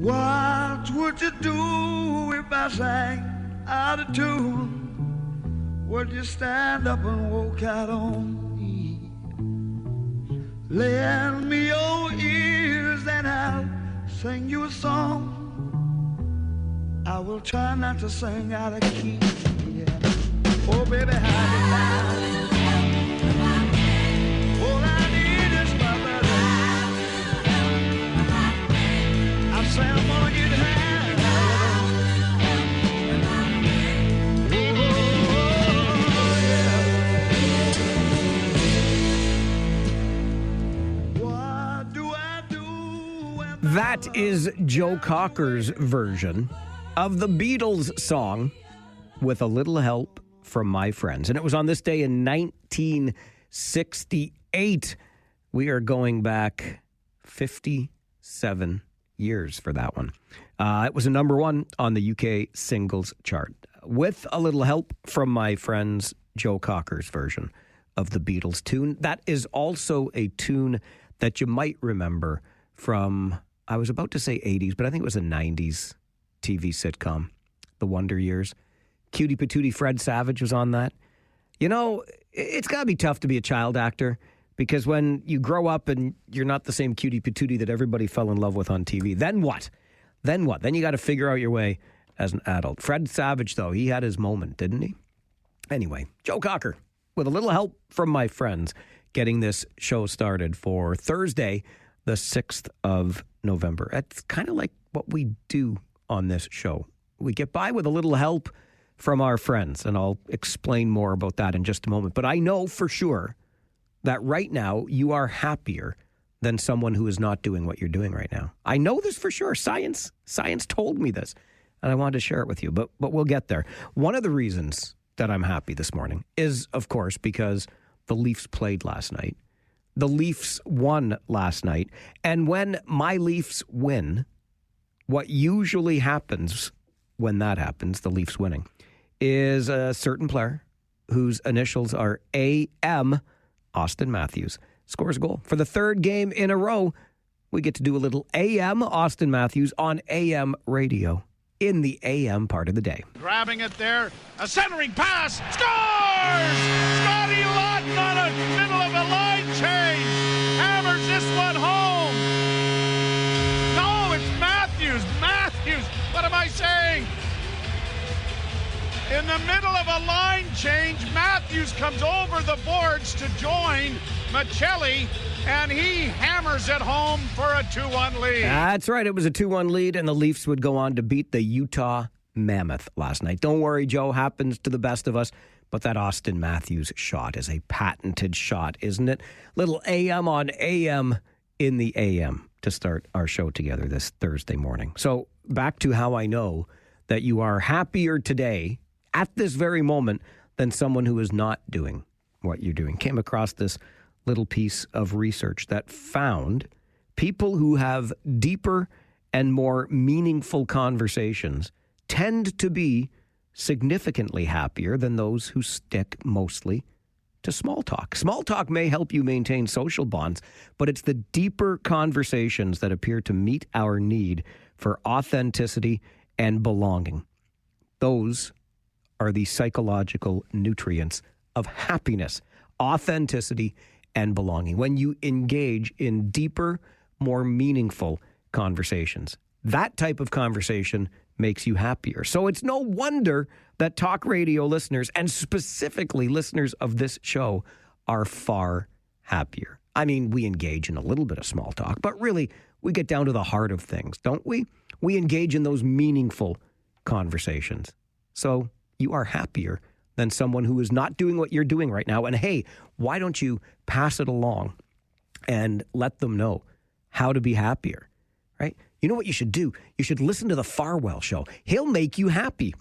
What would you do if I sang out of tune? Would you stand up and walk out on me? Lend me your ears and I'll sing you a song. I will try not to sing out of key. Yeah. Oh, baby, how do you all I need is my brother. I say I'm gonna get high. Oh, yeah. What do I do when That is Joe Cocker's version of the Beatles song, With a Little Help from My Friends. And it was on this day in 1968. We are going back 57 years for that one. It was a number one on the UK singles chart. With a Little Help from My Friends, Joe Cocker's version of the Beatles tune. That is also a tune that you might remember from, I was about to say 80s, but I think it was a 90s TV sitcom, The Wonder Years. Cutie Patootie Fred Savage was on that. You know, it's got to be tough to be a child actor because when you grow up and you're not the same Cutie Patootie that everybody fell in love with on TV, then what? Then what? Then you got to figure out your way as an adult. Fred Savage, though, he had his moment, didn't he? Anyway, Joe Cocker, with a little help from my friends, getting this show started for Thursday, the 6th of November. It's kind of like what we do on this show. We get by with a little help from our friends, and I'll explain more about that in just a moment. But I know for sure that right now you are happier than someone who is not doing what you're doing right now. I know this for sure. Science told me this, and I wanted to share it with you, but we'll get there. One of the reasons that I'm happy this morning is, of course, because the Leafs played last night. The Leafs won last night, and when my Leafs win, what usually happens when that happens, the Leafs winning, is a certain player whose initials are AM, Austin Matthews, scores a goal. For the third game in a row, we get to do a little AM Austin Matthews on AM radio in the AM part of the day. Grabbing it there, a centering pass, scores! Scotty Lawton on a middle of a line change, hammers this one home. No, it's Matthews, what am I saying? In the middle of a line change, Matthews comes over the boards to join Michelli, and he hammers it home for a 2-1 lead. That's right. It was a 2-1 lead, and the Leafs would go on to beat the Utah Mammoth last night. Don't worry, Joe, happens to the best of us, but that Austin Matthews shot is a patented shot, isn't it? Little AM on AM in the AM to start our show together this Thursday morning. So back to how I know that you are happier today at this very moment than someone who is not doing what you're doing. Came across this little piece of research that found people who have deeper and more meaningful conversations tend to be significantly happier than those who stick mostly to small talk. Small talk may help you maintain social bonds, but it's the deeper conversations that appear to meet our need for authenticity and belonging. Those are the psychological nutrients of happiness, authenticity, and belonging. When you engage in deeper, more meaningful conversations, that type of conversation makes you happier. So it's no wonder that talk radio listeners, and specifically listeners of this show, are far happier. I mean, we engage in a little bit of small talk, but really we get down to the heart of things, don't we? We engage in those meaningful conversations. So you are happier than someone who is not doing what you're doing right now. And hey, why don't you pass it along and let them know how to be happier, right? You know what you should do? You should listen to the Farwell show. He'll make you happy.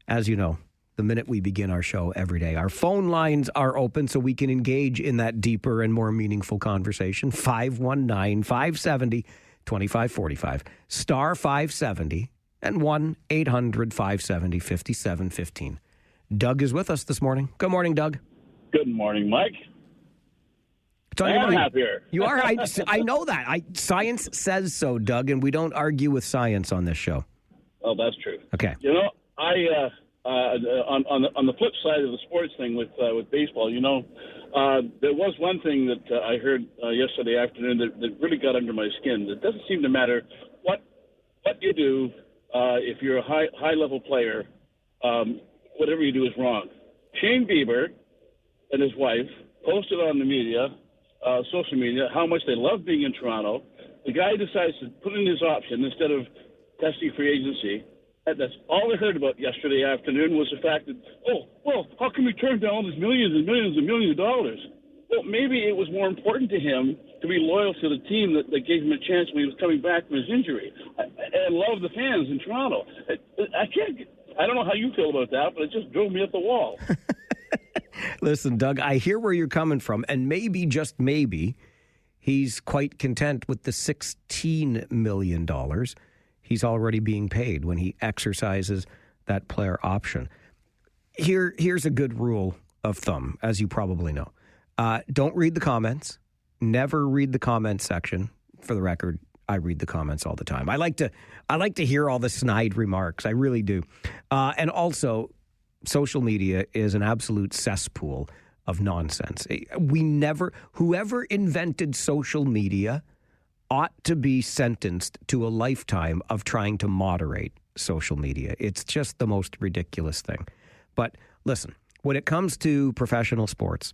As you know, the minute we begin our show every day, our phone lines are open so we can engage in that deeper and more meaningful conversation. 519-570-2545, star 570, and 1-800-570-5715. Doug is with us this morning. Good morning, Doug. Good morning, Mike. I am happier. You are? I know that. Science says so, Doug, and we don't argue with science on this show. Oh, that's true. Okay. You know, on the flip side of the sports thing with baseball, you know, there was one thing that I heard yesterday afternoon that really got under my skin. It doesn't seem to matter what you do if you're a high level player. Whatever you do is wrong. Shane Bieber and his wife posted on the media, social media, how much they love being in Toronto. The guy decides to put in his option instead of testing free agency. That's all I heard about yesterday afternoon was the fact that, how can we turn down all these millions and millions and millions of dollars? Well, maybe it was more important to him to be loyal to the team that gave him a chance when he was coming back from his injury. I love the fans in Toronto. I don't know how you feel about that, but it just drove me up the wall. Listen, Doug, I hear where you're coming from, and maybe, just maybe, he's quite content with the $16 million he's already being paid when he exercises that player option. Here's a good rule of thumb, as you probably know. Don't read the comments. Never read the comments section. For the record, I read the comments all the time. I like to hear all the snide remarks. I really do. And also, social media is an absolute cesspool of nonsense. Whoever invented social media ought to be sentenced to a lifetime of trying to moderate social media. It's just the most ridiculous thing. But listen, when it comes to professional sports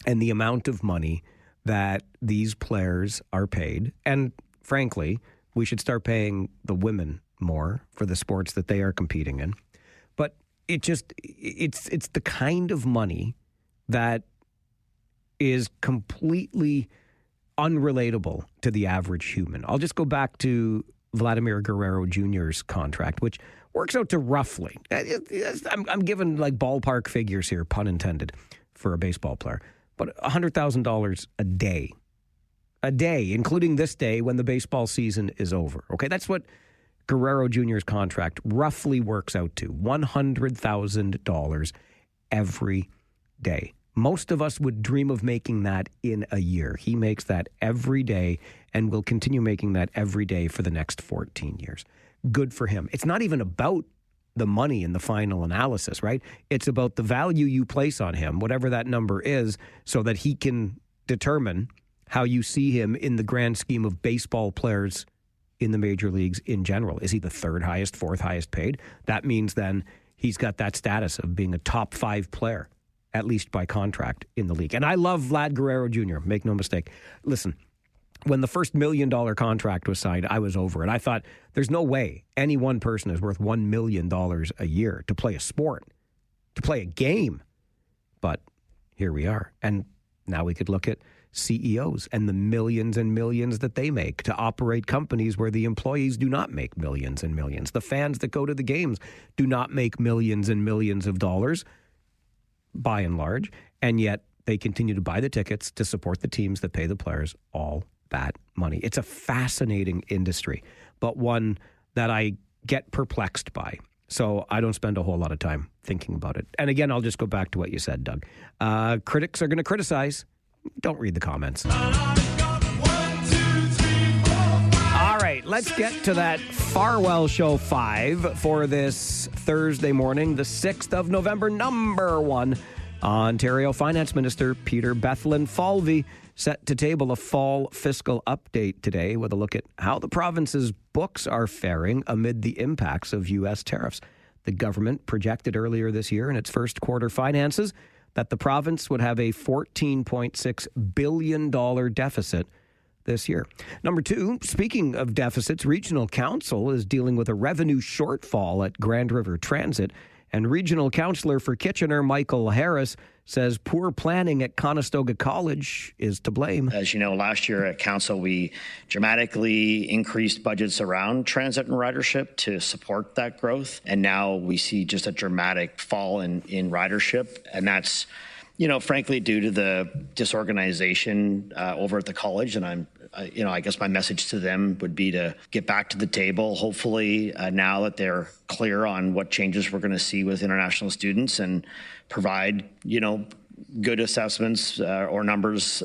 and the amount of money that these players are paid, and frankly, we should start paying the women more for the sports that they are competing in. But it's the kind of money that is completely unrelatable to the average human. I'll just go back to Vladimir Guerrero Jr.'s contract, which works out to roughly, I'm giving like ballpark figures here, pun intended, for a baseball player, but $100,000 a day, including this day when the baseball season is over. Okay, that's what Guerrero Jr.'s contract roughly works out to, $100,000 every day. Most of us would dream of making that in a year. He makes that every day and will continue making that every day for the next 14 years. Good for him. It's not even about the money in the final analysis, right? It's about the value you place on him, whatever that number is, so that he can determine how you see him in the grand scheme of baseball players in the major leagues in general. Is he the third highest, fourth highest paid? That means then he's got that status of being a top 5 player, at least by contract in the league. And I love Vlad Guerrero Jr., make no mistake. Listen, when the first $1 million contract was signed, I was over it. I thought, there's no way any one person is worth $1 million a year to play a sport, to play a game. But here we are. And now we could look at CEOs and the millions and millions that they make to operate companies where the employees do not make millions and millions. The fans that go to the games do not make millions and millions of dollars, by and large, and yet they continue to buy the tickets to support the teams that pay the players all that money. It's a fascinating industry, but one that I get perplexed by. So I don't spend a whole lot of time thinking about it. And again, I'll just go back to what you said, Doug. Critics are going to criticize. Don't read the comments. All right, let's get to that Farwell Show 5 for this Thursday morning, the 6th of November. Number 1, Ontario Finance Minister Peter Bethlen-Falvey set to table a fall fiscal update today with a look at how the province's books are faring amid the impacts of U.S. tariffs. The government projected earlier this year in its first quarter finances that the province would have a $14.6 billion deficit this year. Number 2, speaking of deficits, Regional Council is dealing with a revenue shortfall at Grand River Transit. And Regional Councillor for Kitchener, Michael Harris, says poor planning at Conestoga College is to blame. As you know, last year at Council, we dramatically increased budgets around transit and ridership to support that growth. And now we see just a dramatic fall in ridership. And that's, frankly, due to the disorganization over at the college. And I guess my message to them would be to get back to the table, hopefully now that they're clear on what changes we're going to see with international students, and provide, good assessments or numbers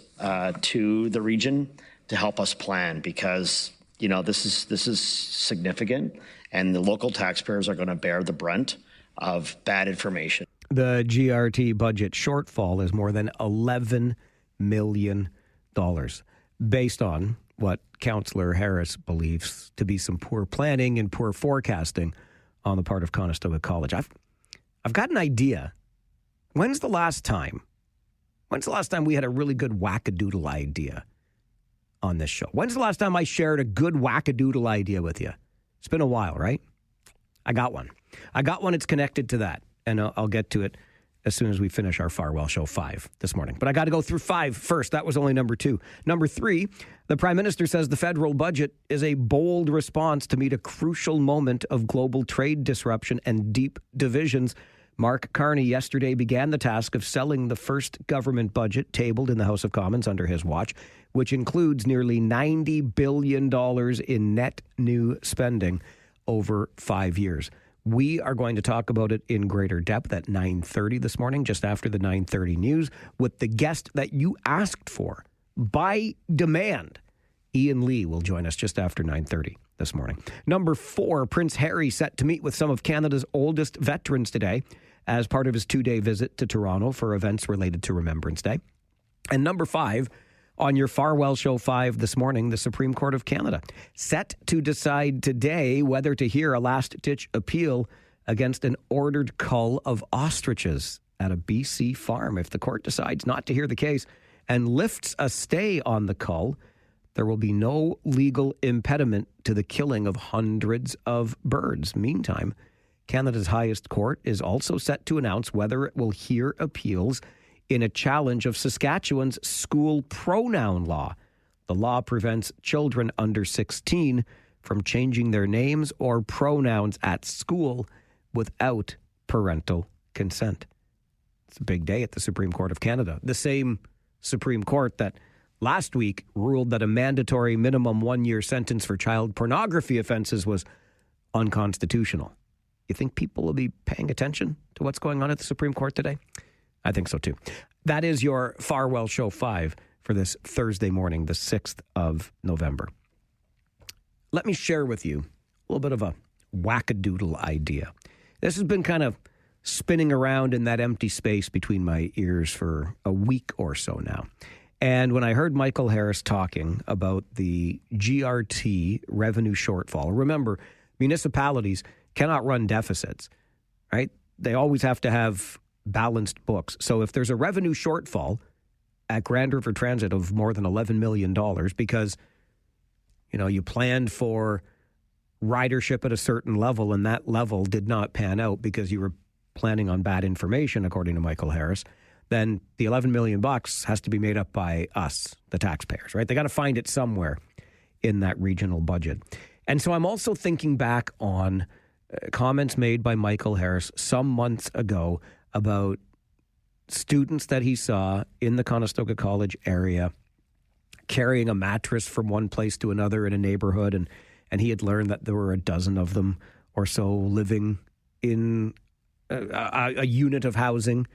to the region to help us plan, because, this is significant, and the local taxpayers are going to bear the brunt of bad information. The GRT budget shortfall is more than $11 million. Based on what Councillor Harris believes to be some poor planning and poor forecasting on the part of Conestoga College. I've got an idea. When's the last time we had a really good wackadoodle idea on this show? When's the last time I shared a good wackadoodle idea with you? It's been a while, right? I got one. It's connected to that, and I'll get to it as soon as we finish our Farwell Show 5 this morning. But I got to go through 5 first. That was only number 2. Number 3, the Prime Minister says the federal budget is a bold response to meet a crucial moment of global trade disruption and deep divisions. Mark Carney yesterday began the task of selling the first government budget tabled in the House of Commons under his watch, which includes nearly $90 billion in net new spending over 5 years. We are going to talk about it in greater depth at 9:30 this morning, just after the 9:30 news, with the guest that you asked for by demand. Ian Lee will join us just after 9:30 this morning. Number 4, Prince Harry set to meet with some of Canada's oldest veterans today as part of his 2-day visit to Toronto for events related to Remembrance Day. And number 5, on your Farwell Show 5 this morning, the Supreme Court of Canada set to decide today whether to hear a last-ditch appeal against an ordered cull of ostriches at a BC farm. If the court decides not to hear the case and lifts a stay on the cull, there will be no legal impediment to the killing of hundreds of birds. Meantime, Canada's highest court is also set to announce whether it will hear appeals in a challenge of Saskatchewan's school pronoun law. The law prevents children under 16 from changing their names or pronouns at school without parental consent. It's a big day at the Supreme Court of Canada. The same Supreme Court that last week ruled that a mandatory minimum 1-year sentence for child pornography offenses was unconstitutional. You think people will be paying attention to what's going on at the Supreme Court today? I think so, too. That is your Farwell Show 5 for this Thursday morning, the 6th of November. Let me share with you a little bit of a wackadoodle idea. This has been kind of spinning around in that empty space between my ears for a week or so now. And when I heard Michael Harris talking about the GRT revenue shortfall, remember, municipalities cannot run deficits, right? They always have to have balanced books. So if there's a revenue shortfall at Grand River Transit of more than $11 million because, you planned for ridership at a certain level and that level did not pan out because you were planning on bad information, according to Michael Harris, then the $11 million has to be made up by us, the taxpayers, right? They got to find it somewhere in that regional budget. And so I'm also thinking back on comments made by Michael Harris some months ago about students that he saw in the Conestoga College area carrying a mattress from one place to another in a neighborhood, and he had learned that there were a dozen of them or so living in a unit of housing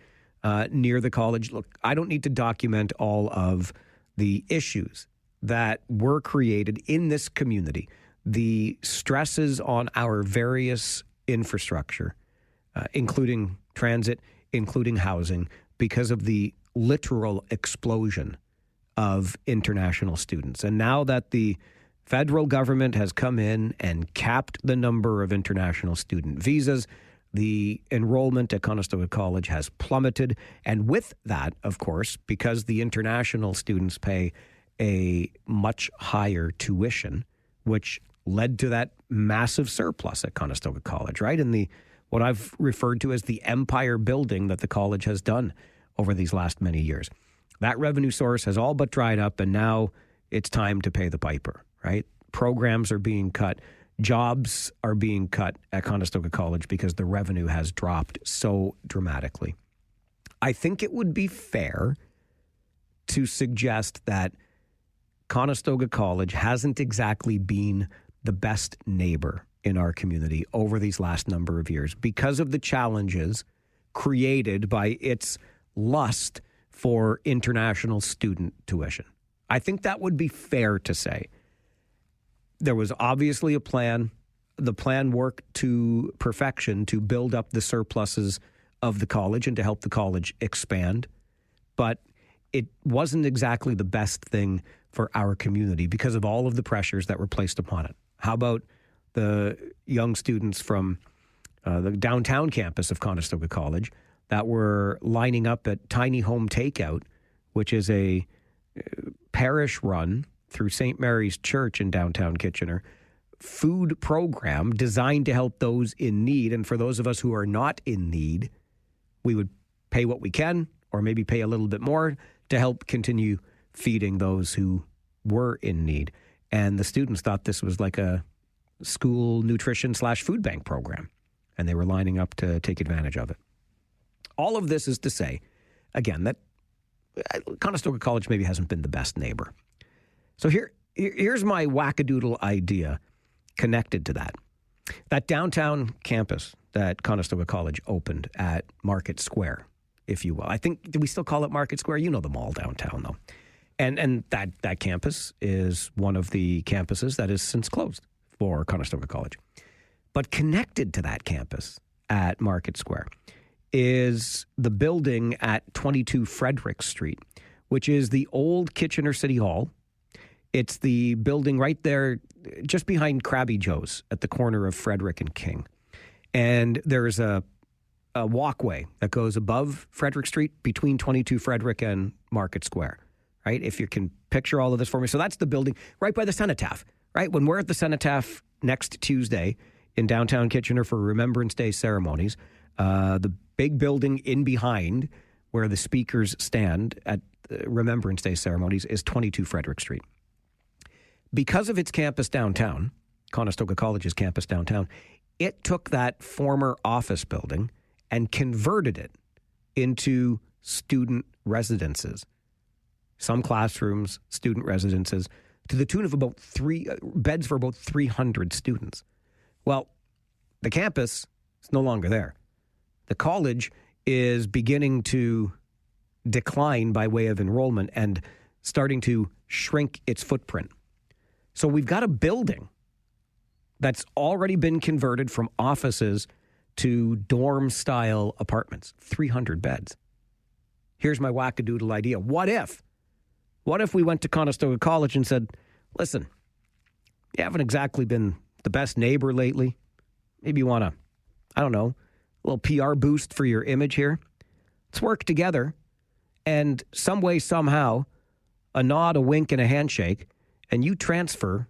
near the college. Look, I don't need to document all of the issues that were created in this community, the stresses on our various infrastructure, including transit, including housing, because of the literal explosion of international students. And now that the federal government has come in and capped the number of international student visas, the enrollment at Conestoga College has plummeted. And with that, of course, because the international students pay a much higher tuition, which led to that massive surplus at Conestoga College, right? And what I've referred to as the empire building that the college has done over these last many years. That revenue source has all but dried up, and now it's time to pay the piper, right? Programs are being cut. Jobs are being cut at Conestoga College because the revenue has dropped so dramatically. I think it would be fair to suggest that Conestoga College hasn't exactly been the best neighbor in our community over these last number of years because of the challenges created by its lust for international student tuition. I think that would be fair to say. There was obviously a plan. The plan worked to perfection to build up the surpluses of the college and to help the college expand. But it wasn't exactly the best thing for our community because of all of the pressures that were placed upon it. How about the young students from the downtown campus of Conestoga College that were lining up at Tiny Home Takeout, which is a parish run through St. Mary's Church in downtown Kitchener, food program designed to help those in need. And for those of us who are not in need, we would pay what we can or maybe pay a little bit more to help continue feeding those who were in need. And the students thought this was like a school nutrition / food bank program, and they were lining up to take advantage of it. All of this is to say, again, that Conestoga College maybe hasn't been the best neighbor. So here's my wackadoodle idea connected to that. That downtown campus that Conestoga College opened at Market Square, if you will. I think, do we still call it Market Square? You know the mall downtown, though. And that campus is one of the campuses that is since closed for Conestoga College. But connected to that campus at Market Square is the building at 22 Frederick Street, which is the old Kitchener City Hall. It's the building right there just behind Krabby Joe's at the corner of Frederick and King. And there's a walkway that goes above Frederick Street between 22 Frederick and Market Square, right? If you can picture all of this for me. So that's the building right by the Cenotaph, right? When we're at the Cenotaph next Tuesday in downtown Kitchener for Remembrance Day ceremonies, the big building in behind where the speakers stand at Remembrance Day ceremonies is 22 Frederick Street. Because of its campus downtown, Conestoga College's campus downtown, it took that former office building and converted it into student residences. Some classrooms, student residences, to the tune of about 3 beds for about 300 students. Well, the campus is no longer there. The college is beginning to decline by way of enrollment and starting to shrink its footprint. So we've got a building that's already been converted from offices to dorm-style apartments, 300 beds. Here's my wackadoodle idea. What if we went to Conestoga College and said, listen, you haven't exactly been the best neighbor lately. Maybe you want to, I don't know, a little PR boost for your image here. Let's work together and some way, somehow, a nod, a wink, and a handshake, and you transfer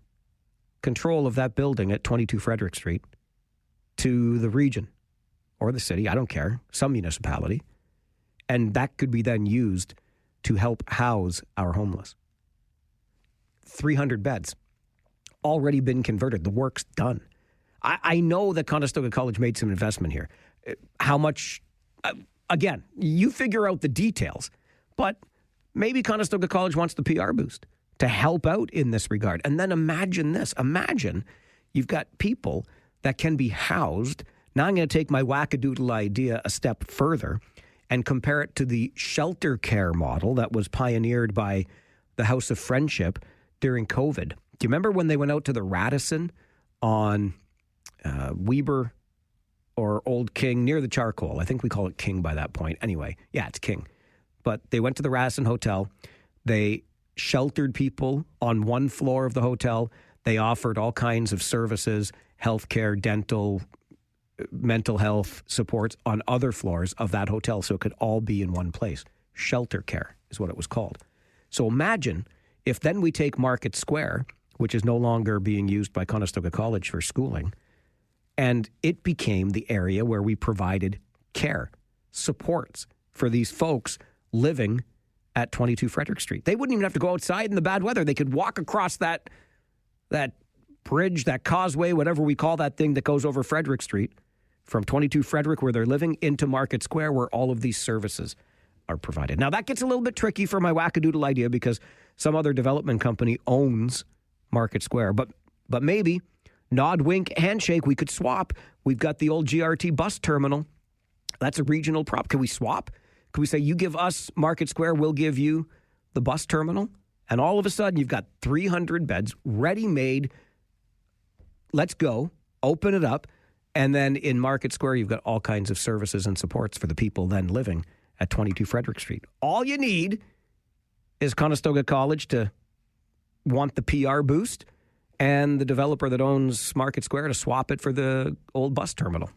control of that building at 22 Frederick Street to the region or the city, I don't care, some municipality, and that could be then used to help house our homeless. 300 beds, already been converted. The work's done. I know that Conestoga College made some investment here. How much, again, you figure out the details, but maybe Conestoga College wants the PR boost to help out in this regard. And then imagine this. Imagine you've got people that can be housed. Now I'm going to take my wackadoodle idea a step further and compare it to the shelter care model that was pioneered by the House of Friendship during COVID. Do you remember when they went out to the Radisson on Weber or Old King near the Charcoal? I think we call it King by that point. Anyway, yeah, it's King. But they went to the Radisson Hotel. They sheltered people on one floor of the hotel. They offered all kinds of services, healthcare, dental, mental health supports on other floors of that hotel so it could all be in one place. Shelter care is what it was called. So imagine If then we take Market Square, which is no longer being used by Conestoga College for schooling, and it became the area where we provided care, supports for these folks living at 22 Frederick Street. They wouldn't even have to go outside in the bad weather. They could walk across that bridge, that causeway, whatever we call that thing that goes over Frederick Street, from 22 Frederick, where they're living, into Market Square, where all of these services are provided. Now, that gets a little bit tricky for my wackadoodle idea because some other development company owns Market Square. But maybe, nod, wink, handshake, we could swap. We've got the old GRT bus terminal. That's a regional prop. Can we swap? Can we say, you give us Market Square, we'll give you the bus terminal? And all of a sudden, you've got 300 beds ready-made. Let's go. Open it up. And then in Market Square, you've got all kinds of services and supports for the people then living at 22 Frederick Street. All you need is Conestoga College to want the PR boost and the developer that owns Market Square to swap it for the old bus terminal.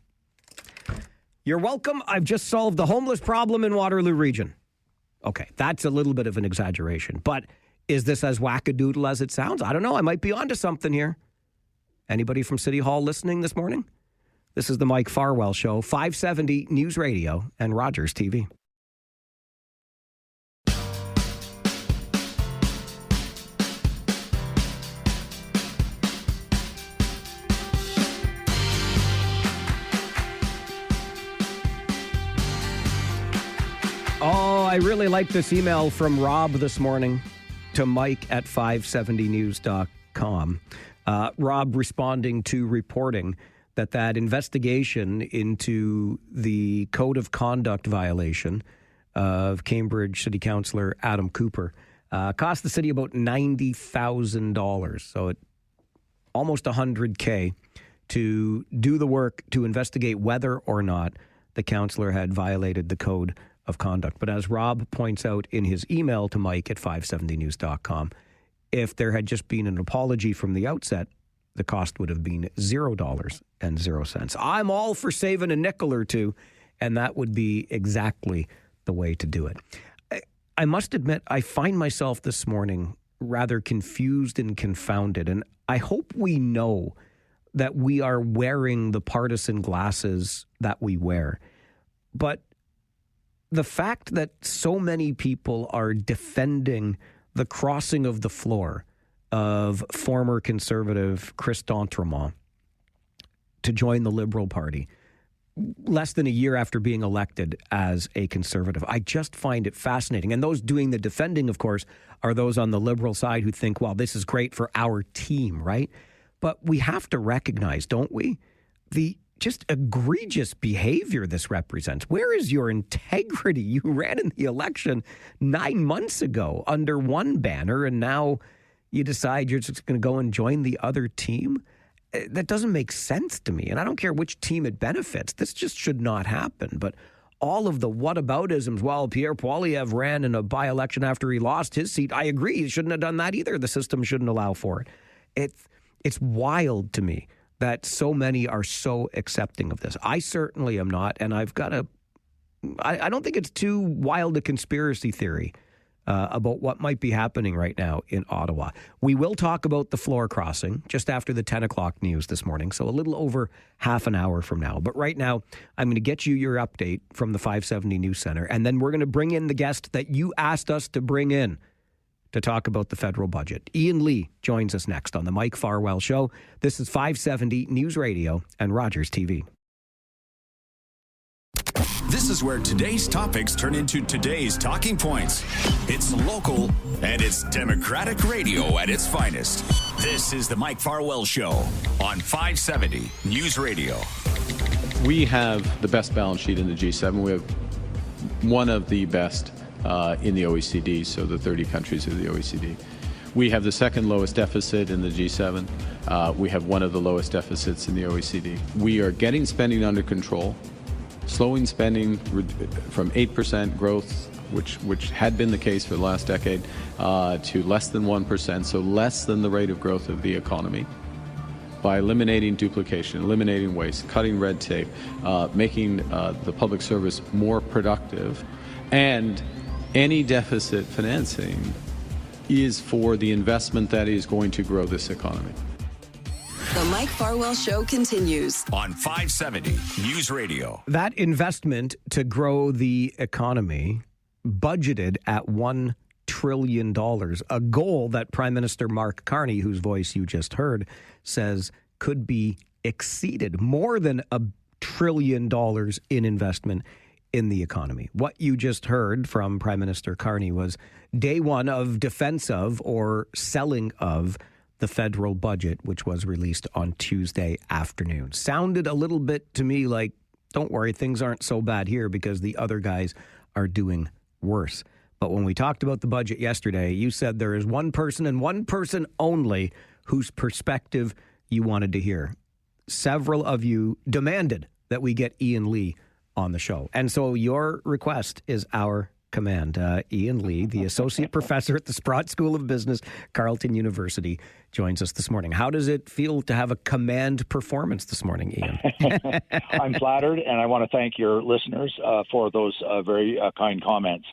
You're welcome. I've just solved the homeless problem in Waterloo Region. Okay, that's a little bit of an exaggeration, but is this as wackadoodle as it sounds? I don't know. I might be onto something here. Anybody from City Hall listening this morning? This is the Mike Farwell Show, 570 News Radio and Rogers TV. Oh, I really like this email from Rob this morning to Mike at 570news.com. Rob responding to reporting that investigation into the code of conduct violation of Cambridge City Councillor Adam Cooper cost the city about $90,000. So it almost $100K to do the work to investigate whether or not the councillor had violated the code of conduct. But as Rob points out in his email to Mike at 570news.com, if there had just been an apology from the outset, the cost would have been $0.00. I'm all for saving a nickel or two, and that would be exactly the way to do it. I must admit, I find myself this morning rather confused and confounded, and I hope we know that we are wearing the partisan glasses that we wear. But the fact that so many people are defending the crossing of the floor of former Conservative Chris D'Entremont to join the Liberal Party less than a year after being elected as a Conservative, I just find it fascinating. And those doing the defending, of course, are those on the Liberal side who think, well, this is great for our team, right? But we have to recognize, don't we, the just egregious behavior this represents. Where is your integrity? You ran in the election 9 months ago under one banner, and now you decide you're just going to go and join the other team? That doesn't make sense to me. And I don't care which team it benefits. This just should not happen. But all of the whataboutisms, well, Pierre Poilievre ran in a by-election after he lost his seat. I agree. He shouldn't have done that either. The system shouldn't allow for it. It's wild to me that so many are so accepting of this. I certainly am not, and I don't think it's too wild a conspiracy theory about what might be happening right now in Ottawa. We will talk about the floor crossing just after the 10 o'clock news this morning, so a little over half an hour from now. But right now, I'm going to get you your update from the 570 News Center, and then we're going to bring in the guest that you asked us to bring in to talk about the federal budget. Ian Lee joins us next on the Mike Farwell Show. This is 570 News Radio and Rogers TV. This is where today's topics turn into today's talking points. It's local and it's Democratic radio at its finest. This is the Mike Farwell Show on 570 News Radio. We have the best balance sheet in the G7. We have one of the best in the OECD, so the 30 countries of the OECD. We have the second lowest deficit in the G7. We have one of the lowest deficits in the OECD. We are getting spending under control, slowing spending from 8% growth, which had been the case for the last decade, to less than 1%, so less than the rate of growth of the economy, by eliminating duplication, eliminating waste, cutting red tape, making the public service more productive, and any deficit financing is for the investment that is going to grow this economy. The Mike Farwell Show continues On 570 News Radio. That investment to grow the economy budgeted at $1 trillion, a goal that Prime Minister Mark Carney, whose voice you just heard, says could be exceeded. More than $1 trillion in investment in the economy. What you just heard from Prime Minister Carney was day one of defense of or selling of the federal budget, which was released on Tuesday afternoon. Sounded a little bit to me like, don't worry, things aren't so bad here because the other guys are doing worse. But when we talked about the budget yesterday, you said there is one person and one person only whose perspective you wanted to hear. Several of you demanded that we get Ian Lee on the show. And so your request is our command. Ian Lee, the associate professor at the Sprott School of Business, Carleton University, joins us this morning. How does it feel to have a command performance this morning, Ian? I'm flattered, and I want to thank your listeners for those very kind comments.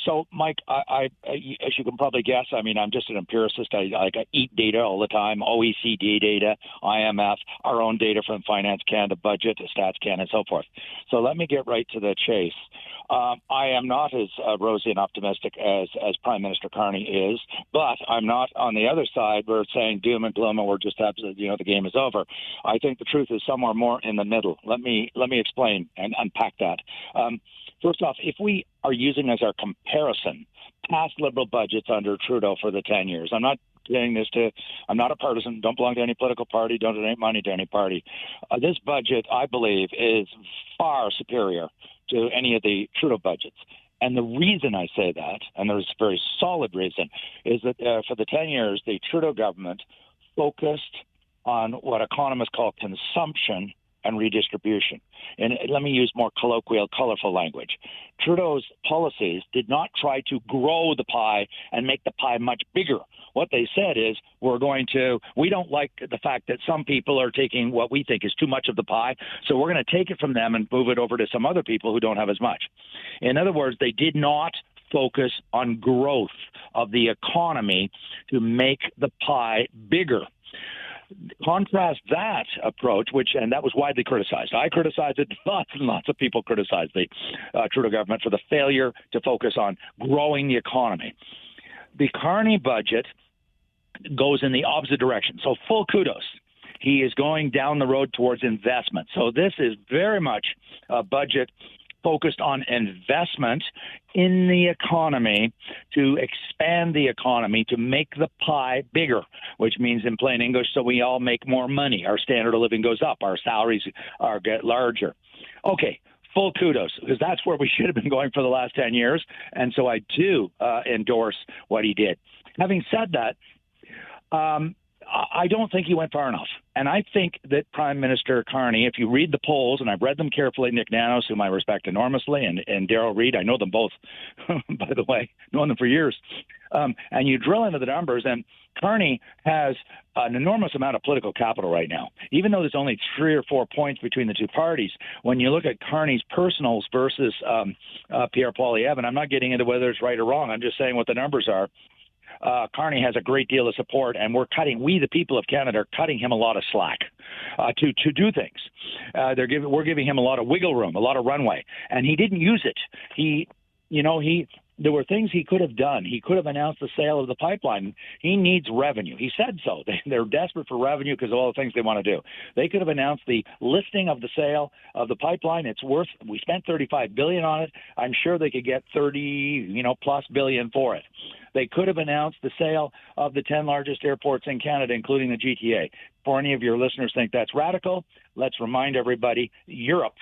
So, Mike, I, as you can probably guess, I mean, I'm just an empiricist. I eat data all the time, OECD data, IMF, our own data from Finance Canada budget, Stats Canada, and so forth. So let me get right to the chase. I am not as rosy and optimistic as Prime Minister Carney is, but I'm not on the other side. We're saying doom and gloom, and we're just absolutely, the game is over. I think the truth is somewhere more in the middle. Let me explain and unpack that. First off, if we are using as our comparison past Liberal budgets under Trudeau for the 10 years, I'm not saying this I'm not a partisan, don't belong to any political party, don't donate money to any party. This budget, I believe, is far superior to any of the Trudeau budgets. And the reason I say that, and there's a very solid reason, is that for the 10 years, the Trudeau government focused on what economists call consumption and redistribution. And let me use more colloquial, colorful language. Trudeau's policies did not try to grow the pie and make the pie much bigger. What they said is, we don't like the fact that some people are taking what we think is too much of the pie, so we're going to take it from them and move it over to some other people who don't have as much. In other words, they did not focus on growth of the economy to make the pie bigger. Contrast that approach, and that was widely criticized. I criticized it. Lots and lots of people criticized the Trudeau government for the failure to focus on growing the economy. The Carney budget goes in the opposite direction. So full kudos. He is going down the road towards investment. So this is very much a budget focused on investment in the economy to expand the economy, to make the pie bigger, which means in plain English, so we all make more money. Our standard of living goes up. Our salaries get larger. Okay, full kudos, because that's where we should have been going for the last 10 years. And so I do endorse what he did. Having said that, I don't think he went far enough. And I think that Prime Minister Carney, if you read the polls, and I've read them carefully, Nick Nanos, whom I respect enormously, and Darrell Reed, I know them both, by the way, known them for years. And you drill into the numbers, and Carney has an enormous amount of political capital right now. Even though there's only 3 or 4 points between the two parties, when you look at Carney's personals versus Pierre Poilievre, and I'm not getting into whether it's right or wrong, I'm just saying what the numbers are, Carney has a great deal of support, and we, the people of Canada, are cutting him a lot of slack to do things. We're giving him a lot of wiggle room, a lot of runway, and he didn't use it. There were things he could have done. He could have announced the sale of the pipeline. He needs revenue. He said so. They're desperate for revenue because of all the things they want to do. They could have announced the listing of the sale of the pipeline. We spent $35 billion on it. I'm sure they could get $30 plus billion for it. They could have announced the sale of the 10 largest airports in Canada, including the GTA. For any of your listeners think that's radical, let's remind everybody, Europe,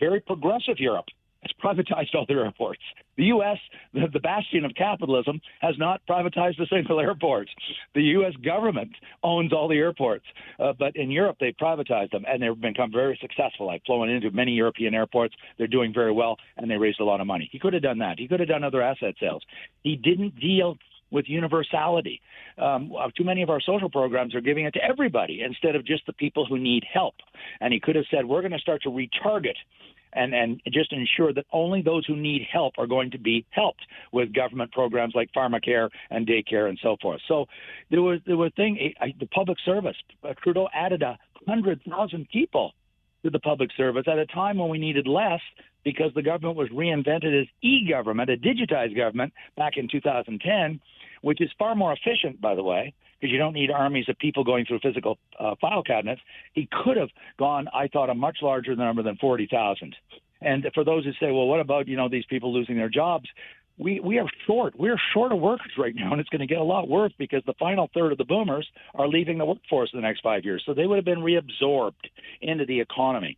very progressive Europe, has privatized all their airports. The U.S., the bastion of capitalism, has not privatized a single airport. The U.S. government owns all the airports. But in Europe, they've privatized them, and they've become very successful. I've flown into many European airports. They're doing very well, and they raised a lot of money. He could have done that. He could have done other asset sales. He didn't deal with universality. Too many of our social programs are giving it to everybody instead of just the people who need help. And he could have said, we're going to start to retarget and just ensure that only those who need help are going to be helped with government programs like pharmacare and daycare and so forth. So there were the public service. Trudeau added 100,000 people to the public service at a time when we needed less, because the government was reinvented as e-government, a digitized government, back in 2010, which is far more efficient, by the way, because you don't need armies of people going through physical file cabinets. He could have gone, I thought, a much larger number than 40,000. And for those who say, well, what about, these people losing their jobs? We are short. We're short of workers right now, and it's going to get a lot worse because the final third of the boomers are leaving the workforce in the next 5 years. So they would have been reabsorbed into the economy.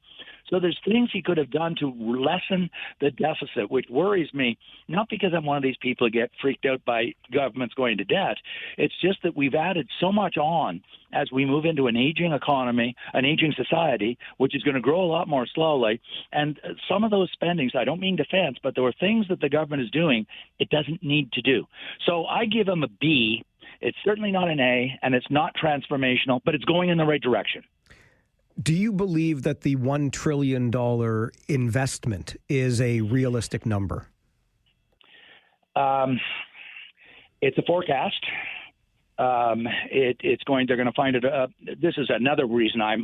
So there's things he could have done to lessen the deficit, which worries me, not because I'm one of these people who get freaked out by governments going to debt. It's just that we've added so much on as we move into an aging economy, an aging society, which is going to grow a lot more slowly. And some of those spendings, I don't mean defense, but there were things that the government is doing it doesn't need to do. So I give him a B. It's certainly not an A, and it's not transformational, but it's going in the right direction. Do you believe that the $1 trillion investment is a realistic number? It's a forecast. It's going. They're going to find it. This is another reason I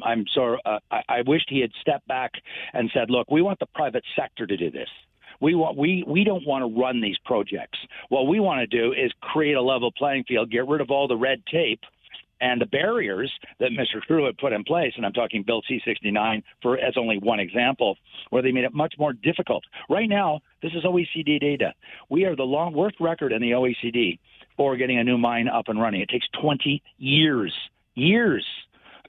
wished he had stepped back and said, "Look, we want the private sector to do this. We don't want to run these projects. What we want to do is create a level playing field, get rid of all the red tape and the barriers that Mr. Trudeau had put in place," and I'm talking Bill C-69 as only one example, where they made it much more difficult. Right now, this is OECD data. We are the worst record in the OECD for getting a new mine up and running. It takes 20 years.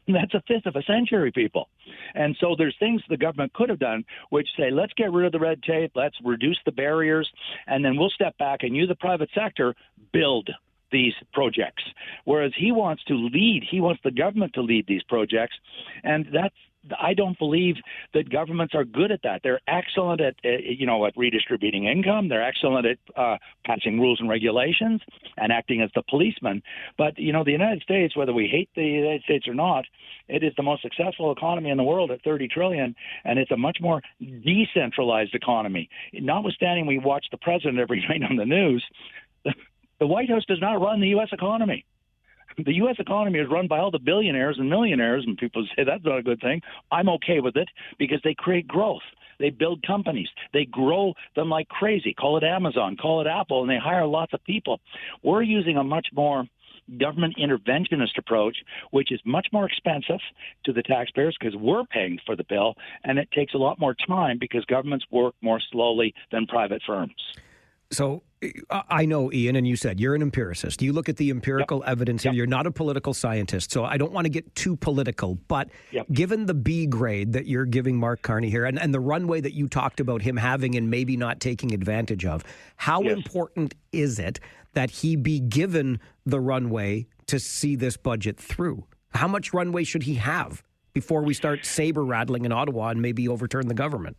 That's a fifth of a century, people. And so there's things the government could have done which say, let's get rid of the red tape, let's reduce the barriers, and then we'll step back and use the private sector, build these projects. Whereas he wants the government to lead these projects, and I don't believe that governments are good at that. They're excellent at redistributing income. They're excellent at passing rules and regulations and acting as the policeman. But, the United States, whether we hate the United States or not, it is the most successful economy in the world at $30 trillion, and it's a much more decentralized economy. Notwithstanding, we watch the president every night on the news. The White House does not run the U.S. economy. The U.S. economy is run by all the billionaires and millionaires, and people say that's not a good thing. I'm okay with it because they create growth. They build companies. They grow them like crazy. Call it Amazon, call it Apple, and they hire lots of people. We're using a much more government interventionist approach, which is much more expensive to the taxpayers because we're paying for the bill, and it takes a lot more time because governments work more slowly than private firms. So I know, Ian, and you said you're an empiricist. You look at the empirical evidence here. You're not a political scientist, so I don't want to get too political. But given the B grade that you're giving Mark Carney here and the runway that you talked about him having and maybe not taking advantage of, how important is it that he be given the runway to see this budget through? How much runway should he have before we start saber rattling in Ottawa and maybe overturn the government?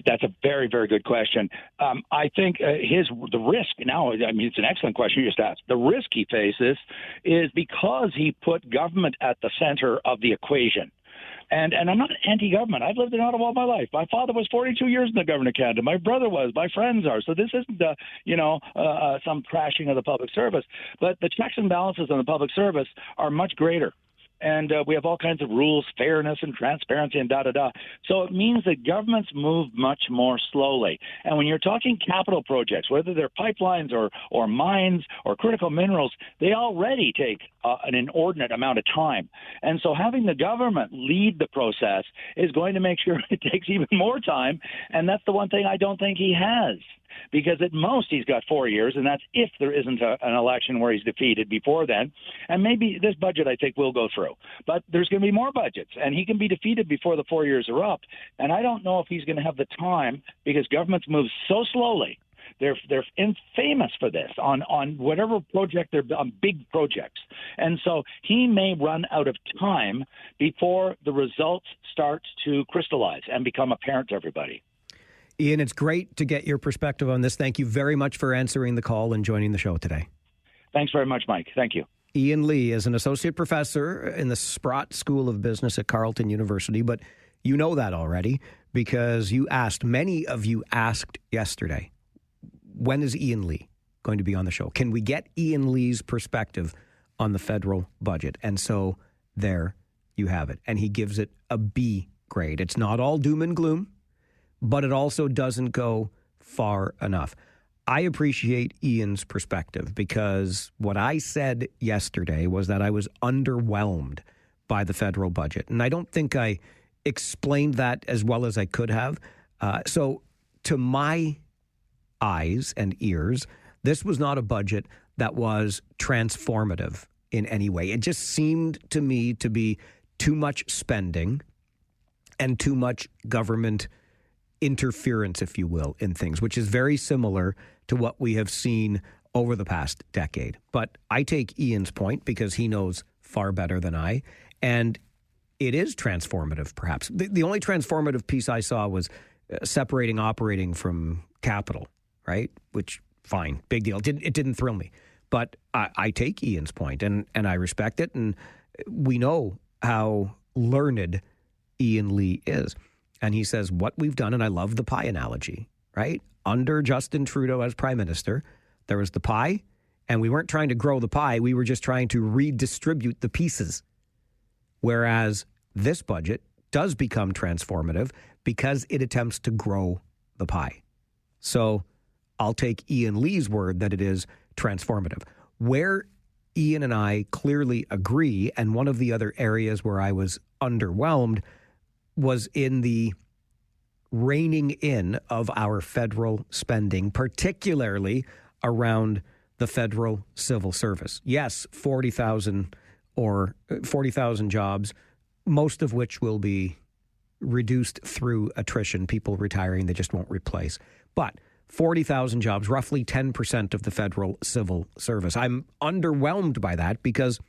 That's a very, very good question. I think the risk now, it's an excellent question you just asked. The risk he faces is because he put government at the center of the equation. And I'm not anti-government. I've lived in Ottawa all my life. My father was 42 years in the government of Canada. My brother was. My friends are. So this isn't, some trashing of the public service. But the checks and balances on the public service are much greater. And we have all kinds of rules, fairness and transparency and da-da-da. So it means that governments move much more slowly. And when you're talking capital projects, whether they're pipelines or mines or critical minerals, they already take an inordinate amount of time. And so having the government lead the process is going to make sure it takes even more time. And that's the one thing I don't think he has. Because at most he's got 4 years, and that's if there isn't an election where he's defeated before then. And maybe this budget, I think, will go through. But there's going to be more budgets, and he can be defeated before the 4 years are up. And I don't know if he's going to have the time because governments move so slowly. They're infamous for this on whatever project they're on, big projects. And so he may run out of time before the results start to crystallize and become apparent to everybody. Ian, it's great to get your perspective on this. Thank you very much for answering the call and joining the show today. Thanks very much, Mike. Thank you. Ian Lee is an associate professor in the Sprott School of Business at Carleton University, but you know that already because many of you asked yesterday, when is Ian Lee going to be on the show? Can we get Ian Lee's perspective on the federal budget? And so there you have it. And he gives it a B grade. It's not all doom and gloom, but it also doesn't go far enough. I appreciate Ian's perspective because what I said yesterday was that I was underwhelmed by the federal budget. And I don't think I explained that as well as I could have. So to my eyes and ears, this was not a budget that was transformative in any way. It just seemed to me to be too much spending and too much government interference, if you will, in things, which is very similar to what we have seen over the past decade. But I take Ian's point because he knows far better than I, and it is transformative, perhaps. The only transformative piece I saw was separating operating from capital, right? Which, fine, big deal. It didn't thrill me. But I take Ian's point, and I respect it, and we know how learned Ian Lee is. And he says, what we've done, and I love the pie analogy, right? Under Justin Trudeau as prime minister, there was the pie, and we weren't trying to grow the pie. We were just trying to redistribute the pieces. Whereas this budget does become transformative because it attempts to grow the pie. So I'll take Ian Lee's word that it is transformative. Where Ian and I clearly agree, and one of the other areas where I was underwhelmed was in the reining in of our federal spending, particularly around the federal civil service. Yes, 40,000 jobs, most of which will be reduced through attrition, people retiring, they just won't replace. But 40,000 jobs, roughly 10% of the federal civil service. I'm underwhelmed by that because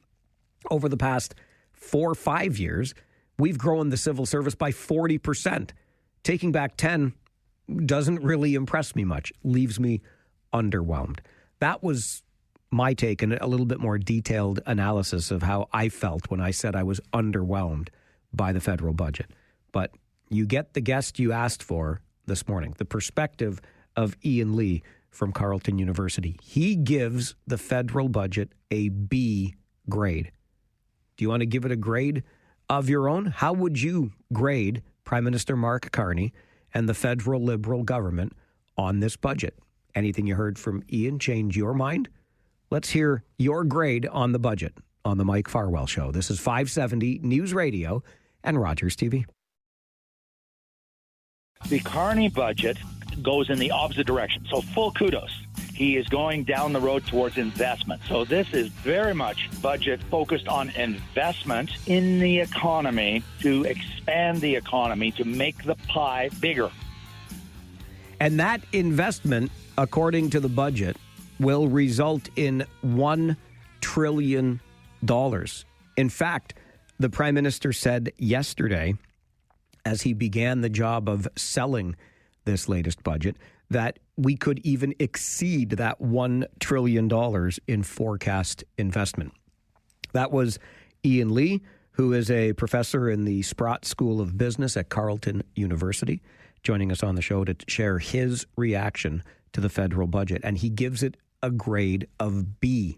over the past 4 or 5 years, we've grown the civil service by 40%. Taking back 10 doesn't really impress me much, leaves me underwhelmed. That was my take and a little bit more detailed analysis of how I felt when I said I was underwhelmed by the federal budget. But you get the guest you asked for this morning, the perspective of Ian Lee from Carleton University. He gives the federal budget a B grade. Do you want to give it a grade of your own? How would you grade Prime Minister Mark Carney and the federal Liberal government on this budget? Anything you heard from Ian change your mind? Let's hear your grade on the budget on the Mike Farwell Show. This is 570 News Radio and Rogers TV. The Carney budget goes in the opposite direction. So full kudos. He is going down the road towards investment. So this is very much budget focused on investment in the economy to expand the economy, to make the pie bigger. And that investment, according to the budget, will result in $1 trillion. In fact, the Prime Minister said yesterday, as he began the job of selling this latest budget, that we could even exceed that $1 trillion in forecast investment. That was Ian Lee, who is a professor in the Sprott School of Business at Carleton University, joining us on the show to share his reaction to the federal budget. And he gives it a grade of B.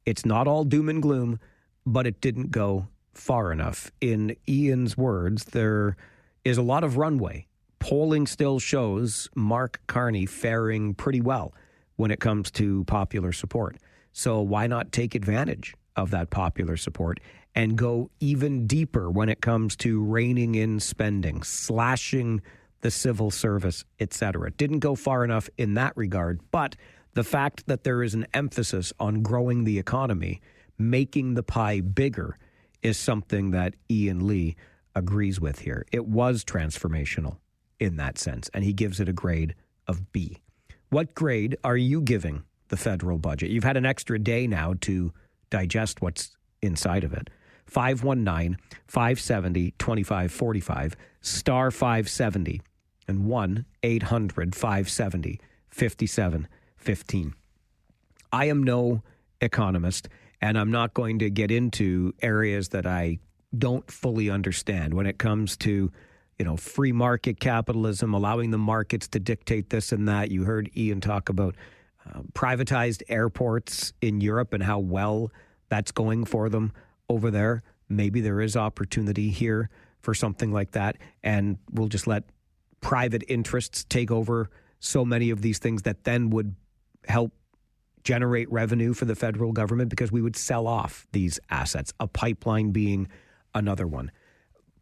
It's not all doom and gloom, but it didn't go far enough. In Ian's words, there is a lot of runway. Polling still shows Mark Carney faring pretty well when it comes to popular support. So why not take advantage of that popular support and go even deeper when it comes to reining in spending, slashing the civil service, etc. It didn't go far enough in that regard, but the fact that there is an emphasis on growing the economy, making the pie bigger, is something that Ian Lee agrees with here. It was transformational in that sense, and he gives it a grade of B. What grade are you giving the federal budget? You've had an extra day now to digest what's inside of it. 519-570-2545, star 570, and 1-800-570-5715. I am no economist, and I'm not going to get into areas that I don't fully understand when it comes to free market capitalism, allowing the markets to dictate this and that. You heard Ian talk about privatized airports in Europe and how well that's going for them over there. Maybe there is opportunity here for something like that, and we'll just let private interests take over so many of these things that then would help generate revenue for the federal government because we would sell off these assets, a pipeline being another one.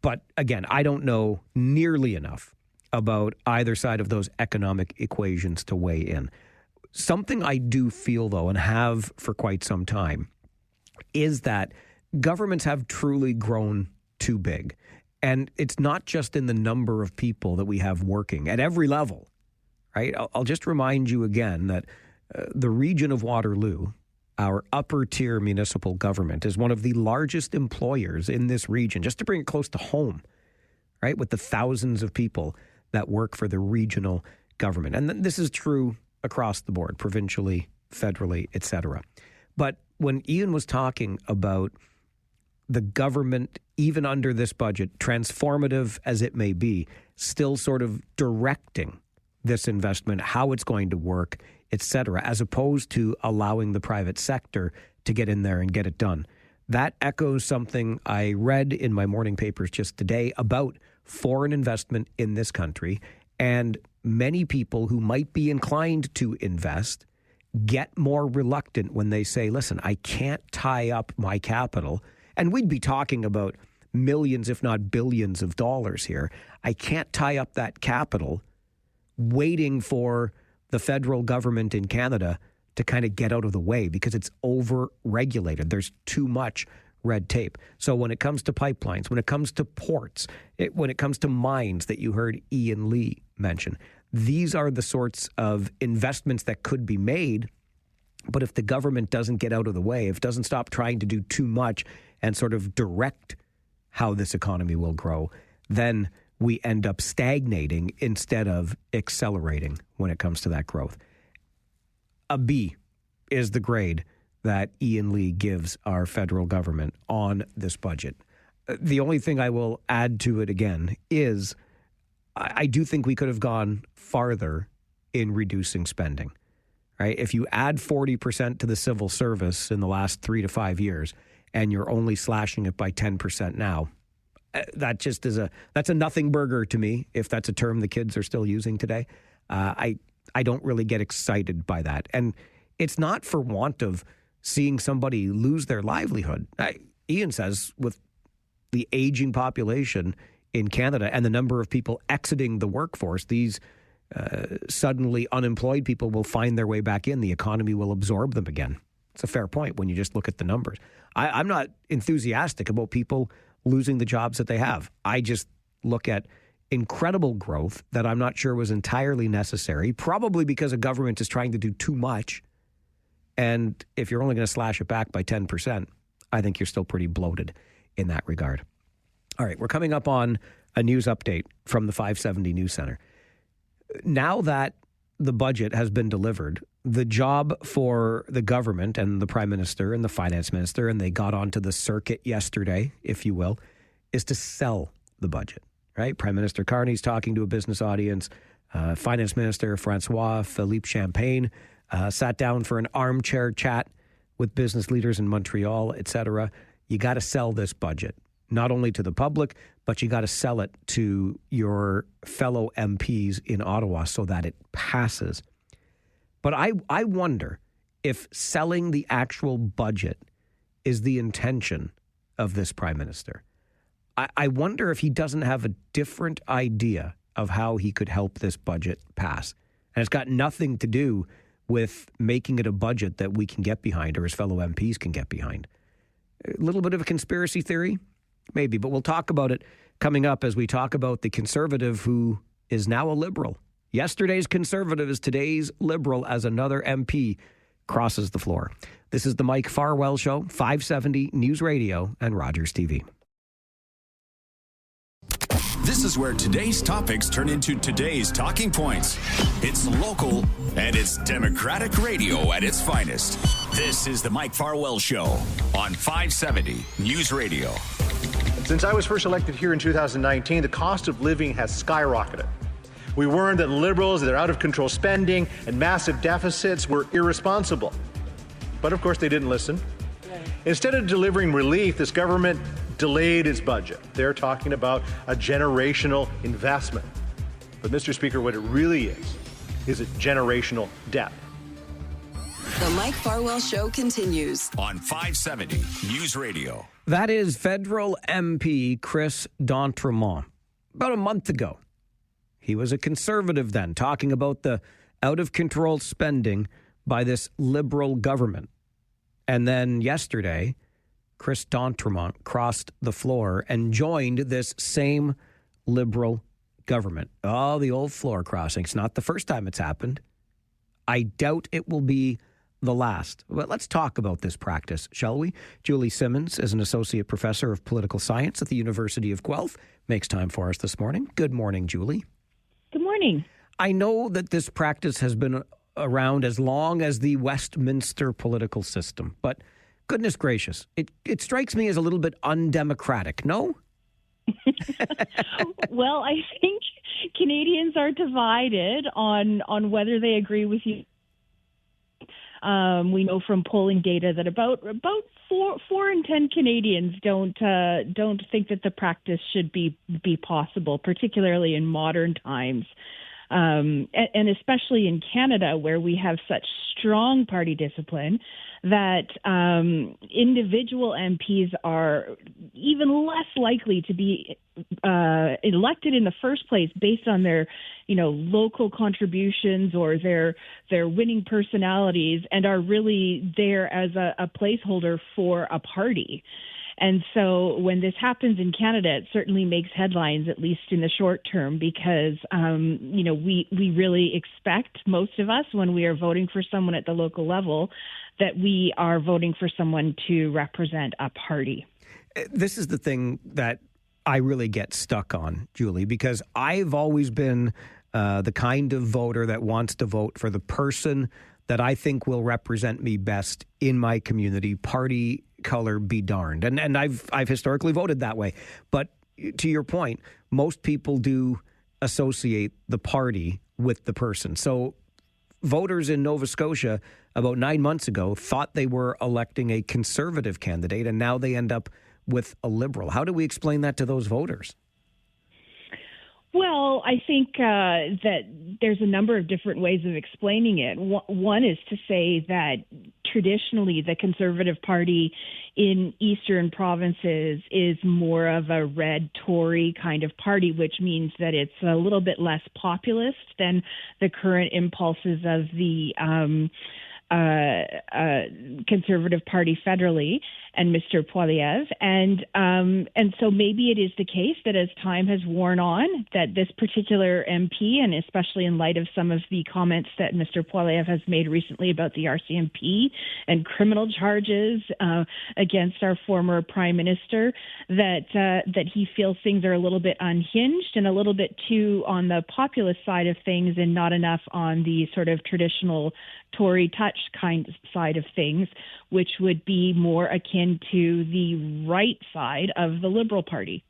But again, I don't know nearly enough about either side of those economic equations to weigh in. Something I do feel, though, and have for quite some time, is that governments have truly grown too big. And it's not just in the number of people that we have working at every level, right? I'll just remind you again that the region of Waterloo, our upper tier municipal government, is one of the largest employers in this region, just to bring it close to home, right? With the thousands of people that work for the regional government. And this is true across the board, provincially, federally, et cetera. But when Ian was talking about the government, even under this budget, transformative as it may be, still sort of directing this investment, how it's going to work, et cetera, as opposed to allowing the private sector to get in there and get it done. That echoes something I read in my morning papers just today about foreign investment in this country, and many people who might be inclined to invest get more reluctant when they say, listen, I can't tie up my capital. And we'd be talking about millions, if not billions of dollars here. I can't tie up that capital waiting for the federal government in Canada to kind of get out of the way because it's over-regulated. There's too much red tape. So when it comes to pipelines, when it comes to ports, when it comes to mines that you heard Ian Lee mention, these are the sorts of investments that could be made. But if the government doesn't get out of the way, if it doesn't stop trying to do too much and sort of direct how this economy will grow, then we end up stagnating instead of accelerating when it comes to that growth. A B is the grade that Ian Lee gives our federal government on this budget. The only thing I will add to it again is I do think we could have gone farther in reducing spending, right? If you add 40% to the civil service in the last 3 to 5 years and you're only slashing it by 10% now, that just is that's a nothing burger to me, if that's a term the kids are still using today. I don't really get excited by that. And it's not for want of seeing somebody lose their livelihood. Ian says with the aging population in Canada and the number of people exiting the workforce, these suddenly unemployed people will find their way back in. The economy will absorb them again. It's a fair point when you just look at the numbers. I'm not enthusiastic about people losing the jobs that they have. I just look at incredible growth that I'm not sure was entirely necessary, probably because a government is trying to do too much. And if you're only going to slash it back by 10%, I think you're still pretty bloated in that regard. All right, we're coming up on a news update from the 570 News Center. Now that the budget has been delivered, the job for the government and the Prime Minister and the Finance Minister, and they got onto the circuit yesterday, if you will, is to sell the budget, right? Prime Minister Carney's talking to a business audience. Finance Minister Francois Philippe Champagne sat down for an armchair chat with business leaders in Montreal, et cetera. You got to sell this budget, not only to the public, but you got to sell it to your fellow MPs in Ottawa so that it passes. But I wonder if selling the actual budget is the intention of this Prime Minister. I wonder if he doesn't have a different idea of how he could help this budget pass. And it's got nothing to do with making it a budget that we can get behind or his fellow MPs can get behind. A little bit of a conspiracy theory, maybe, but we'll talk about it coming up as we talk about the Conservative who is now a Liberal. Yesterday's Conservative is today's Liberal as another MP crosses the floor. This is the Mike Farwell Show, 570 News Radio and Rogers TV. This is where today's topics turn into today's talking points. It's local and it's Democratic radio at its finest. This is the Mike Farwell Show on 570 News Radio. Since I was first elected here in 2019, the cost of living has skyrocketed. We warned that Liberals, their out-of-control spending and massive deficits were irresponsible. But of course, they didn't listen. Instead of delivering relief, this government delayed its budget. They're talking about a generational investment. But Mr. Speaker, what it really is it generational debt. The Mike Farwell Show continues on 570 News Radio. That is federal MP Chris D'Entremont. About a month ago, he was a conservative then, talking about the out-of-control spending by this Liberal government. And then yesterday, Chris D'Entremont crossed the floor and joined this same Liberal government. Oh, the old floor crossing. It's not the first time it's happened. I doubt it will be the last. But let's talk about this practice, shall we? Julie Simmons is an associate professor of political science at the University of Guelph. Makes time for us this morning. Good morning, Julie. Good morning. I know that this practice has been around as long as the Westminster political system, but goodness gracious, it strikes me as a little bit undemocratic, no? Well, I think Canadians are divided on whether they agree with you. We know from polling data that about 4 in 10 Canadians don't think that the practice should be possible, particularly in modern times, and especially in Canada, where we have such strong party discipline that individual MPs are even less likely to be elected in the first place based on their, local contributions or their winning personalities, and are really there as a placeholder for a party. And so when this happens in Canada, it certainly makes headlines, at least in the short term, because, we really expect, most of us, when we are voting for someone at the local level, that we are voting for someone to represent a party. This is the thing that I really get stuck on, Julie, because I've always been the kind of voter that wants to vote for the person that I think will represent me best in my community, party color be darned. And I've historically voted that way. But to your point, most people do associate the party with the person. So voters in Nova Scotia about 9 months ago thought they were electing a conservative candidate, and now they end up with a Liberal. How do we explain that to those voters? Well, I think that there's a number of different ways of explaining it. One is to say that traditionally the Conservative Party in eastern provinces is more of a red Tory kind of party, which means that it's a little bit less populist than the current impulses of the Conservative Party federally and Mr. Poilievre. And so maybe it is the case that as time has worn on, that this particular MP, and especially in light of some of the comments that Mr. Poilievre has made recently about the RCMP and criminal charges against our former Prime Minister, that he feels things are a little bit unhinged and a little bit too on the populist side of things and not enough on the sort of traditional Tory touch kind of side of things, which would be more akin to the right side of the Liberal Party.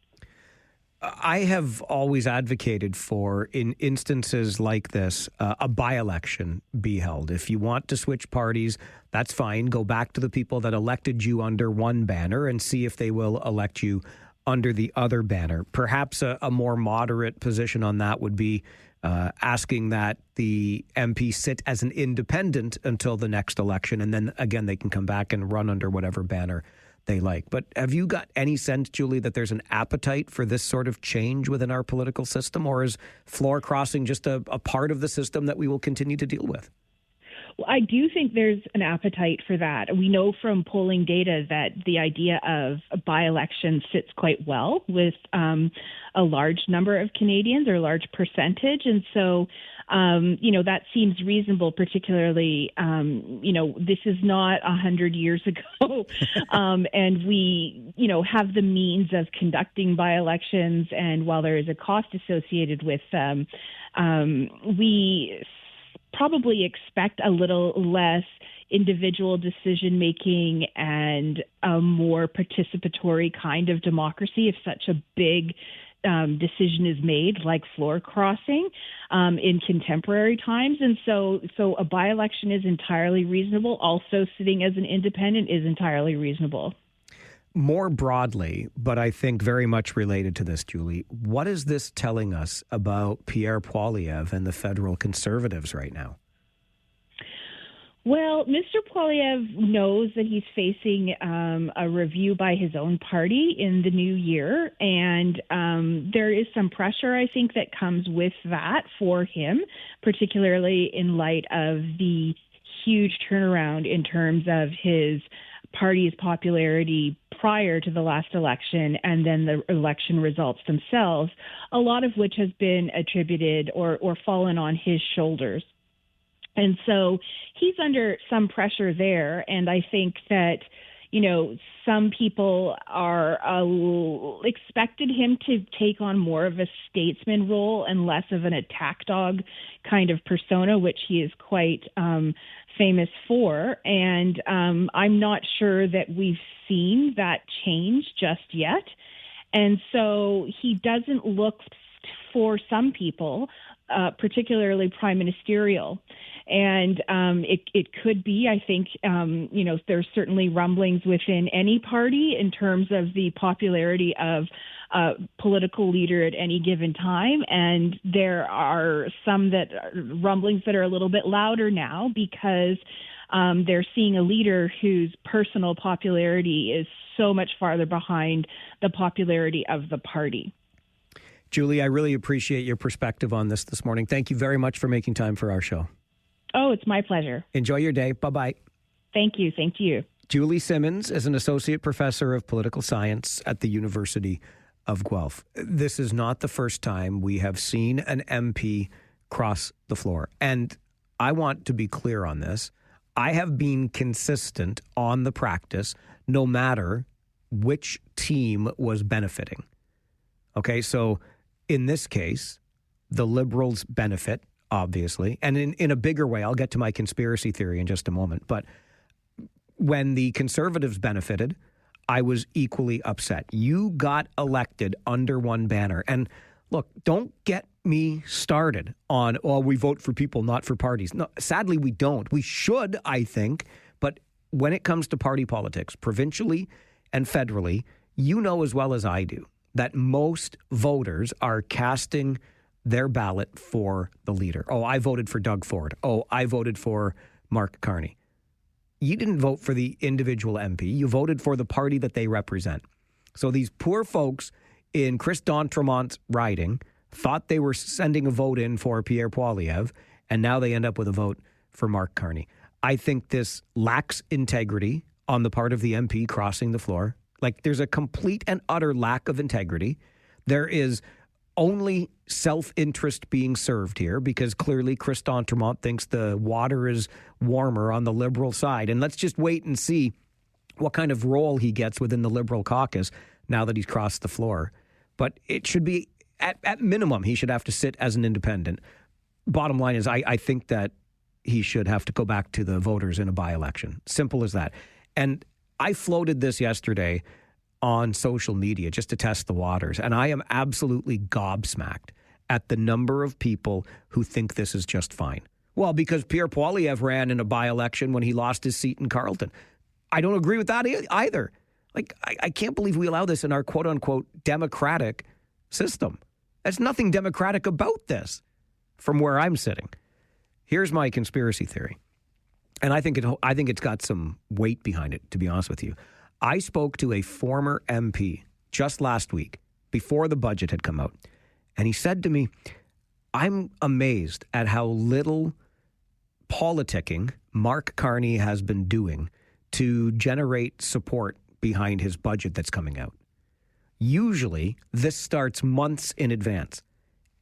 I have always advocated for, in instances like this, a by-election be held. If you want to switch parties, that's fine. Go back to the people that elected you under one banner and see if they will elect you under the other banner. Perhaps a more moderate position on that would be asking that the MP sit as an independent until the next election, and then again they can come back and run under whatever banner they like. But have you got any sense, Julie, that there's an appetite for this sort of change within our political system, or is floor crossing just a part of the system that we will continue to deal with? Well, I do think there's an appetite for that. We know from polling data that the idea of a by-election sits quite well with a large number of Canadians, or a large percentage. And so, that seems reasonable, particularly, this is not 100 years ago. And we, have the means of conducting by-elections. And while there is a cost associated with them, we probably expect a little less individual decision making and a more participatory kind of democracy if such a big decision is made, like floor crossing, in contemporary times. And so a by-election is entirely reasonable. Also, sitting as an independent is entirely reasonable. More broadly, but I think very much related to this, Julie, what is this telling us about Pierre Poilievre and the federal Conservatives right now? Well, Mr. Poilievre knows that he's facing a review by his own party in the new year, and there is some pressure, I think, that comes with that for him, particularly in light of the huge turnaround in terms of his party's popularity prior to the last election and then the election results themselves, a lot of which has been attributed or fallen on his shoulders. And so he's under some pressure there. And I think that, some people are expected him to take on more of a statesman role and less of an attack dog kind of persona, which he is quite famous for. And I'm not sure that we've seen that change just yet. And so he doesn't look for some people, particularly prime ministerial. And it could be, I think, there's certainly rumblings within any party in terms of the popularity of a political leader at any given time. And there are some rumblings that are a little bit louder now because they're seeing a leader whose personal popularity is so much farther behind the popularity of the party. Julie, I really appreciate your perspective on this morning. Thank you very much for making time for our show. Oh, it's my pleasure. Enjoy your day. Bye-bye. Thank you. Thank you. Julie Simmons is an associate professor of political science at the University of Guelph. This is not the first time we have seen an MP cross the floor. And I want to be clear on this. I have been consistent on the practice no matter which team was benefiting. Okay, so in this case, the Liberals benefit, obviously. And in a bigger way, I'll get to my conspiracy theory in just a moment. But when the Conservatives benefited, I was equally upset. You got elected under one banner. And look, don't get me started on, we vote for people, not for parties. No, sadly, we don't. We should, I think. But when it comes to party politics, provincially and federally, you know as well as I do that most voters are casting their ballot for the leader. Oh, I voted for Doug Ford. Oh, I voted for Mark Carney. You didn't vote for the individual MP. You voted for the party that they represent. So these poor folks in Chris D'Entremont's riding thought they were sending a vote in for Pierre Poilievre, and now they end up with a vote for Mark Carney. I think this lacks integrity on the part of the MP crossing the floor. Like, there's a complete and utter lack of integrity. There is only self-interest being served here because clearly Chris D'Entremont thinks the water is warmer on the Liberal side. And let's just wait and see what kind of role he gets within the Liberal caucus now that he's crossed the floor. But it should be, at minimum, he should have to sit as an independent. Bottom line is I think that he should have to go back to the voters in a by-election. Simple as that. And I floated this yesterday on social media just to test the waters. And I am absolutely gobsmacked at the number of people who think this is just fine. Well, because Pierre Poilievre ran in a by-election when he lost his seat in Carleton. I don't agree with that either. Like, I can't believe we allow this in our quote-unquote democratic system. There's nothing democratic about this from where I'm sitting. Here's my conspiracy theory. And I think it's got some weight behind it, to be honest with you. I spoke to a former MP just last week before the budget had come out. And he said to me, I'm amazed at how little politicking Mark Carney has been doing to generate support behind his budget that's coming out. Usually, this starts months in advance.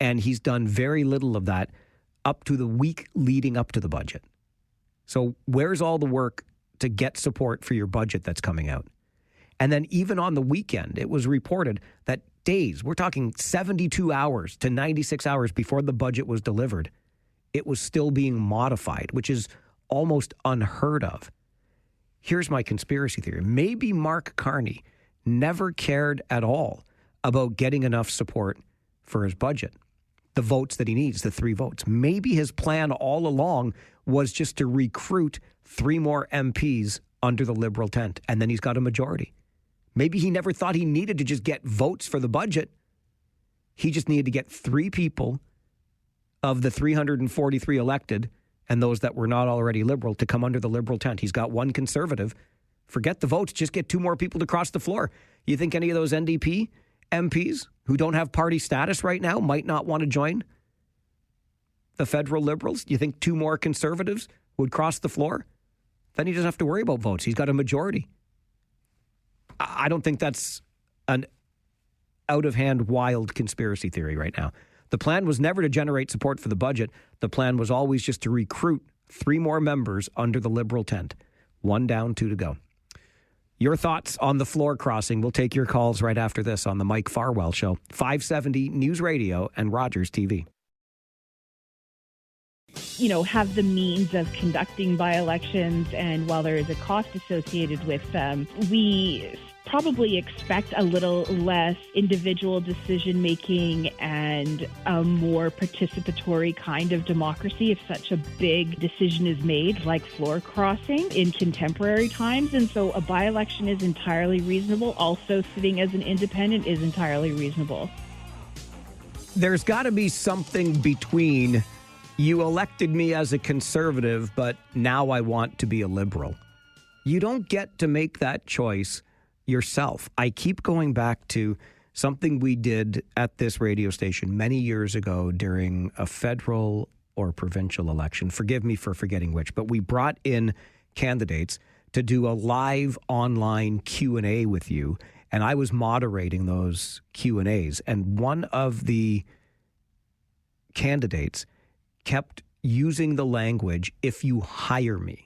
And he's done very little of that up to the week leading up to the budget. So where's all the work to get support for your budget that's coming out? And then even on the weekend, it was reported that days, we're talking 72 hours to 96 hours before the budget was delivered, it was still being modified, which is almost unheard of. Here's my conspiracy theory. Maybe Mark Carney never cared at all about getting enough support for his budget, the votes that he needs, the 3 votes. Maybe his plan all along was just to recruit 3 more MPs under the Liberal tent, and then he's got a majority. Maybe he never thought he needed to just get votes for the budget. He just needed to get 3 people of the 343 elected and those that were not already Liberal to come under the Liberal tent. He's got 1 Conservative. Forget the votes. Just get 2 more people to cross the floor. You think any of those NDP MPs who don't have party status right now might not want to join the federal Liberals? You think 2 more Conservatives would cross the floor? Then he doesn't have to worry about votes. He's got a majority. I don't think that's an out-of-hand, wild conspiracy theory right now. The plan was never to generate support for the budget. The plan was always just to recruit 3 more members under the Liberal tent. 1 down, 2 to go. Your thoughts on the floor crossing. We'll take your calls right after this on the Mike Farwell Show. 570 News Radio and Rogers TV. Have the means of conducting by-elections, and while there is a cost associated with them, we probably expect a little less individual decision-making and a more participatory kind of democracy if such a big decision is made, like floor crossing in contemporary times. And so a by-election is entirely reasonable. Also, sitting as an independent is entirely reasonable. There's got to be something between you elected me as a Conservative, but now I want to be a Liberal. You don't get to make that choice yourself. I keep going back to something we did at this radio station many years ago during a federal or provincial election. Forgive me for forgetting which, but we brought in candidates to do a live online Q&A with you, and I was moderating those Q&As. And one of the candidates kept using the language, "if you hire me."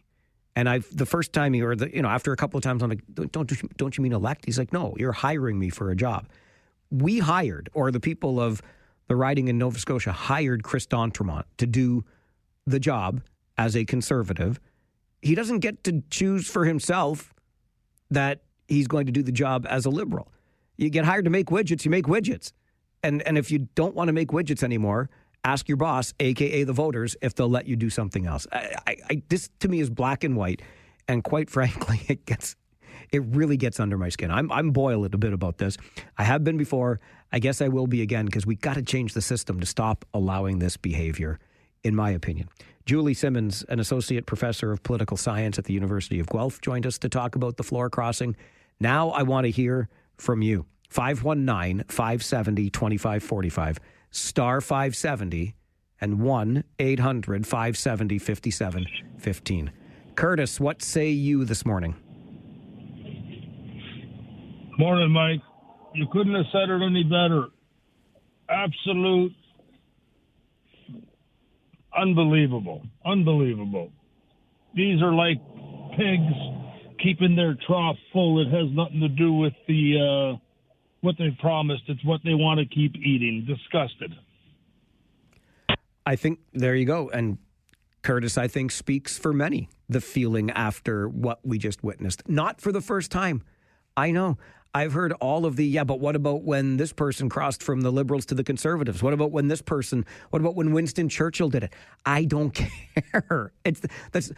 And the first time after a couple of times, I'm like, don't you mean elect? He's like, no, you're hiring me for a job. We hired, or the people of the riding in Nova Scotia hired Chris D'Entremont to do the job as a Conservative. He doesn't get to choose for himself that he's going to do the job as a Liberal. You get hired to make widgets, you make widgets. And if you don't want to make widgets anymore, ask your boss, a.k.a. the voters, if they'll let you do something else. This, to me, is black and white. And quite frankly, it really gets under my skin. I'm boiled a bit about this. I have been before. I guess I will be again, because we got to change the system to stop allowing this behavior, in my opinion. Julie Simmons, an associate professor of political science at the University of Guelph, joined us to talk about the floor crossing. Now I want to hear from you. 519-570-2545. Star 570 and 1-800-570-5715. Curtis, what say you this morning? Morning, Mike. You couldn't have said it any better. Absolute unbelievable. These are like pigs keeping their trough full. It has nothing to do with the what they promised. It's what they want to keep eating. Disgusted. I think there you go. And Curtis, I think, speaks for many, the feeling after what we just witnessed. Not for the first time. I know. I've heard all of but what about when this person crossed from the Liberals to the Conservatives? What about when Winston Churchill did it? I don't care.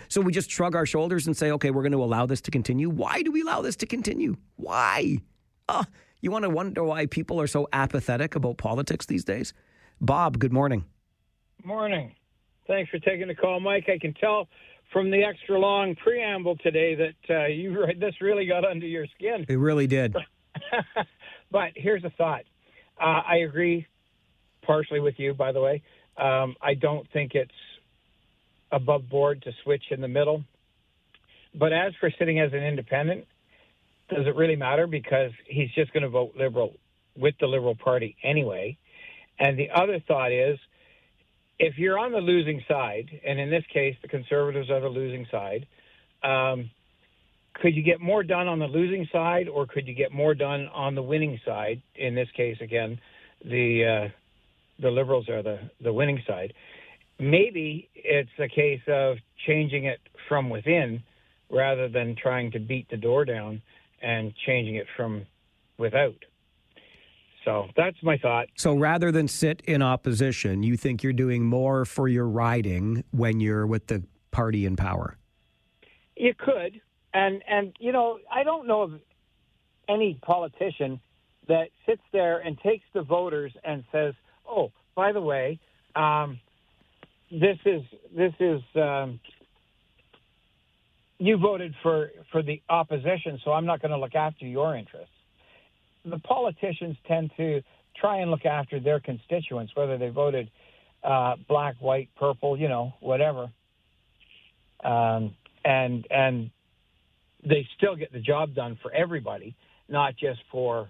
So we just shrug our shoulders and say, okay, we're going to allow this to continue. Why do we allow this to continue? Why? You want to wonder why people are so apathetic about politics these days? Bob, good morning. Morning. Thanks for taking the call, Mike. I can tell from the extra long preamble today that this really got under your skin. It really did. But here's a thought. I agree partially with you, by the way. I don't think it's above board to switch in the middle. But as for sitting as an independent, does it really matter? Because he's just going to vote Liberal with the Liberal Party anyway. And the other thought is, if you're on the losing side, and in this case, the Conservatives are the losing side, could you get more done on the losing side, or could you get more done on the winning side? In this case, again, the Liberals are the winning side. maybe it's a case of changing it from within rather than trying to beat the door down and changing it from without. So that's my thought. So rather than sit in opposition, you think you're doing more for your riding when you're with the party in power? You could. And you know, I don't know of any politician that sits there and takes the voters and says, oh, by the way, this is you voted for the opposition, so I'm not going to look after your interests. The politicians tend to try and look after their constituents, whether they voted black, white, purple, you know, whatever. And they still get the job done for everybody, not just for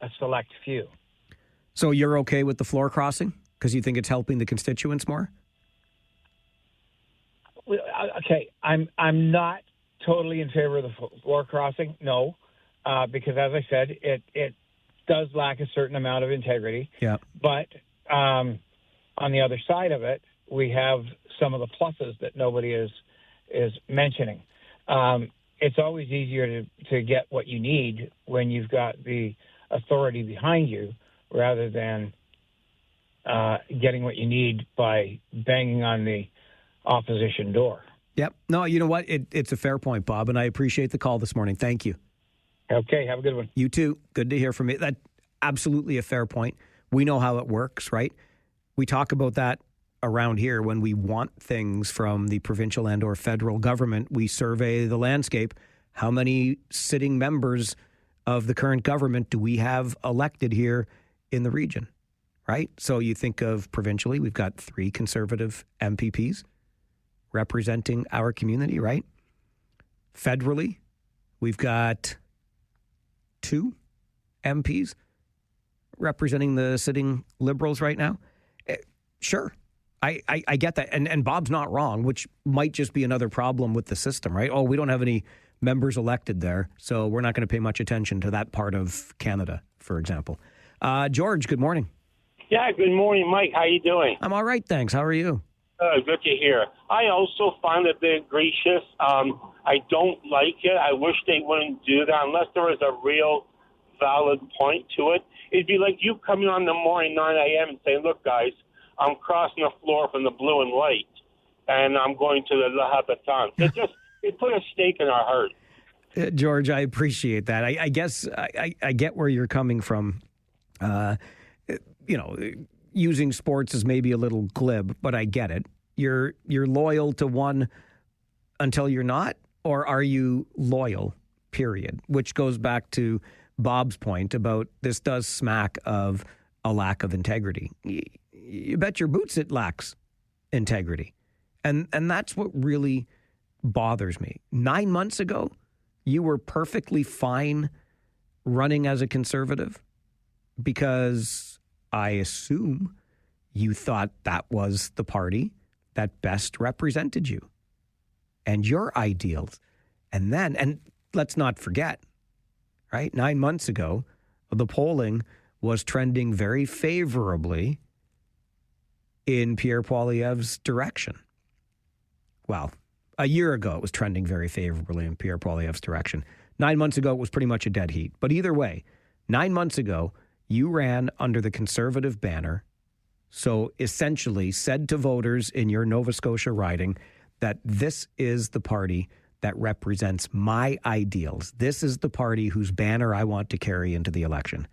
a select few. So you're okay with the floor crossing because you think it's helping the constituents more? Okay, I'm not totally in favor of the floor crossing, no, because as I said, it does lack a certain amount of integrity. Yeah. But on the other side of it, we have some of the pluses that nobody is mentioning. It's always easier to get what you need when you've got the authority behind you rather than getting what you need by banging on the opposition door. Yep. No, you know what? It's a fair point, Bob, and I appreciate the call this morning. Thank you. Okay, have a good one. You too. Good to hear from you. That's absolutely a fair point. We know how it works, right? We talk about that around here when we want things from the provincial and or federal government. We survey the landscape. How many sitting members of the current government do we have elected here in the region, right? So you think of provincially, we've got 3 Conservative MPPs representing our community, right? Federally, we've got 2 MPs representing the sitting Liberals right now. Sure, I get that. And Bob's not wrong, which might just be another problem with the system, right? Oh, we don't have any members elected there, so we're not going to pay much attention to that part of Canada, for example. George, good morning. Yeah, good morning, Mike. How you doing? I'm all right, thanks. How are you? Good to hear. I also find it a bit gracious. I don't like it. I wish they wouldn't do that unless there was a real valid point to it. It'd be like you coming on the morning, 9 a.m. and saying, look, guys, I'm crossing the floor from the blue and white, and I'm going to the La Habitante. It put a stake in our heart. George, I appreciate that. I guess I get where you're coming from. Using sports is maybe a little glib, but I get it. You're loyal to one until you're not, or are you loyal, period? Which goes back to Bob's point about this does smack of a lack of integrity. You bet your boots it lacks integrity. And that's what really bothers me. 9 months ago, you were perfectly fine running as a Conservative because I assume you thought that was the party that best represented you and your ideals. And let's not forget, right? 9 months ago, the polling was trending very favorably in Pierre Poilievre's direction. Well, a year ago, it was trending very favorably in Pierre Poilievre's direction. 9 months ago, it was pretty much a dead heat. But either way, 9 months ago, you ran under the Conservative banner, so essentially said to voters in your Nova Scotia riding that this is the party that represents my ideals. This is the party whose banner I want to carry into the election.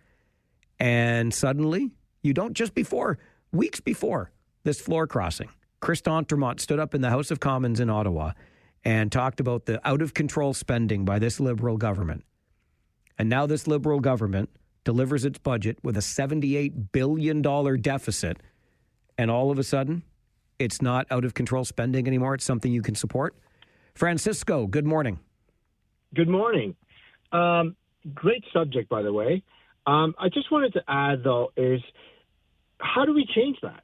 And suddenly, you don't, just before, weeks before this floor crossing, Chris D'Entremont stood up in the House of Commons in Ottawa and talked about the out-of-control spending by this Liberal government. And now this Liberal government delivers its budget with a $78 billion deficit, and all of a sudden, it's not out-of-control spending anymore. It's something you can support. Francisco, good morning. Good morning. Great subject, by the way. I just wanted to add, though, is how do we change that?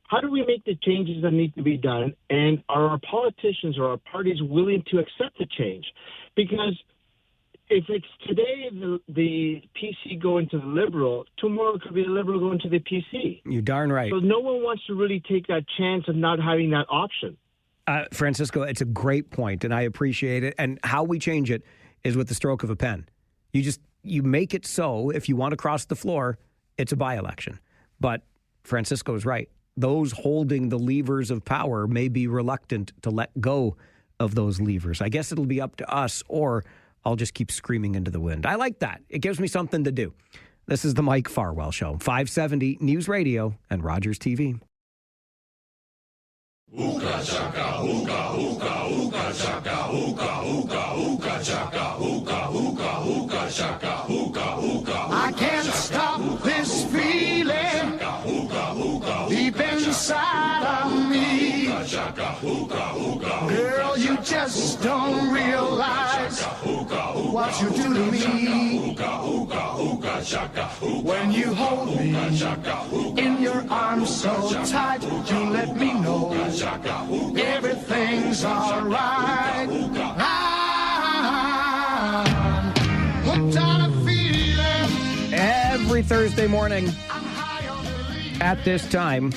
How do we make the changes that need to be done? And are our politicians or our parties willing to accept the change? Because if it's today the PC going to the Liberal, tomorrow it could be the Liberal going to the PC. You're darn right. So no one wants to really take that chance of not having that option. Francisco, it's a great point, and I appreciate it. And how we change it is with the stroke of a pen. You make it so if you want to cross the floor, it's a by-election. But Francisco's right. Those holding the levers of power may be reluctant to let go of those levers. I guess it'll be up to us, or I'll just keep screaming into the wind. I like that. It gives me something to do. This is the Mike Farwell Show, 570 News Radio and Rogers TV. Hookah chaka, hookah, hookah, hookah chaka, hookah, hookah, hookah chaka, hookah, hookah, hookah chaka, hookah, hookah. I can't stop this feeling deep inside of me. Girl, you just don't realize what you do to me. When you hold me in your arms so tight, you let me know everything's all right. I'm hooked on a feeling. Every Thursday morning at this time,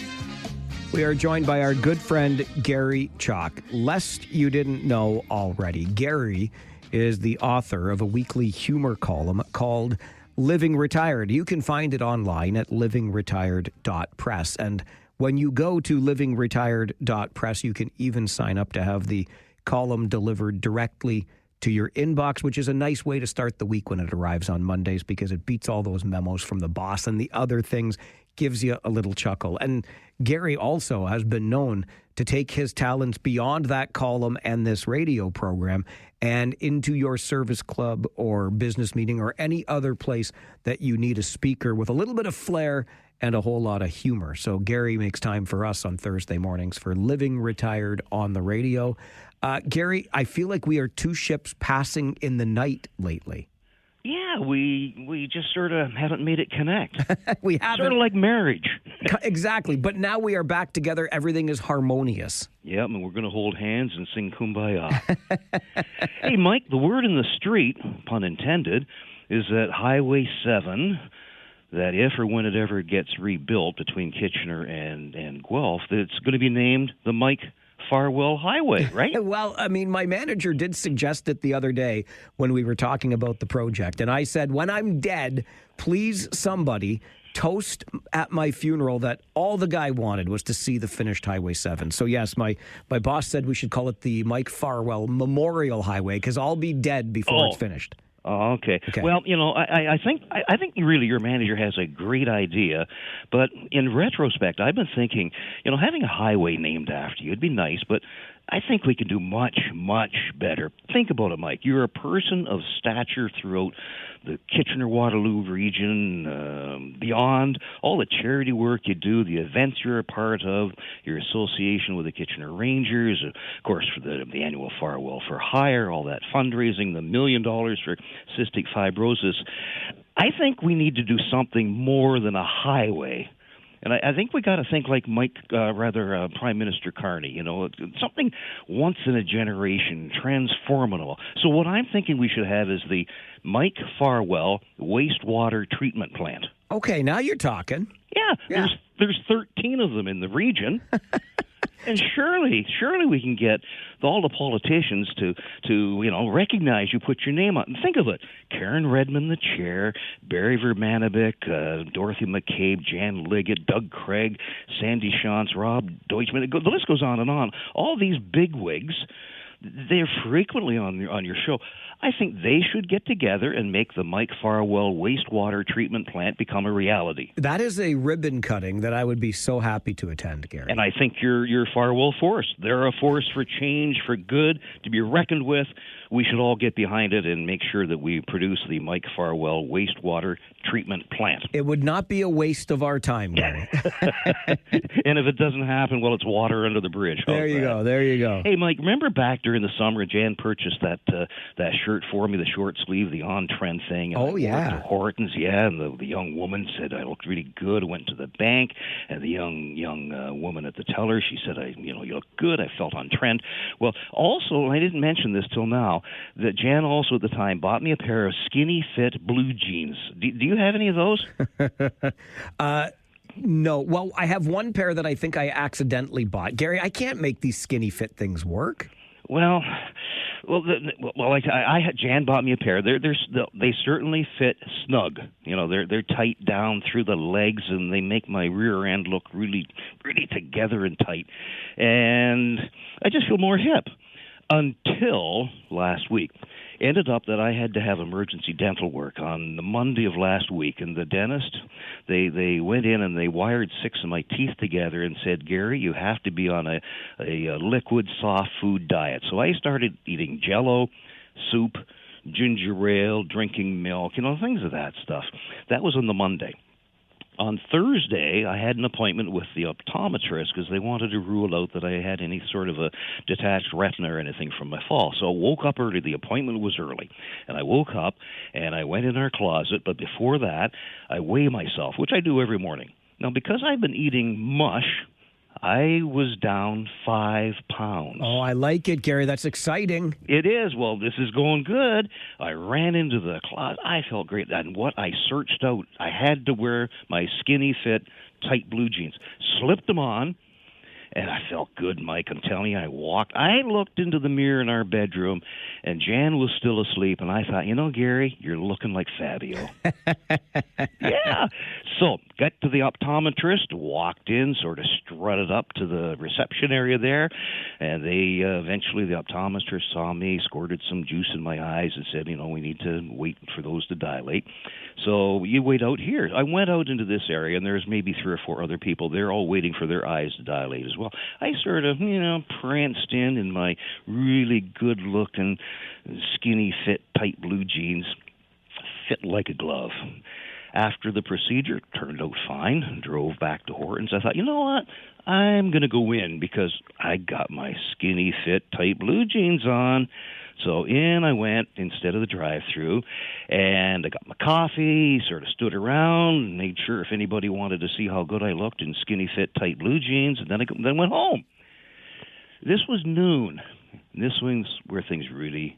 we are joined by our good friend Gary Chalk. Lest you didn't know already, Gary is the author of a weekly humor column called Living Retired. You can find it online at livingretired.press. And when you go to livingretired.press, you can even sign up to have the column delivered directly to your inbox, which is a nice way to start the week when it arrives on Mondays, because it beats all those memos from the boss and the other things, gives you a little chuckle. And Gary also has been known to take his talents beyond that column and this radio program and into your service club or business meeting or any other place that you need a speaker with a little bit of flair and a whole lot of humor. So Gary makes time for us on Thursday mornings for Living Retired on the radio. Gary, I feel like we are two ships passing in the night lately. Yeah, we just sort of haven't made it connect. We haven't. Sort of like marriage. Exactly. But now we are back together. Everything is harmonious. Yep, and we're going to hold hands and sing Kumbaya. Hey, Mike, the word in the street, pun intended, is that Highway 7, that if or when it ever gets rebuilt between Kitchener and Guelph, that it's going to be named the Mike Farwell Highway, right? Well, I mean, my manager did suggest it the other day when we were talking about the project. And I said, when I'm dead, please somebody toast at my funeral that all the guy wanted was to see the finished Highway 7. So yes, my boss said we should call it the Mike Farwell Memorial Highway because I'll be dead before it's finished. Oh, okay. Well, you know, I think really your manager has a great idea, but in retrospect, I've been thinking, you know, having a highway named after you would be nice, but I think we can do much, much better. Think about it, Mike. You're a person of stature throughout the Kitchener-Waterloo region, beyond, all the charity work you do, the events you're a part of, your association with the Kitchener Rangers, of course, for the annual Farwell for Hire, all that fundraising, the $1 million for cystic fibrosis. I think we need to do something more than a highway. And I think we got to think like Prime Minister Carney, you know, something once in a generation, transformative. So what I'm thinking we should have is the Mike Farwell wastewater treatment plant. Okay, now you're talking. Yeah. There's 13 of them in the region. And surely we can get all the politicians to you know, recognize you, put your name on. And think of it: Karen Redmond, the chair, Barry Vermanovic, Dorothy McCabe, Jan Liggett, Doug Craig, Sandy Shantz, Rob Deutschman. The list goes on and on. All these bigwigs, they're frequently on your show. I think they should get together and make the Mike Farwell wastewater treatment plant become a reality. That is a ribbon cutting that I would be so happy to attend, Gary. And I think you're Farwell force. They're a force for change, for good, to be reckoned with. We should all get behind it and make sure that we produce the Mike Farwell wastewater treatment plant. It would not be a waste of our time, Gary. And if it doesn't happen, well, it's water under the bridge. There you go. Hey, Mike, remember back during the summer, Jan purchased that shirt shirt for me, the short sleeve, the on-trend thing. And Oh, yeah. Hortons, yeah, and the young woman said I looked really good. I went to the bank, and the young woman at the teller, she said, you look good. I felt on trend. Well, also, I didn't mention this till now, that Jan also at the time bought me a pair of skinny fit blue jeans. Do you have any of those? No. Well, I have one pair that I think I accidentally bought. Gary, I can't make these skinny fit things work. Well, I had Jan bought me a pair. They certainly fit snug. You know, they're tight down through the legs, and they make my rear end look really, really together and tight. And I just feel more hip. Until last week. Ended up that I had to have emergency dental work on the Monday of last week, and the dentist, they went in and they wired 6 of my teeth together and said, Gary, you have to be on a liquid soft food diet. So I started eating Jell-O, soup, ginger ale, drinking milk, things of that stuff. That was on the Monday. On Thursday, I had an appointment with the optometrist because they wanted to rule out that I had any sort of a detached retina or anything from my fall. So I woke up early. The appointment was early. And I woke up, and I went in our closet. But before that, I weigh myself, which I do every morning. Now, because I've been eating mush, I was down 5 pounds. Oh, I like it, Gary. That's exciting. It is. Well, this is going good. I ran into the closet. I felt great. And what I searched out, I had to wear my skinny fit, tight blue jeans. Slipped them on, and I felt good, Mike. I'm telling you, I looked into the mirror in our bedroom, and Jan was still asleep, and I thought, Gary, you're looking like Fabio. Yeah. So, got to the optometrist, walked in, sort of strutted up to the reception area there, and they eventually, the optometrist saw me, squirted some juice in my eyes, and said, we need to wait for those to dilate. So, you wait out here. I went out into this area, and there's maybe 3 or 4 other people. They're all waiting for their eyes to dilate as well. I sort of, pranced in my really good-looking, skinny fit, tight blue jeans, fit like a glove. After the procedure, turned out fine, drove back to Hortons. I thought, you know what? I'm going to go in because I got my skinny fit, tight blue jeans on. So in I went instead of the drive-through, and I got my coffee, sort of stood around, made sure if anybody wanted to see how good I looked in skinny fit, tight blue jeans, and then went home. This was noon. This was where things really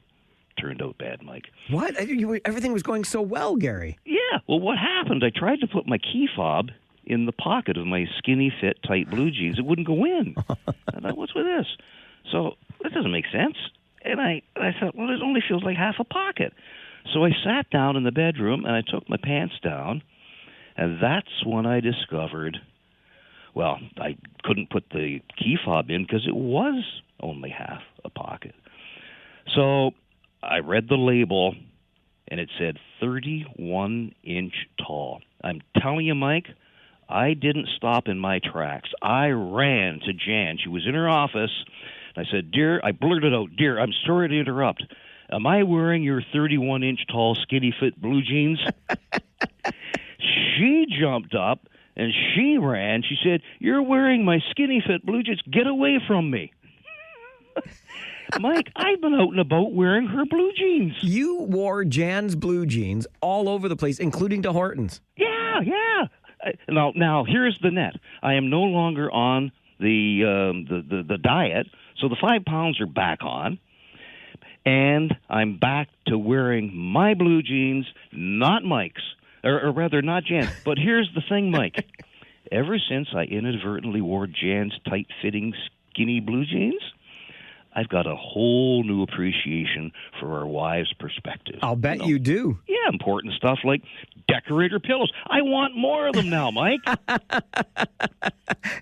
turned out bad, Mike. What? Everything was going so well, Gary. Yeah. Well, what happened? I tried to put my key fob in the pocket of my skinny fit, tight blue jeans. It wouldn't go in. I thought, what's with this? So that doesn't make sense. And I thought, well, it only feels like half a pocket. So I sat down in the bedroom, and I took my pants down, and that's when I discovered, well, I couldn't put the key fob in because it was only half a pocket. So I read the label, and it said 31-inch tall. I'm telling you, Mike, I didn't stop in my tracks. I ran to Jan. She was in her office. I said, Dear, I blurted out, Dear, I'm sorry to interrupt. Am I wearing your 31-inch tall, skinny fit blue jeans? She jumped up, and she ran. She said, You're wearing my skinny fit blue jeans. Get away from me. Mike, I've been out and about wearing her blue jeans. You wore Jan's blue jeans all over the place, including to Hortons. Yeah. Now, here's the net. I am no longer on the diet, so the 5 pounds are back on, and I'm back to wearing my blue jeans, not Mike's, or rather not Jan's. But here's the thing, Mike. Ever since I inadvertently wore Jan's tight-fitting, skinny blue jeans, I've got a whole new appreciation for our wives' perspective. I'll bet you do. Yeah, important stuff like decorator pillows. I want more of them now, Mike.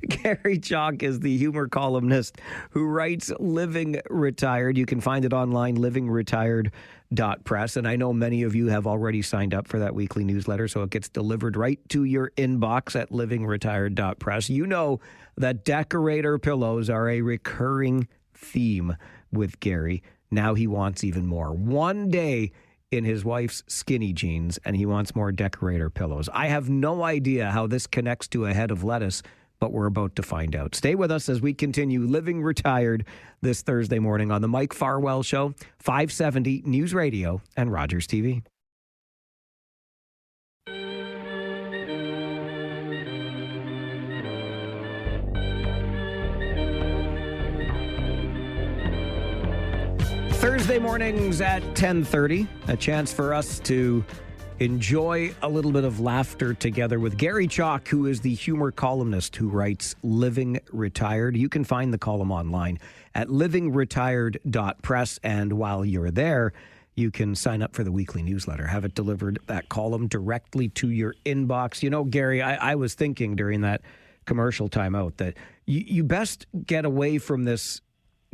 Gary Chalk is the humor columnist who writes Living Retired. You can find it online, livingretired.press. And I know many of you have already signed up for that weekly newsletter, so it gets delivered right to your inbox at livingretired.press. You know that decorator pillows are a recurring theme with Gary. Now he wants even more. One day in his wife's skinny jeans, and he wants more decorator pillows. I have no idea how this connects to a head of lettuce, but we're about to find out. Stay with us as we continue Living Retired this Thursday morning on the Mike Farwell Show, 570 News Radio and Rogers TV. Thursday mornings at 10:30, a chance for us to enjoy a little bit of laughter together with Gary Chalk, who is the humor columnist who writes Living Retired. You can find the column online at livingretired.press, and while you're there, you can sign up for the weekly newsletter, have it delivered, that column, directly to your inbox. You know, Gary, I was thinking during that commercial timeout that you best get away from this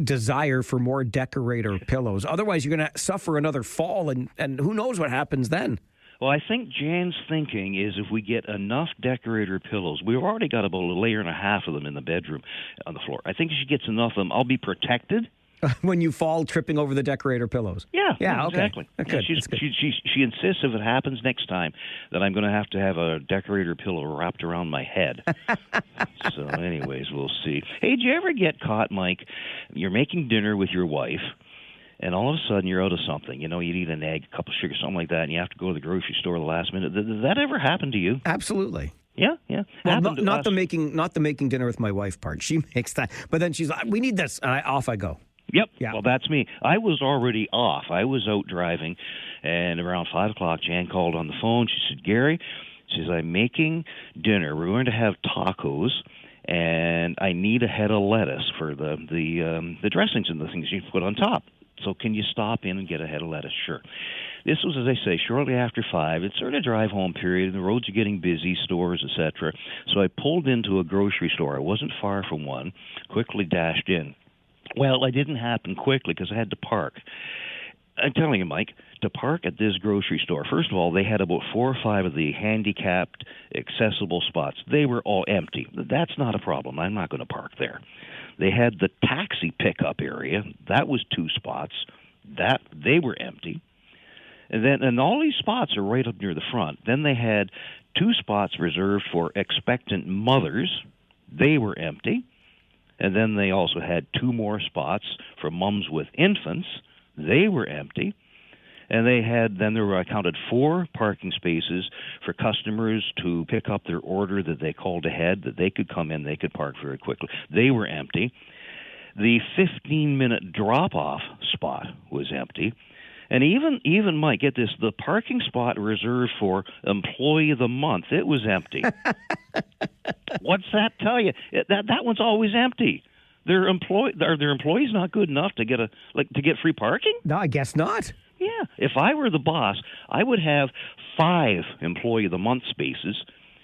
desire for more decorator pillows. Otherwise, you're going to suffer another fall, and who knows what happens then. Well, I think Jan's thinking is if we get enough decorator pillows, we've already got about a layer and a half of them in the bedroom on the floor. I think if she gets enough of them, I'll be protected. When you fall tripping over the decorator pillows. Yeah, exactly. Okay. She insists if it happens next time that I'm going to have a decorator pillow wrapped around my head. So anyways, we'll see. Hey, did you ever get caught, Mike? You're making dinner with your wife, and all of a sudden you're out of something. You know, you need an egg, a cup of sugar, something like that, and you have to go to the grocery store at the last minute. Does that ever happen to you? Absolutely. Yeah. Well, not the making dinner with my wife part. She makes that, but then she's like, "We need this," and off I go. Yep. Yeah. Well, that's me. I was already off. I was out driving, and around 5 o'clock, Jan called on the phone. She said, "Gary," she says, "I'm making dinner. We're going to have tacos, and I need a head of lettuce for the dressings and the things you put on top. So can you stop in and get a head of lettuce?" Sure. This was, as I say, shortly after 5. It's sort of drive-home period, and the roads are getting busy, stores, etc. So I pulled into a grocery store. I wasn't far from one, quickly dashed in. Well, it didn't happen quickly because I had to park. I'm telling you, Mike, to park at this grocery store, first of all, they had about 4 or 5 of the handicapped accessible spots. They were all empty. That's not a problem. I'm not going to park there. They had the taxi pickup area. That was 2 spots. They were empty. And all these spots are right up near the front. Then they had 2 spots reserved for expectant mothers. They were empty. And then they also had 2 more spots for mums with infants. They were empty. And I counted 4 parking spaces for customers to pick up their order that they called ahead, that they could come in, they could park very quickly. They were empty. The 15-minute drop-off spot was empty. And even Mike, get this, the parking spot reserved for Employee of the Month, it was empty. What's that tell you? That one's always empty. Are their employees not good enough to get free parking? No, I guess not. Yeah. If I were the boss, I would have 5 Employee of the Month spaces,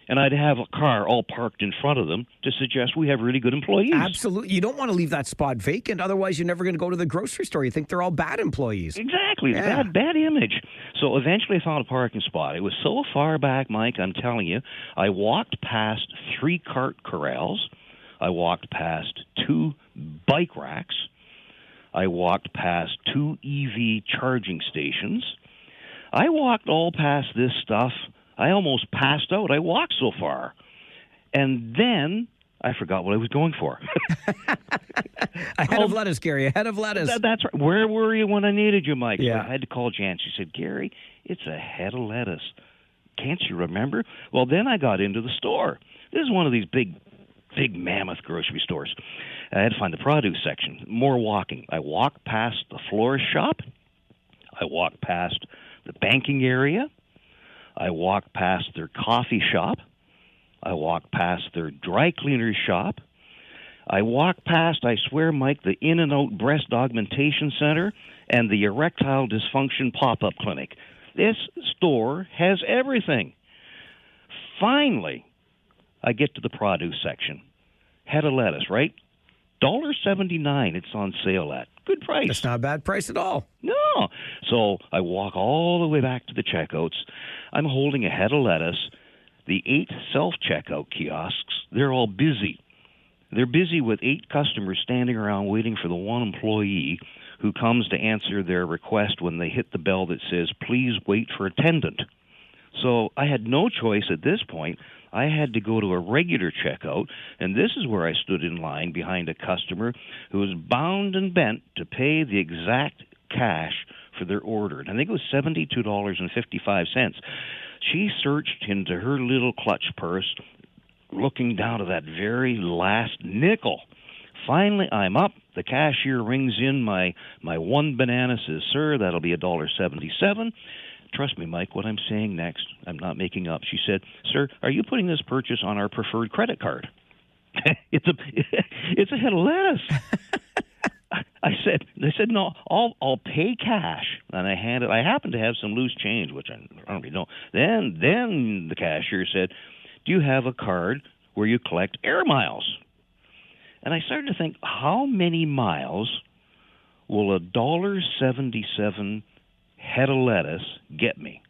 and I'd have a car all parked in front of them to suggest we have really good employees. Absolutely. You don't want to leave that spot vacant. Otherwise, you're never going to go to the grocery store. You think they're all bad employees. Exactly. Yeah. Bad image. So eventually I found a parking spot. It was so far back, Mike, I'm telling you, I walked past 3 cart corrals. I walked past 2 bike racks. I walked past 2 EV charging stations. I walked all past this stuff. I almost passed out. I walked so far. And then I forgot what I was going for. A head of lettuce, Gary. A head of lettuce. That's right. Where were you when I needed you, Mike? Yeah. So I had to call Jan. She said, "Gary, it's a head of lettuce. Can't you remember?" Well, then I got into the store. This is one of these big mammoth grocery stores. I had to find the produce section. More walking. I walked past the florist shop. I walked past the banking area. I walked past their coffee shop. I walked past their dry cleaner's shop. I walked past, I swear, Mike, the In-N-Out Breast Augmentation Center and the Erectile Dysfunction Pop-Up Clinic. This store has everything. Finally, I get to the produce section. Head of lettuce, right? $1.79 it's on sale at. Good price. That's not a bad price at all. No. So I walk all the way back to the checkouts. I'm holding a head of lettuce. The 8 self-checkout kiosks, they're all busy. They're busy with 8 customers standing around waiting for the one employee who comes to answer their request when they hit the bell that says, "Please wait for attendant." So I had no choice at this point. I had to go to a regular checkout, and this is where I stood in line behind a customer who was bound and bent to pay the exact cash for their order. And I think it was $72.55. She searched into her little clutch purse, looking down to that very last nickel. Finally, I'm up. The cashier rings in my one banana, says, "Sir, that'll be $1.77. Trust me, Mike, what I'm saying next, I'm not making up. She said, "Sir, are you putting this purchase on our preferred credit card?" It's a head of lettuce. I said, "No, I'll pay cash." And I happened to have some loose change, which I don't really know. Then the cashier said, "Do you have a card where you collect air miles?" And I started to think, how many miles will $1.77 head of lettuce get me?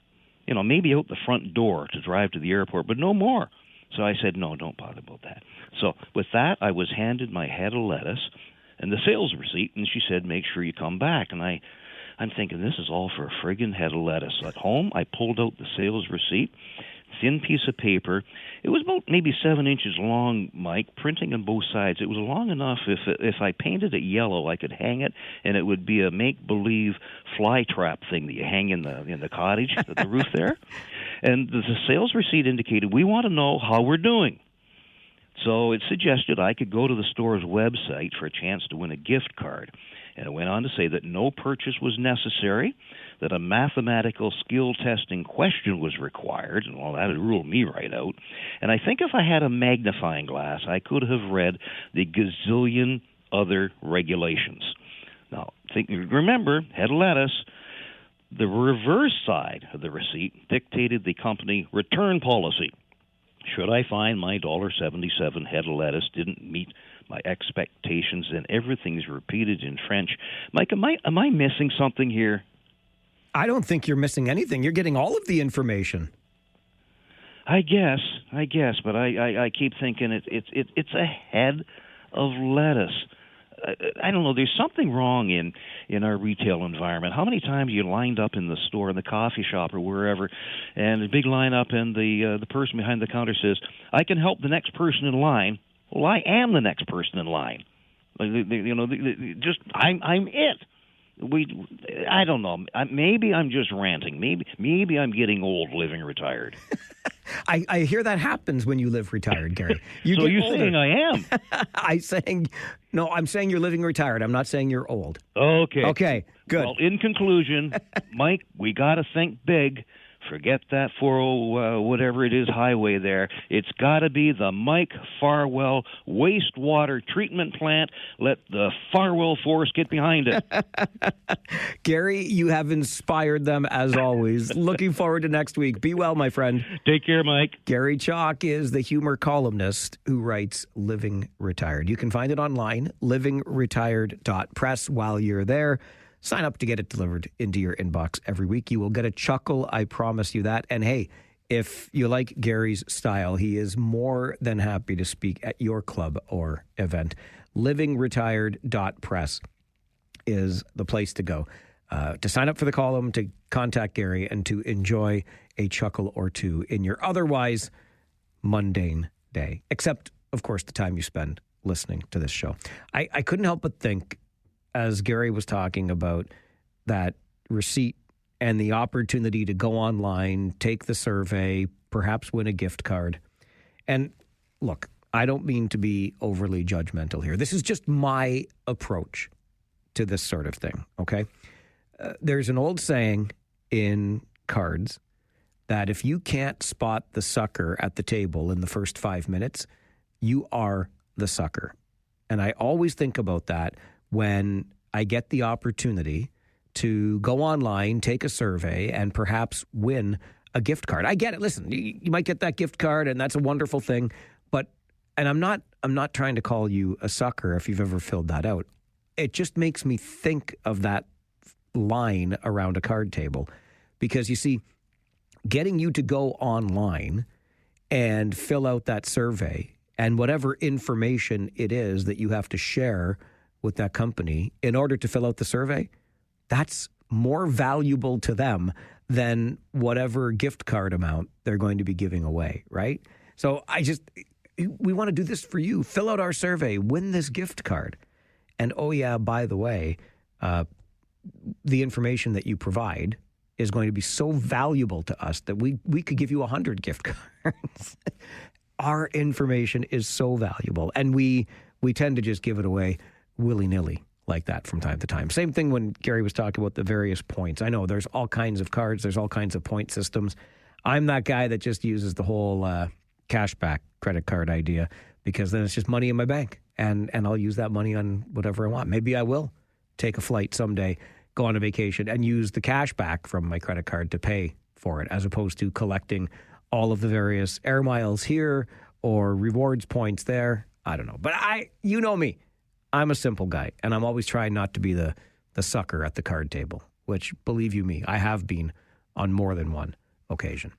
Maybe out the front door to drive to the airport, but no more. So I said, no, don't bother about that. So with that, I was handed my head of lettuce and the sales receipt, and she said, make sure you come back. And I'm thinking, this is all for a friggin' head of lettuce. At home, I pulled out the sales receipt, thin piece of paper. It was about maybe 7 inches long, Mike, printing on both sides. It was long enough if I painted it yellow, I could hang it, and it would be a make-believe fly trap thing that you hang in the cottage, at the roof there. And the sales receipt indicated, we want to know how we're doing. So it suggested I could go to the store's website for a chance to win a gift card. And it went on to say that no purchase was necessary, that a mathematical skill testing question was required, and well, that would rule me right out. And I think if I had a magnifying glass, I could have read the gazillion other regulations. Now, remember, head of lettuce, the reverse side of the receipt dictated the company return policy. Should I find my $1.77 head of lettuce didn't meet my expectations, then everything's repeated in French. Mike, am I missing something here? I don't think you're missing anything. You're getting all of the information. I guess, but I keep thinking it's a head of lettuce. I don't know. There's something wrong in our retail environment. How many times you lined up in the store, in the coffee shop, or wherever, and a big lineup, and the person behind the counter says, "I can help the next person in line." Well, I am the next person in line. I'm it. I don't know. Maybe I'm just ranting. Maybe I'm getting old, living retired. I hear that happens when you live retired, Gary. So you're saying I am? I'm saying you're living retired. I'm not saying you're old. Okay, good. Well, in conclusion, Mike, we got to think big. Forget that 40 whatever it is highway there. It's got to be the Mike Farwell wastewater treatment plant. Let the Farwell force get behind it. Gary, you have inspired them as always. Looking forward to next week. Be well, my friend. Take care, Mike. Gary Chalk is the humor columnist who writes Living Retired. You can find it online, livingretired.press. While you're there, sign up to get it delivered into your inbox every week. You will get a chuckle, I promise you that. And hey, if you like Gary's style, he is more than happy to speak at your club or event. Livingretired.press is the place to go to sign up for the column, to contact Gary, and to enjoy a chuckle or two in your otherwise mundane day. Except, of course, the time you spend listening to this show. I couldn't help but think, as Gary was talking about that receipt and the opportunity to go online, take the survey, perhaps win a gift card. And look, I don't mean to be overly judgmental here. This is just my approach to this sort of thing, okay? There's an old saying in cards that if you can't spot the sucker at the table in the first 5 minutes, you are the sucker. And I always think about that when I get the opportunity to go online, take a survey, and perhaps win a gift card. I get it. Listen, you might get that gift card, and that's a wonderful thing. And I'm not trying to call you a sucker if you've ever filled that out. It just makes me think of that line around a card table, because you see, getting you to go online and fill out that survey and whatever information it is that you have to share with that company in order to fill out the survey, that's more valuable to them than whatever gift card amount they're going to be giving away, right? So we want to do this for you. Fill out our survey, win this gift card. And oh yeah, by the way, the information that you provide is going to be so valuable to us that we could give you 100 gift cards. Our information is so valuable, and we tend to just give it away willy-nilly like that from time to time. Same thing when Gary was talking about the various points. I know there's all kinds of cards, there's all kinds of point systems. I'm that guy that just uses the whole cashback credit card idea, because then it's just money in my bank, and I'll use that money on whatever I want. Maybe I will take a flight someday, go on a vacation, and use the cash back from my credit card to pay for it, as opposed to collecting all of the various air miles here or rewards points there. I don't know. But you know me. I'm a simple guy, and I'm always trying not to be the sucker at the card table, which, believe you me, I have been on more than one occasion.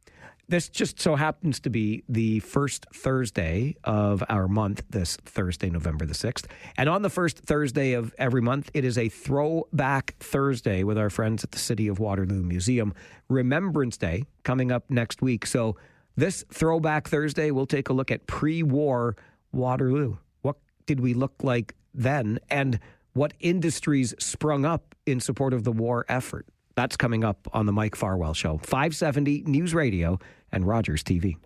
This just so happens to be the first Thursday of our month, this Thursday, November the 6th. And on the first Thursday of every month, it is a Throwback Thursday with our friends at the City of Waterloo Museum. Remembrance Day coming up next week. So this Throwback Thursday, we'll take a look at pre-war Waterloo. What did we look like then? And what industries sprung up in support of the war effort? That's coming up on the Mike Farwell Show, 570 News Radio and Rogers TV.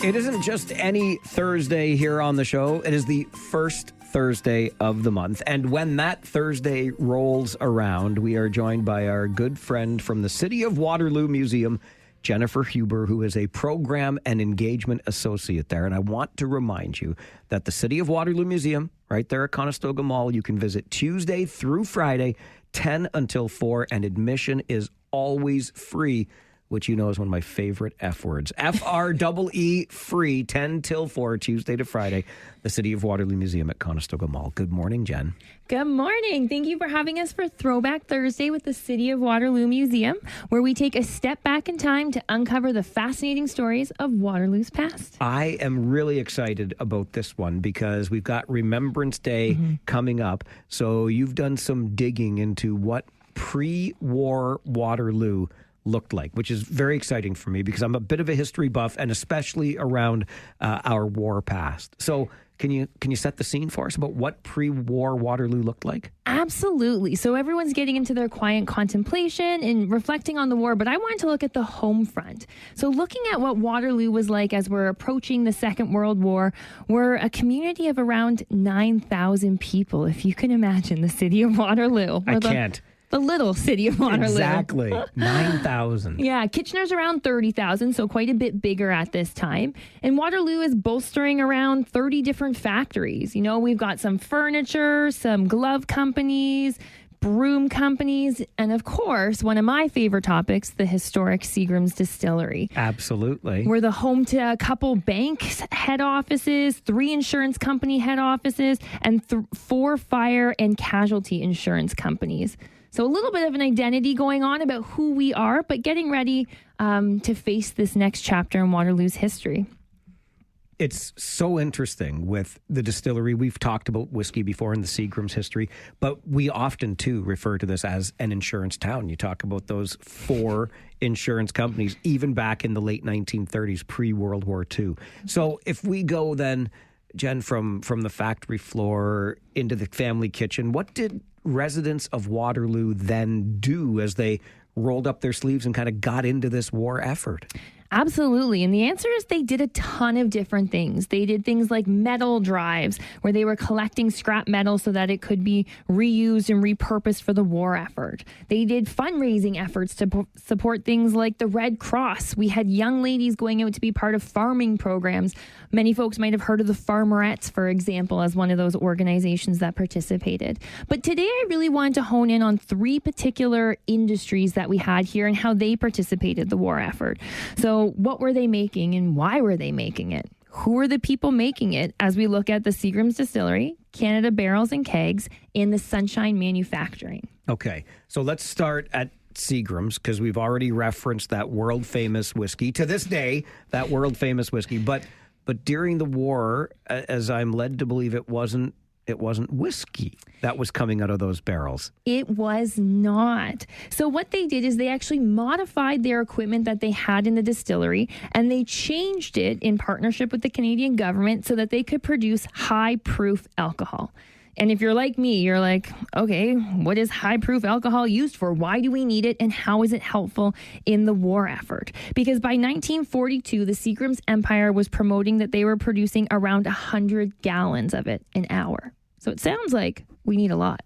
It isn't just any Thursday here on the show. It is the first Thursday of the month. And when that Thursday rolls around, we are joined by our good friend from the City of Waterloo Museum, Jennifer Huber, who is a program and engagement associate there. And I want to remind you that the City of Waterloo Museum, right there at Conestoga Mall, you can visit Tuesday through Friday, 10 until 4, and admission is always free, which you know is one of my favorite F words. FREE, free, 10 till 4, Tuesday to Friday, the City of Waterloo Museum at Conestoga Mall. Good morning, Jen. Good morning. Thank you for having us for Throwback Thursday with the City of Waterloo Museum, where we take a step back in time to uncover the fascinating stories of Waterloo's past. I am really excited about this one because we've got Remembrance Day coming up. So you've done some digging into what pre-war Waterloo looked like, which is very exciting for me because I'm a bit of a history buff, and especially around our war past. So can you set the scene for us about what pre-war Waterloo looked like? Absolutely. So everyone's getting into their quiet contemplation and reflecting on the war, but I wanted to look at the home front. So looking at what Waterloo was like as we're approaching the Second World War, we're a community of around 9,000 people, if you can imagine the city of Waterloo. I can't. The little city of Waterloo. Exactly. 9,000. Yeah, Kitchener's around 30,000, so quite a bit bigger at this time. And Waterloo is bolstering around 30 different factories. You know, we've got some furniture, some glove companies, broom companies, and of course, one of my favorite topics, the historic Seagram's Distillery. Absolutely. We're the home to a couple banks head offices, 3 insurance company head offices, and 4 fire and casualty insurance companies. So a little bit of an identity going on about who we are, but getting ready to face this next chapter in Waterloo's history. It's so interesting with the distillery. We've talked about whiskey before in the Seagram's history, but we often, too, refer to this as an insurance town. You talk about those 4 insurance companies, even back in the late 1930s, pre-World War II. So if we go then, Jen, from the factory floor into the family kitchen, what did residents of Waterloo then do as they rolled up their sleeves and kind of got into this war effort? Absolutely. And the answer is they did a ton of different things. They did things like metal drives, where they were collecting scrap metal so that it could be reused and repurposed for the war effort. They did fundraising efforts to support things like the Red Cross. We had young ladies going out to be part of farming programs. Many folks might have heard of the Farmerettes, for example, as one of those organizations that participated. But today I really wanted to hone in on 3 particular industries that we had here and how they participated in the war effort. So what were they making and why were they making it? Who were the people making it as we look at the Seagram's Distillery, Canada Barrels and Kegs, and the Sunshine Manufacturing? Okay, so let's start at Seagram's because we've already referenced that world-famous whiskey. To this day, that world-famous whiskey. But during the war, as I'm led to believe, it wasn't it wasn't whiskey that was coming out of those barrels. It was not. So what they did is they actually modified their equipment that they had in the distillery, and they changed it in partnership with the Canadian government so that they could produce high-proof alcohol. And if you're like me, you're like, okay, what is high-proof alcohol used for? Why do we need it? And how is it helpful in the war effort? Because by 1942, the Seagram's Empire was promoting that they were producing around 100 gallons of it an hour. So it sounds like we need a lot.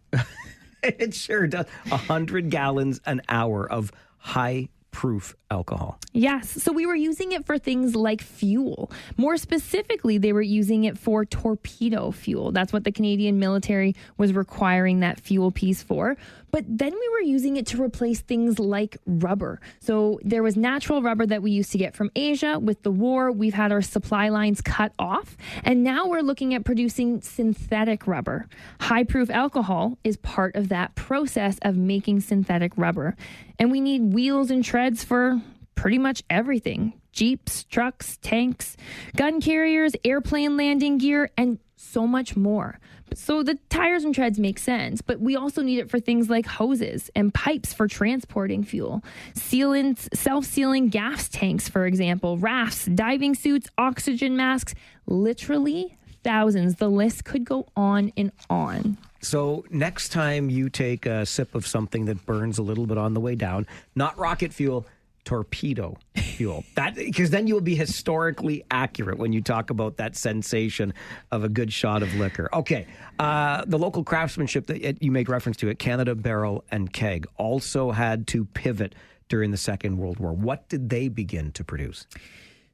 It sure does. 100 gallons an hour of high-proof alcohol. Yes. So we were using it for things like fuel. More specifically, they were using it for torpedo fuel. That's what the Canadian military was requiring that fuel piece for. But then we were using it to replace things like rubber. So there was natural rubber that we used to get from Asia. With the war, we've had our supply lines cut off. And now we're looking at producing synthetic rubber. High-proof alcohol is part of that process of making synthetic rubber. And we need wheels and treads for pretty much everything. Jeeps, trucks, tanks, gun carriers, airplane landing gear, and so much more. So the tires and treads make sense, but we also need it for things like hoses and pipes for transporting fuel, sealants, self-sealing gas tanks, for example, rafts, diving suits, oxygen masks, literally thousands. The list could go on and on. So next time you take a sip of something that burns a little bit on the way down, not rocket fuel, torpedo fuel. That, because then you'll be historically accurate when you talk about that sensation of a good shot of liquor. Okay, the local craftsmanship that you make reference to at Canada Barrel and Keg also had to pivot during the Second World War. What did they begin to produce?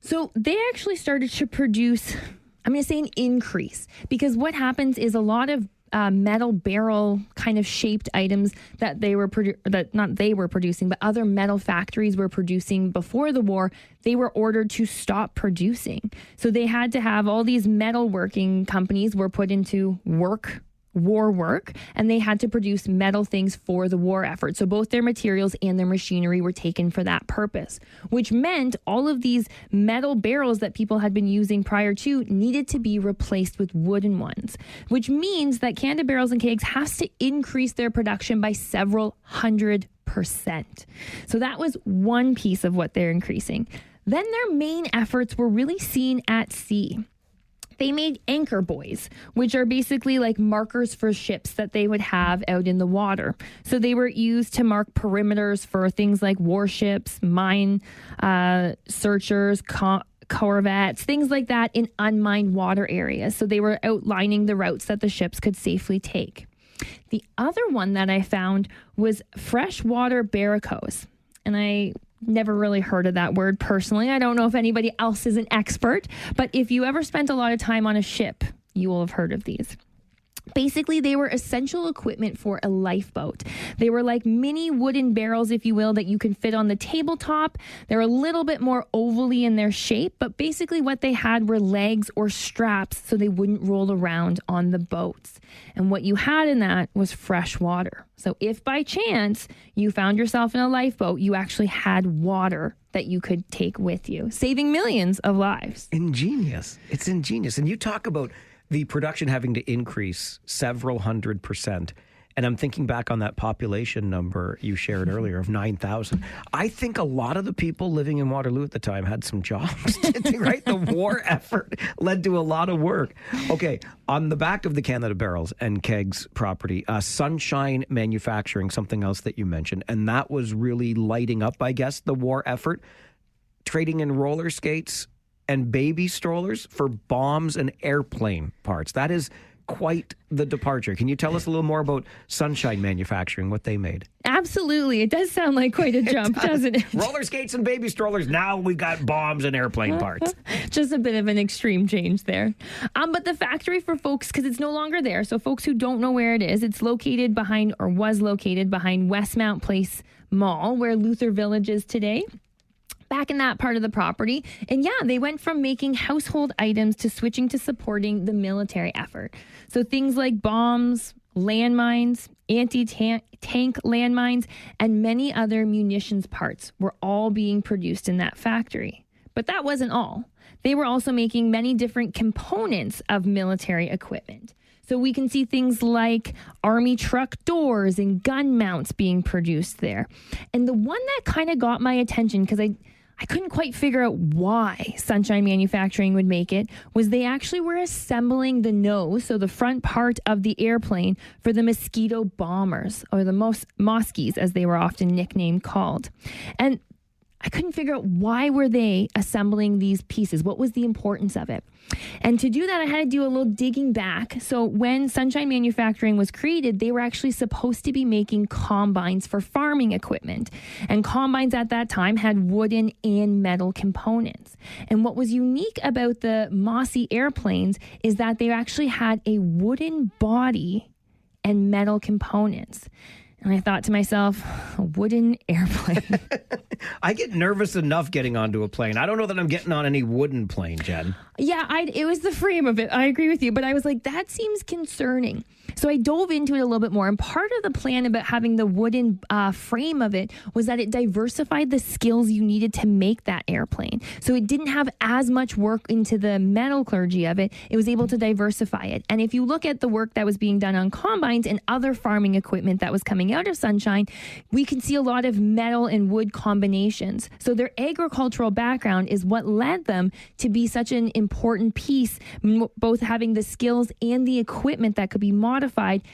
So they actually started to produce, I'm going to say an increase, because what happens is a lot of metal barrel kind of shaped items that they were producing, but other metal factories were producing before the war, they were ordered to stop producing. So they had to have all these metal working companies were put into war work, and they had to produce metal things for the war effort. So both their materials and their machinery were taken for that purpose, which meant all of these metal barrels that people had been using prior to needed to be replaced with wooden ones, which means that Canada Barrels and Kegs has to increase their production by several 100%. So that was one piece of what they're increasing. Then their main efforts were really seen at sea. They made anchor buoys, which are basically like markers for ships that they would have out in the water. So they were used to mark perimeters for things like warships, mine searchers, corvettes, things like that in unmined water areas. So they were outlining the routes that the ships could safely take. The other one that I found was freshwater barricos. And I never really heard of that word personally. I don't know if anybody else is an expert, but if you ever spent a lot of time on a ship, you will have heard of these. Basically, they were essential equipment for a lifeboat. They were like mini wooden barrels, if you will, that you can fit on the tabletop. They're a little bit more ovally in their shape, but basically what they had were legs or straps so they wouldn't roll around on the boats. And what you had in that was fresh water. So if by chance you found yourself in a lifeboat, you actually had water that you could take with you, saving millions of lives. Ingenious. It's ingenious. And you talk about the production having to increase several 100%. And I'm thinking back on that population number you shared earlier of 9,000. I think a lot of the people living in Waterloo at the time had some jobs, right? The war effort led to a lot of work. Okay, on the back of the Canada Barrels and Kegs property, Sunshine Manufacturing, something else that you mentioned, and that was really lighting up, I guess, the war effort, trading in roller skates and baby strollers for bombs and airplane parts. That is quite the departure. Can you tell us a little more about Sunshine Manufacturing, what they made? Absolutely. It does sound like quite a jump, doesn't it? Roller skates and baby strollers. Now we've got bombs and airplane parts. Just a bit of an extreme change there. But the factory, for folks, because it's no longer there, so folks who don't know where it is, it's located behind, or was located behind Westmount Place Mall, where Luther Village is today. Back in that part of the property. And yeah, they went from making household items to switching to supporting the military effort. So things like bombs, landmines, anti-tank landmines, and many other munitions parts were all being produced in that factory. But that wasn't all. They were also making many different components of military equipment. So we can see things like Army truck doors and gun mounts being produced there. And the one that kind of got my attention, because I couldn't quite figure out why Sunshine Manufacturing would make it, was they actually were assembling the nose, so the front part of the airplane, for the Mosquito bombers, or the Moskies, as they were often nicknamed called. And I couldn't figure out why were they assembling these pieces. What was the importance of it? And to do that, I had to do a little digging back. So when Sunshine Manufacturing was created, they were actually supposed to be making combines for farming equipment. And combines at that time had wooden and metal components. And what was unique about the Mossy airplanes is that they actually had a wooden body and metal components. And I thought to myself, a wooden airplane. I get nervous enough getting onto a plane. I don't know that I'm getting on any wooden plane, Jen. Yeah, it was the frame of it. I agree with you. But I was like, that seems concerning. So I dove into it a little bit more. And part of the plan about having the wooden frame of it was that it diversified the skills you needed to make that airplane. So it didn't have as much work into the metallurgy of it. It was able to diversify it. And if you look at the work that was being done on combines and other farming equipment that was coming out of Sunshine, we can see a lot of metal and wood combinations. So their agricultural background is what led them to be such an important piece, both having the skills and the equipment that could be modified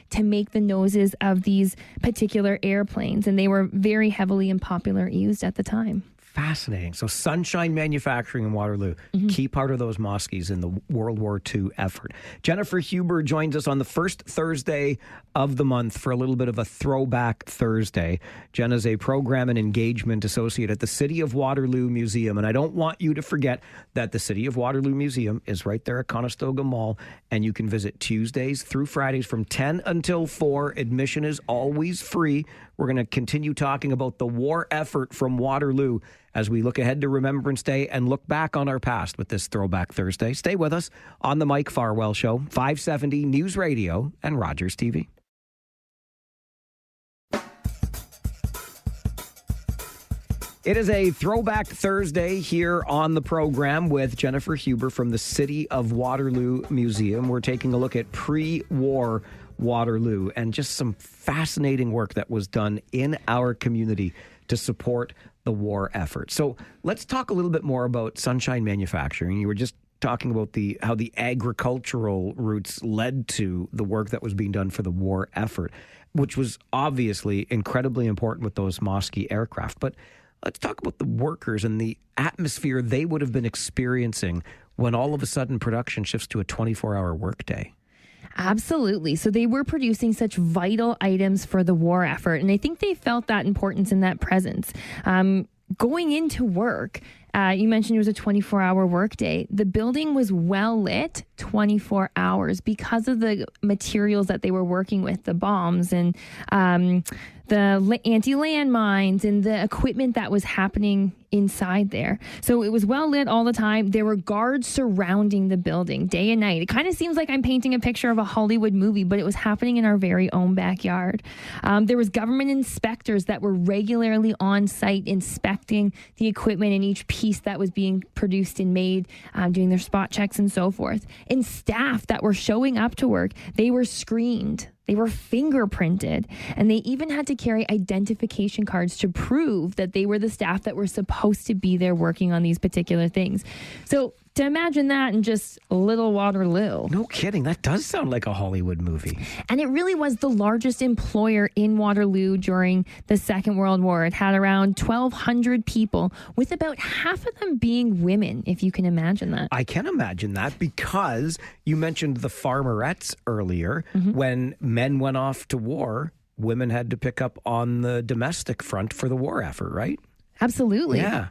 to make the noses of these particular airplanes. And they were very heavily and popularly used at the time. Fascinating. So Sunshine Manufacturing in Waterloo, key part of those Moskies in the World War II effort. Jennifer Huber joins us on the first Thursday of the month for a little bit of a Throwback Thursday. Jen is a program and engagement associate at the City of Waterloo Museum. And I don't want you to forget that the City of Waterloo Museum is right there at Conestoga Mall. And you can visit Tuesdays through Fridays from 10 until 4. Admission is always free. We're going to continue talking about the war effort from Waterloo as we look ahead to Remembrance Day and look back on our past with this Throwback Thursday. Stay with us on the Mike Farwell Show, 570 News Radio and Rogers TV. It is a Throwback Thursday here on the program with Jennifer Huber from the City of Waterloo Museum. We're taking a look at pre-war Waterloo and just some fascinating work that was done in our community to support the war effort. So let's talk a little bit more about Sunshine Manufacturing. You were just talking about how the agricultural roots led to the work that was being done for the war effort, which was obviously incredibly important with those Mosky aircraft. But let's talk about the workers and the atmosphere they would have been experiencing when all of a sudden production shifts to a 24-hour workday. Absolutely. So they were producing such vital items for the war effort. And I think they felt that importance and that presence. Going into work, you mentioned it was a 24-hour workday. The building was well lit 24 hours because of the materials that they were working with, the bombs and the anti-landmines and the equipment that was happening inside there. So it was well lit all the time. There were guards surrounding the building day and night. It kind of seems like I'm painting a picture of a Hollywood movie, but it was happening in our very own backyard. There was government inspectors that were regularly on site inspecting the equipment and each piece that was being produced and made, doing their spot checks and so forth. And staff that were showing up to work, they were screened. They were fingerprinted, and they even had to carry identification cards to prove that they were the staff that were supposed to be there working on these particular things. So to imagine that in just little Waterloo. No kidding. That does sound like a Hollywood movie. And it really was the largest employer in Waterloo during the Second World War. It had around 1,200 people, with about half of them being women, if you can imagine that. I can imagine that because you mentioned the farmerettes earlier. When men went off to war, women had to pick up on the domestic front for the war effort, right? Absolutely. Yeah.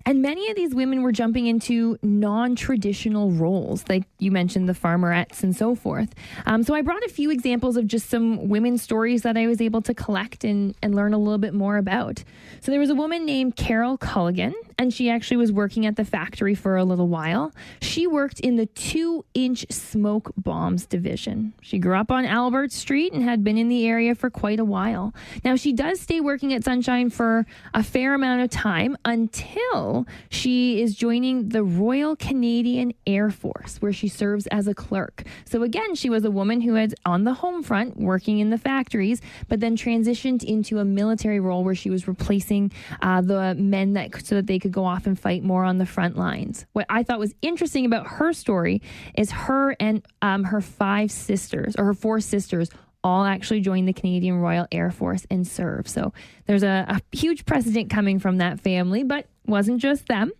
And many of these women were jumping into non-traditional roles, like you mentioned, the farmerettes and so forth. So I brought a few examples of just some women's stories that I was able to collect and learn a little bit more about. So there was a woman named Carol Culligan, and she actually was working at the factory for a little while. She worked in the 2-inch smoke bombs division. She grew up on Albert Street and had been in the area for quite a while. Now, she does stay working at Sunshine for a fair amount of time until she is joining the Royal Canadian Air Force, where she serves as a clerk. So again, she was a woman who had on the home front working in the factories, but then transitioned into a military role where she was replacing the men so that they could go off and fight more on the front lines. What I thought was interesting about her story is her and her 4 sisters all actually joined the Canadian Royal Air Force and serve. So there's a huge precedent coming from that family, but wasn't just them.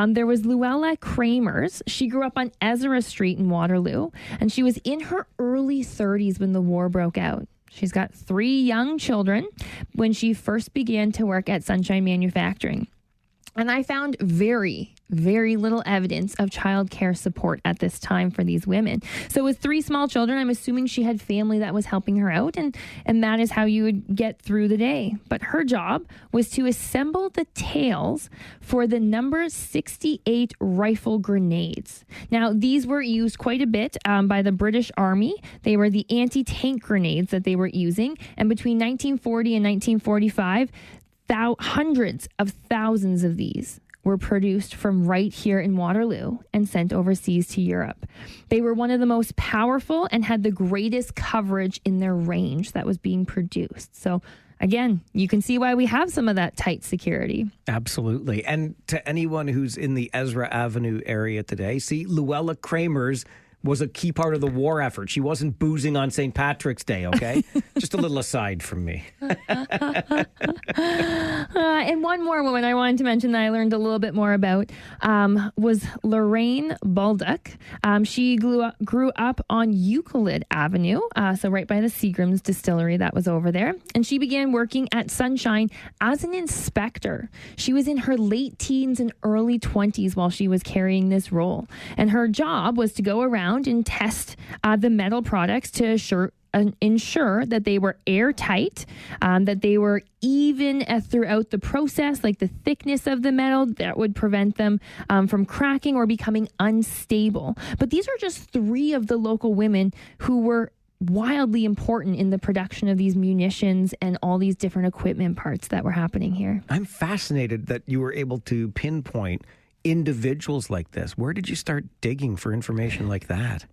There was Luella Kramers. She grew up on Ezra Street in Waterloo, and she was in her early 30s when the war broke out. She's got 3 young children when she first began to work at Sunshine Manufacturing. And I found very, very little evidence of childcare support at this time for these women. So with 3 small children, I'm assuming she had family that was helping her out, and that is how you would get through the day. But her job was to assemble the tails for the number 68 rifle grenades. Now, these were used quite a bit by the British Army. They were the anti-tank grenades that they were using. And between 1940 and 1945, hundreds of thousands of these were produced from right here in Waterloo and sent overseas to Europe. They were one of the most powerful and had the greatest coverage in their range that was being produced. So again, you can see why we have some of that tight security. Absolutely. And to anyone who's in the Ezra Avenue area today, see, Luella Kramers was a key part of the war effort. She wasn't boozing on St. Patrick's Day, okay? Just a little aside from me. And one more woman I wanted to mention that I learned a little bit more about was Lorraine Baldock. She grew up on Euclid Avenue, so right by the Seagram's distillery that was over there. And she began working at Sunshine as an inspector. She was in her late teens and early 20s while she was carrying this role. And her job was to go around and test the metal products to ensure that they were airtight, that they were even throughout the process, like the thickness of the metal that would prevent them from cracking or becoming unstable. But these are just 3 of the local women who were wildly important in the production of these munitions and all these different equipment parts that were happening here. I'm fascinated that you were able to pinpoint individuals like this. Where did you start digging for information like that?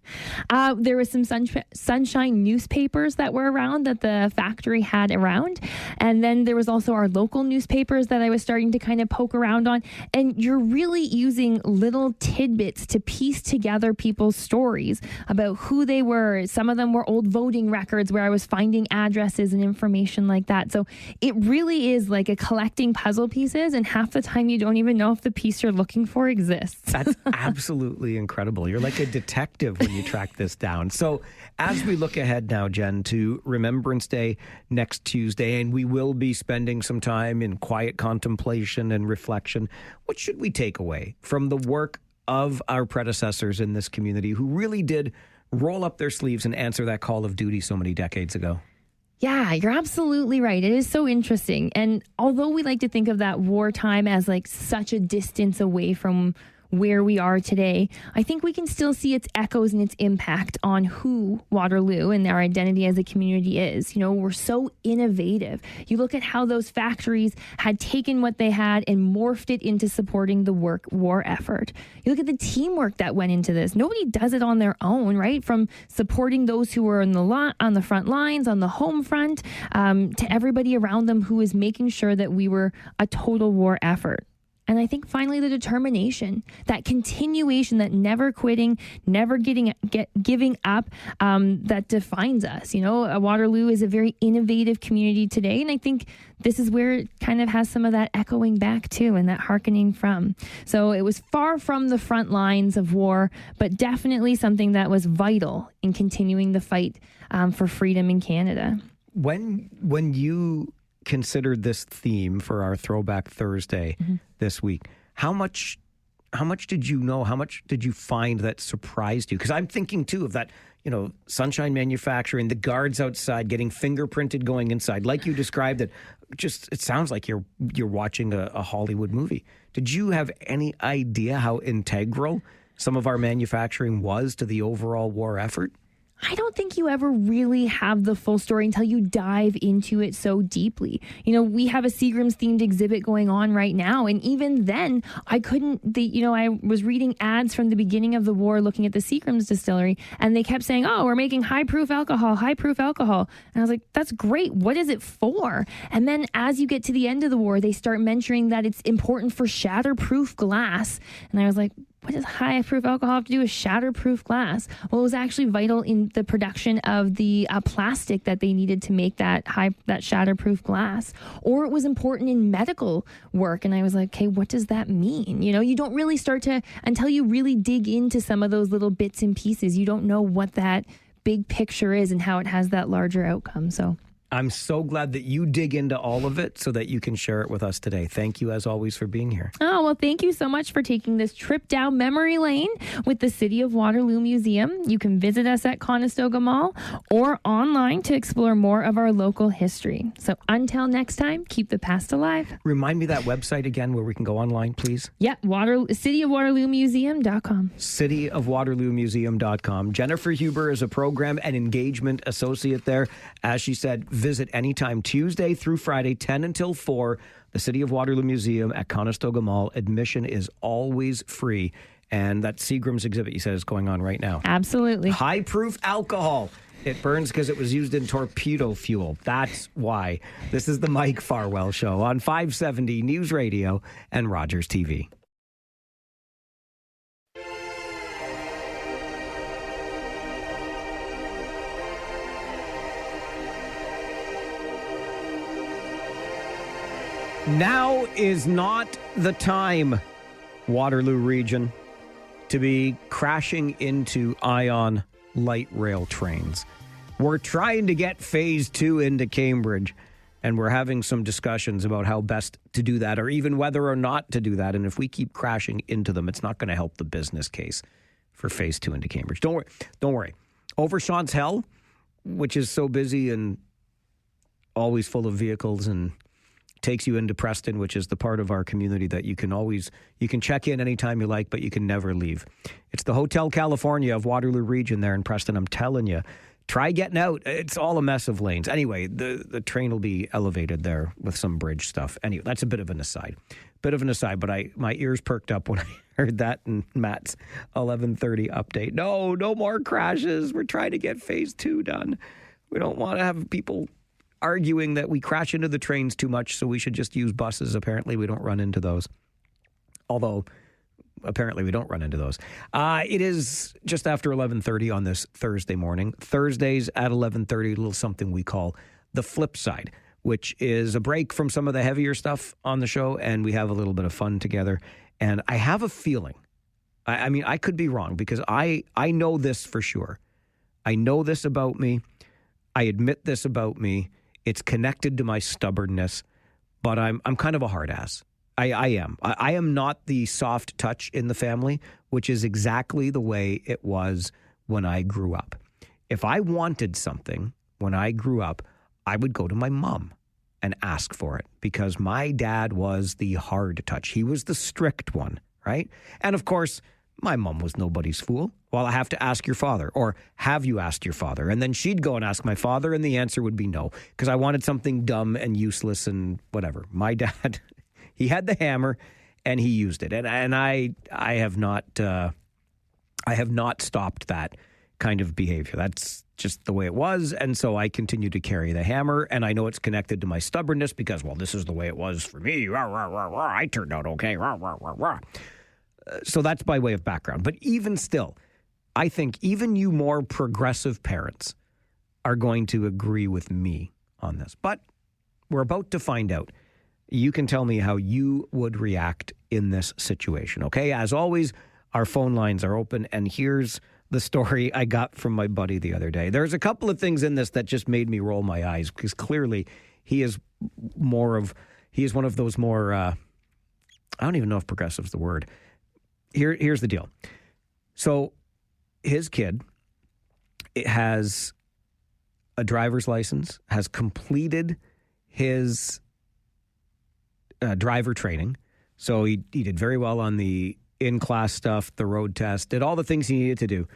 There was some Sunshine newspapers that were around that the factory had around. And then there was also our local newspapers that I was starting to kind of poke around on. And you're really using little tidbits to piece together people's stories about who they were. Some of them were old voting records where I was finding addresses and information like that. So it really is like a collecting puzzle pieces. And half the time you don't even know if the piece you're looking for exists. That's absolutely incredible. You're like a detective when you track this down. So as we look ahead now, Jen, to Remembrance Day next Tuesday, and we will be spending some time in quiet contemplation and reflection, what should we take away from the work of our predecessors in this community who really did roll up their sleeves and answer that call of duty so many decades ago? Yeah, you're absolutely right. It is so interesting. And although we like to think of that wartime as like such a distance away from where we are today, I think we can still see its echoes and its impact on who Waterloo and our identity as a community is. You know, we're so innovative. You look at how those factories had taken what they had and morphed it into supporting the war effort. You look at the teamwork that went into this. Nobody does it on their own, right? From supporting those who were on the front lines, on the home front, to everybody around them who is making sure that we were a total war effort. And I think finally the determination, that continuation, that never quitting, never giving up, that defines us. You know, Waterloo is a very innovative community today. And I think this is where it kind of has some of that echoing back too and that hearkening from. So it was far from the front lines of war, but definitely something that was vital in continuing the fight for freedom in Canada. When you considered this theme for our Throwback Thursday this week, how much much did you know? How much did you find that surprised you? Because I'm thinking too of that, Sunshine Manufacturing, the guards outside getting fingerprinted going inside, like you described it. It sounds like you're watching a Hollywood movie. Did you have any idea how integral some of our manufacturing was to the overall war effort? I don't think you ever really have the full story until you dive into it so deeply. We have a Seagram's themed exhibit going on right now. And even then, I was reading ads from the beginning of the war looking at the Seagram's distillery, and they kept saying, we're making high proof alcohol. And I was like, that's great. What is it for? And then as you get to the end of the war, they start mentioning that it's important for shatterproof glass. And I was like, what does high proof alcohol have to do with shatterproof glass? Well, it was actually vital in the production of the plastic that they needed to make that shatterproof glass. Or it was important in medical work. And I was like, okay, what does that mean? You don't really start to, until you really dig into some of those little bits and pieces, you don't know what that big picture is and how it has that larger outcome. So I'm so glad that you dig into all of it so that you can share it with us today. Thank you, as always, for being here. Oh, well, thank you so much for taking this trip down memory lane with the City of Waterloo Museum. You can visit us at Conestoga Mall or online to explore more of our local history. So until next time, keep the past alive. Remind me that website again where we can go online, please. Yeah, cityofwaterloomuseum.com. Cityofwaterloomuseum.com. Jennifer Huber is a program and engagement associate there. As she said, visit anytime Tuesday through Friday, 10 until 4, the City of Waterloo Museum at Conestoga Mall. Admission is always free. And that Seagram's exhibit you said is going on right now. Absolutely. High proof alcohol. It burns because it was used in torpedo fuel. That's why. This is the Mike Farwell Show on 570 News Radio and Rogers TV. Now is not the time, Waterloo region, to be crashing into Ion light rail trains. We're trying to get phase 2 into Cambridge, and we're having some discussions about how best to do that, or even whether or not to do that. And if we keep crashing into them, it's not going to help the business case for phase 2 into Cambridge. Don't worry. Overshaunt's Hell, which is so busy and always full of vehicles and takes you into Preston, which is the part of our community that you can check in anytime you like, but you can never leave. It's the Hotel California of Waterloo region there in Preston. I'm telling you, try getting out. It's all a mess of lanes. Anyway, the train will be elevated there with some bridge stuff. Anyway, that's a bit of an aside. But my ears perked up when I heard that in Matt's 11:30 update. No more crashes. We're trying to get phase 2 done. We don't want to have people arguing that we crash into the trains too much, so we should just use buses. Apparently, we don't run into those. Although, apparently, we don't run into those. It is just after 11:30 on this Thursday morning. Thursdays at 11:30, a little something we call the Flipside, which is a break from some of the heavier stuff on the show, and we have a little bit of fun together. And I have a feeling, I mean, I could be wrong, because I know this for sure. I know this about me. I admit this about me. It's connected to my stubbornness, but I'm kind of a hard ass. I am. I am not the soft touch in the family, which is exactly the way it was when I grew up. If I wanted something when I grew up, I would go to my mom and ask for it, because my dad was the hard touch. He was the strict one, right? And of course, my mom was nobody's fool. Well, I have to ask your father, or have you asked your father? And then she'd go and ask my father, and the answer would be no, because I wanted something dumb and useless and whatever. My dad, he had the hammer, and he used it, and I have not stopped that kind of behavior. That's just the way it was, and so I continue to carry the hammer, and I know it's connected to my stubbornness because, well, this is the way it was for me. Rah, rah, rah, rah. I turned out okay. Rah, rah, rah, rah. So that's by way of background. But even still, I think even you more progressive parents are going to agree with me on this. But we're about to find out. You can tell me how you would react in this situation, okay? As always, our phone lines are open, and here's the story I got from my buddy the other day. There's a couple of things in this that just made me roll my eyes, because clearly he is one of those more, I don't even know if progressive is the word. here's the deal. So his kid has a driver's license, has completed his driver training. So he did very well on the in-class stuff, the road test, did all the things he needed to do,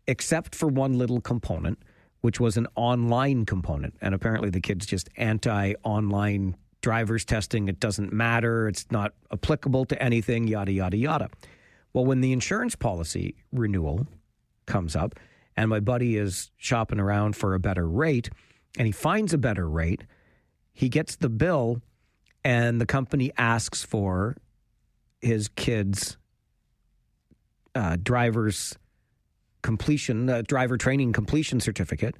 except for one little component, which was an online component. And apparently the kid's just anti-online driver's testing. It doesn't matter. It's not applicable to anything, yada, yada, yada. Well, when the insurance policy renewal comes up and my buddy is shopping around for a better rate and he finds a better rate, he gets the bill and the company asks for his kid's driver's completion, driver training completion certificate,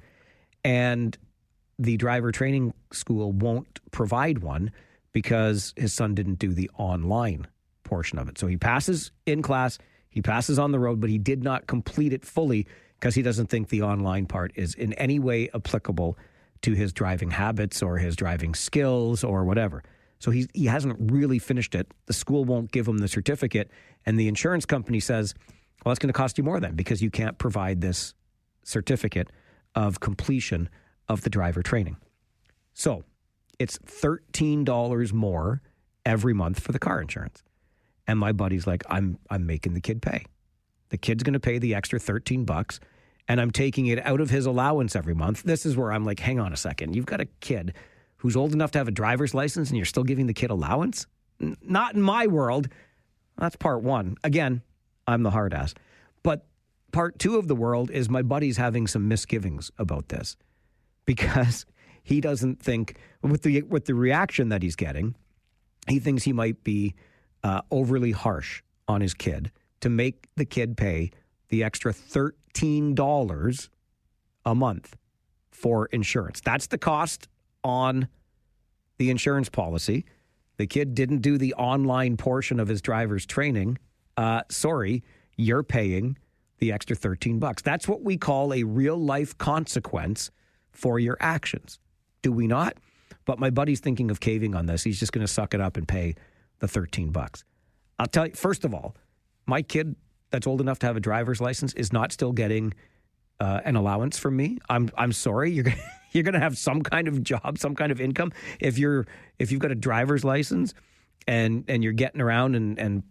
and the driver training school won't provide one because his son didn't do the online portion of it. So he passes in class, he passes on the road, but he did not complete it fully because he doesn't think the online part is in any way applicable to his driving habits or his driving skills or whatever. So he hasn't really finished it. The school won't give him the certificate, and the insurance company says, well, that's going to cost you more then because you can't provide this certificate of completion of the driver training. So it's $13 more every month for the car insurance. And my buddy's like, I'm making the kid pay. The kid's going to pay the extra $13 and I'm taking it out of his allowance every month. This is where I'm like, hang on a second. You've got a kid who's old enough to have a driver's license and you're still giving the kid allowance? Not in my world. That's part one. Again, I'm the hard ass. But part two of the world is my buddy's having some misgivings about this because he doesn't think, with the reaction that he's getting, he thinks he might be overly harsh on his kid to make the kid pay the extra $13 a month for insurance. That's the cost on the insurance policy. The kid didn't do the online portion of his driver's training. Sorry, you're paying the extra $13. That's what we call a real life consequence for your actions. Do we not? But my buddy's thinking of caving on this. He's just going to suck it up and pay the $13. I'll tell you, first of all, my kid that's old enough to have a driver's license is not still getting an allowance from me. I'm sorry. You're going to have some kind of job, some kind of income. If you've got a driver's license and you're getting around and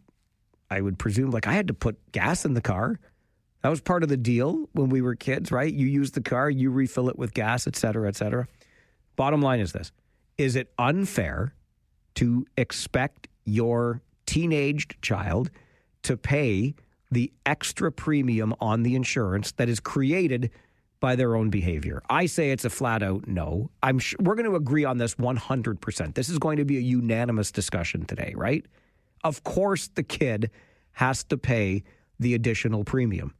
I would presume, like, I had to put gas in the car. That was part of the deal when we were kids, right? You use the car, you refill it with gas, et cetera, et cetera. Bottom line is this. Is it unfair to expect your teenaged child to pay the extra premium on the insurance that is created by their own behavior? I say it's a flat out no. I'm sure we're going to agree on this 100%. This is going to be a unanimous discussion today, right? Of course the kid has to pay the additional premium.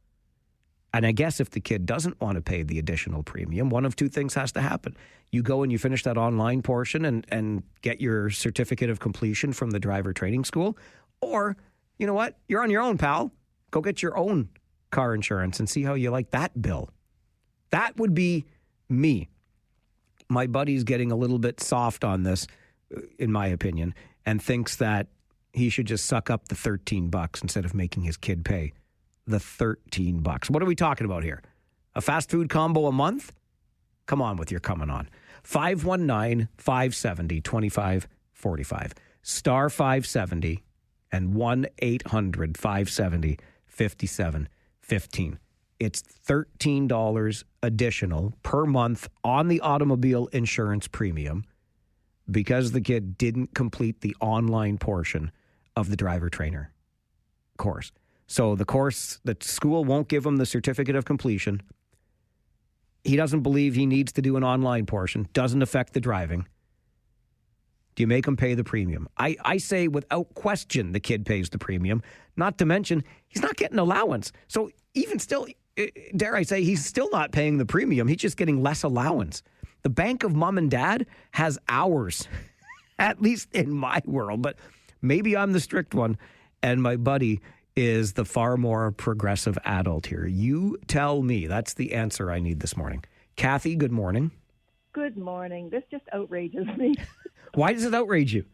And I guess if the kid doesn't want to pay the additional premium, one of two things has to happen. You go and you finish that online portion and get your certificate of completion from the driver training school. Or, you know what? You're on your own, pal. Go get your own car insurance and see how you like that bill. That would be me. My buddy's getting a little bit soft on this, in my opinion, and thinks that he should just suck up the $13 instead of making his kid pay the $13. What are we talking about here? A fast food combo a month? Come on with your coming on. 519-570-2545. Star 570 and 1-800-570-5715. It's $13 additional per month on the automobile insurance premium because the kid didn't complete the online portion of the driver trainer course. So the course, the school won't give him the certificate of completion. He doesn't believe he needs to do an online portion. Doesn't affect the driving. Do you make him pay the premium? I say without question the kid pays the premium. Not to mention, he's not getting allowance. So even still, dare I say, he's still not paying the premium. He's just getting less allowance. The bank of mom and dad has hours, at least in my world. But maybe I'm the strict one, and my buddy is the far more progressive adult here. You tell me. That's the answer I need this morning. Kathy, good morning. Good morning. This just outrages me. Why does it outrage you?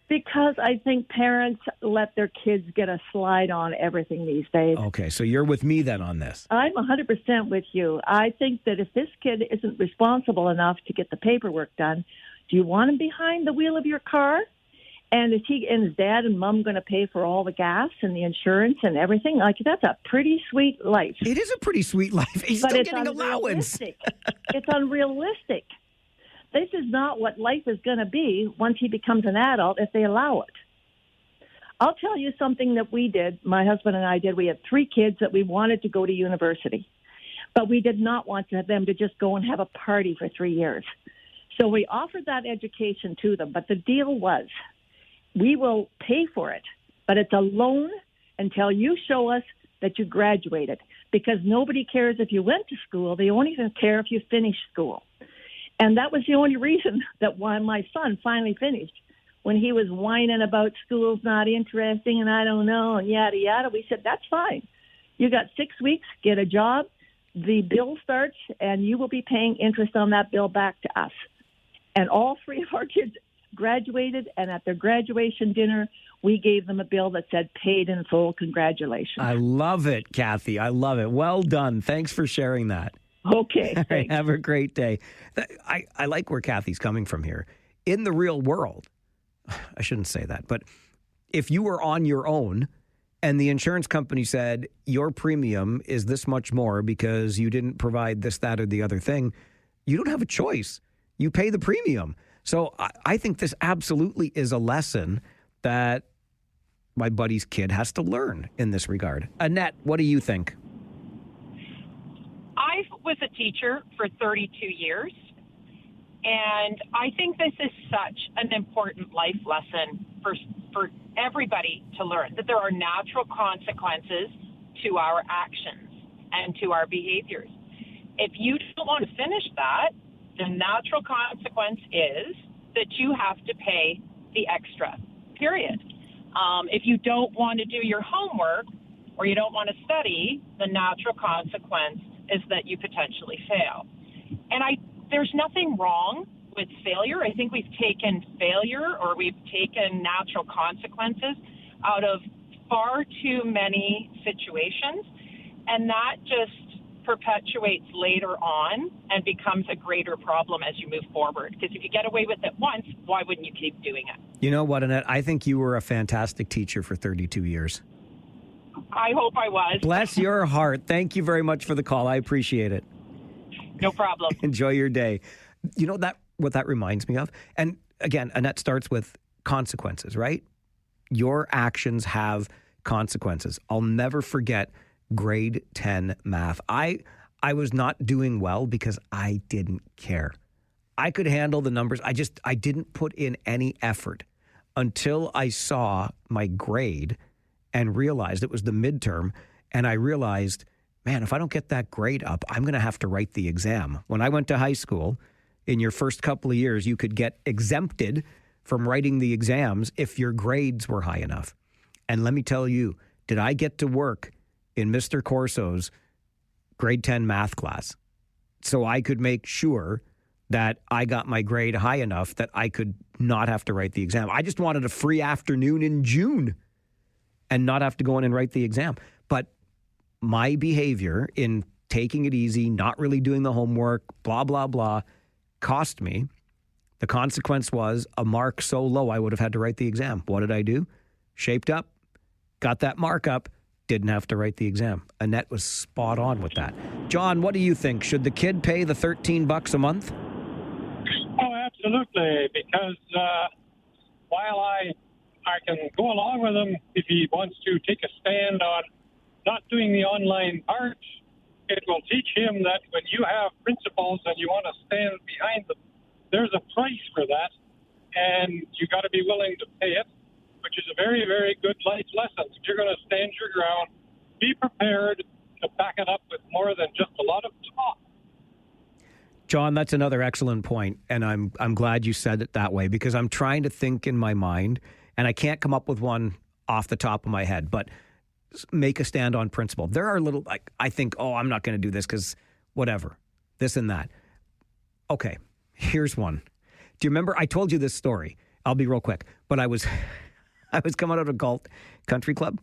Because I think parents let their kids get a slide on everything these days. Okay, so you're with me then on this. I'm 100% with you. I think that if this kid isn't responsible enough to get the paperwork done, do you want him behind the wheel of your car? And is he and his dad and mom going to pay for all the gas and the insurance and everything? Like, that's a pretty sweet life. It is a pretty sweet life. He's still getting allowance. It's unrealistic. This is not what life is going to be once he becomes an adult if they allow it. I'll tell you something that we did, my husband and I did. We had 3 kids that we wanted to go to university, but we did not want them to just go and have a party for 3 years. So we offered that education to them, but the deal was we will pay for it, but it's a loan until you show us that you graduated, because nobody cares if you went to school. They only care if you finished school. And that was the only reason that why my son finally finished. When he was whining about school's not interesting and I don't know and yada, yada, we said, that's fine. You got 6 weeks, get a job, the bill starts, and you will be paying interest on that bill back to us. And all 3 of our kids graduated, and at their graduation dinner, we gave them a bill that said paid in full, congratulations. I love it, Kathy. I love it. Well done. Thanks for sharing that. Okay. All right, have a great day. I like where Kathy's coming from here. In the real world, I shouldn't say that, but if you were on your own and the insurance company said your premium is this much more because you didn't provide this, that, or the other thing, you don't have a choice. You pay the premium. So I think this absolutely is a lesson that my buddy's kid has to learn in this regard. Annette, what do you think? I was a teacher for 32 years, and I think this is such an important life lesson for everybody to learn, that there are natural consequences to our actions and to our behaviors. If you don't want to finish that, the natural consequence is that you have to pay the extra, period. If you don't want to do your homework or you don't want to study, the natural consequence is that you potentially fail. And there's nothing wrong with failure. I think we've taken failure or we've taken natural consequences out of far too many situations, and that just perpetuates later on and becomes a greater problem as you move forward. Because if you get away with it once, why wouldn't you keep doing it? You know what, Annette? I think you were a fantastic teacher for 32 years. I hope I was. Bless your heart. Thank you very much for the call. I appreciate it. No problem. Enjoy your day. You know what that reminds me of? And again, Annette starts with consequences, right? Your actions have consequences. I'll never forget grade 10 math. I was not doing well because I didn't care. I could handle the numbers. I didn't put in any effort until I saw my grade and realized it was the midterm. And I realized, man, if I don't get that grade up, I'm going to have to write the exam. When I went to high school, in your first couple of years, you could get exempted from writing the exams if your grades were high enough. And let me tell you, did I get to work in Mr. Corso's grade 10 math class so I could make sure that I got my grade high enough that I could not have to write the exam. I just wanted a free afternoon in June and not have to go in and write the exam. But my behavior in taking it easy, not really doing the homework, blah, blah, blah, cost me. The consequence was a mark so low I would have had to write the exam. What did I do? Shaped up, got that mark up, didn't have to write the exam. Annette was spot on with that. John, what do you think? Should the kid pay the $13 a month? Oh, absolutely, because while I can go along with him if he wants to take a stand on not doing the online part, it will teach him that when you have principles and you want to stand behind them, there's a price for that, and you got to be willing to pay it, which is a very, very good life lesson. If you're going to stand your ground, be prepared to back it up with more than just a lot of talk. John, that's another excellent point, and I'm glad you said it that way, because I'm trying to think in my mind, and I can't come up with one off the top of my head, but make a stand on principle. There are little, like, I think, oh, I'm not going to do this because whatever, this and that. Okay, here's one. Do you remember I told you this story? I'll be real quick. But I was coming out of Galt Country Club,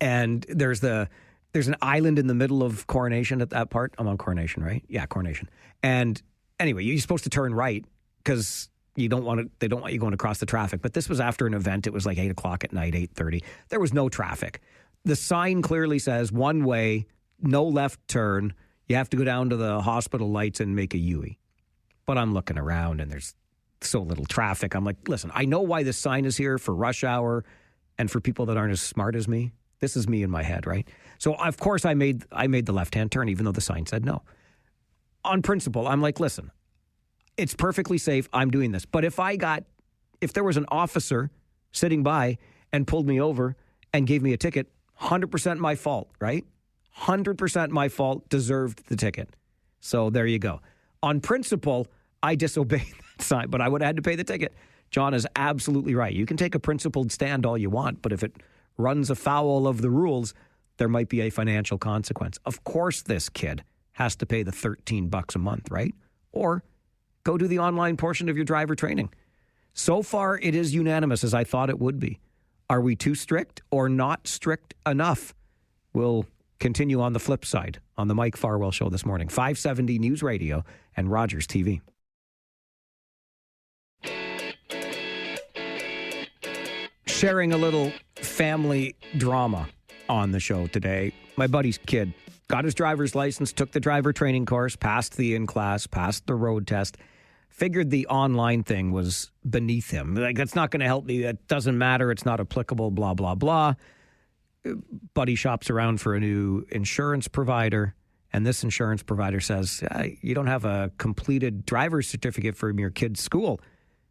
and there's an island in the middle of Coronation at that part. I'm on Coronation, right? Yeah, Coronation. And anyway, you're supposed to turn right because they don't want you going across the traffic. But this was after an event. It was like 8 o'clock at night, 8:30. There was no traffic. The sign clearly says one way, no left turn. You have to go down to the hospital lights and make a U-turn. But I'm looking around and there's so little traffic. I'm like, listen, I know why this sign is here for rush hour and for people that aren't as smart as me. This is me in my head, right? So, of course, I made the left-hand turn, even though the sign said no. On principle, I'm like, listen, it's perfectly safe. I'm doing this. But if there was an officer sitting by and pulled me over and gave me a ticket, 100% my fault, right? 100% my fault, deserved the ticket. So there you go. On principle, I disobeyed that sign, but I would have had to pay the ticket. John is absolutely right. You can take a principled stand all you want, but if it runs afoul of the rules, there might be a financial consequence. Of course, this kid has to pay the $13 a month, right? Or go do the online portion of your driver training. So far, it is unanimous, as I thought it would be. Are we too strict or not strict enough? We'll continue on the flip side on the Mike Farwell Show this morning. 570 News Radio and Rogers TV. Sharing a little family drama on the show today. My buddy's kid got his driver's license, took the driver training course, passed the in-class, passed the road test, figured the online thing was beneath him. Like, that's not going to help me. That doesn't matter. It's not applicable, blah, blah, blah. Buddy shops around for a new insurance provider, and this insurance provider says, you don't have a completed driver's certificate from your kid's school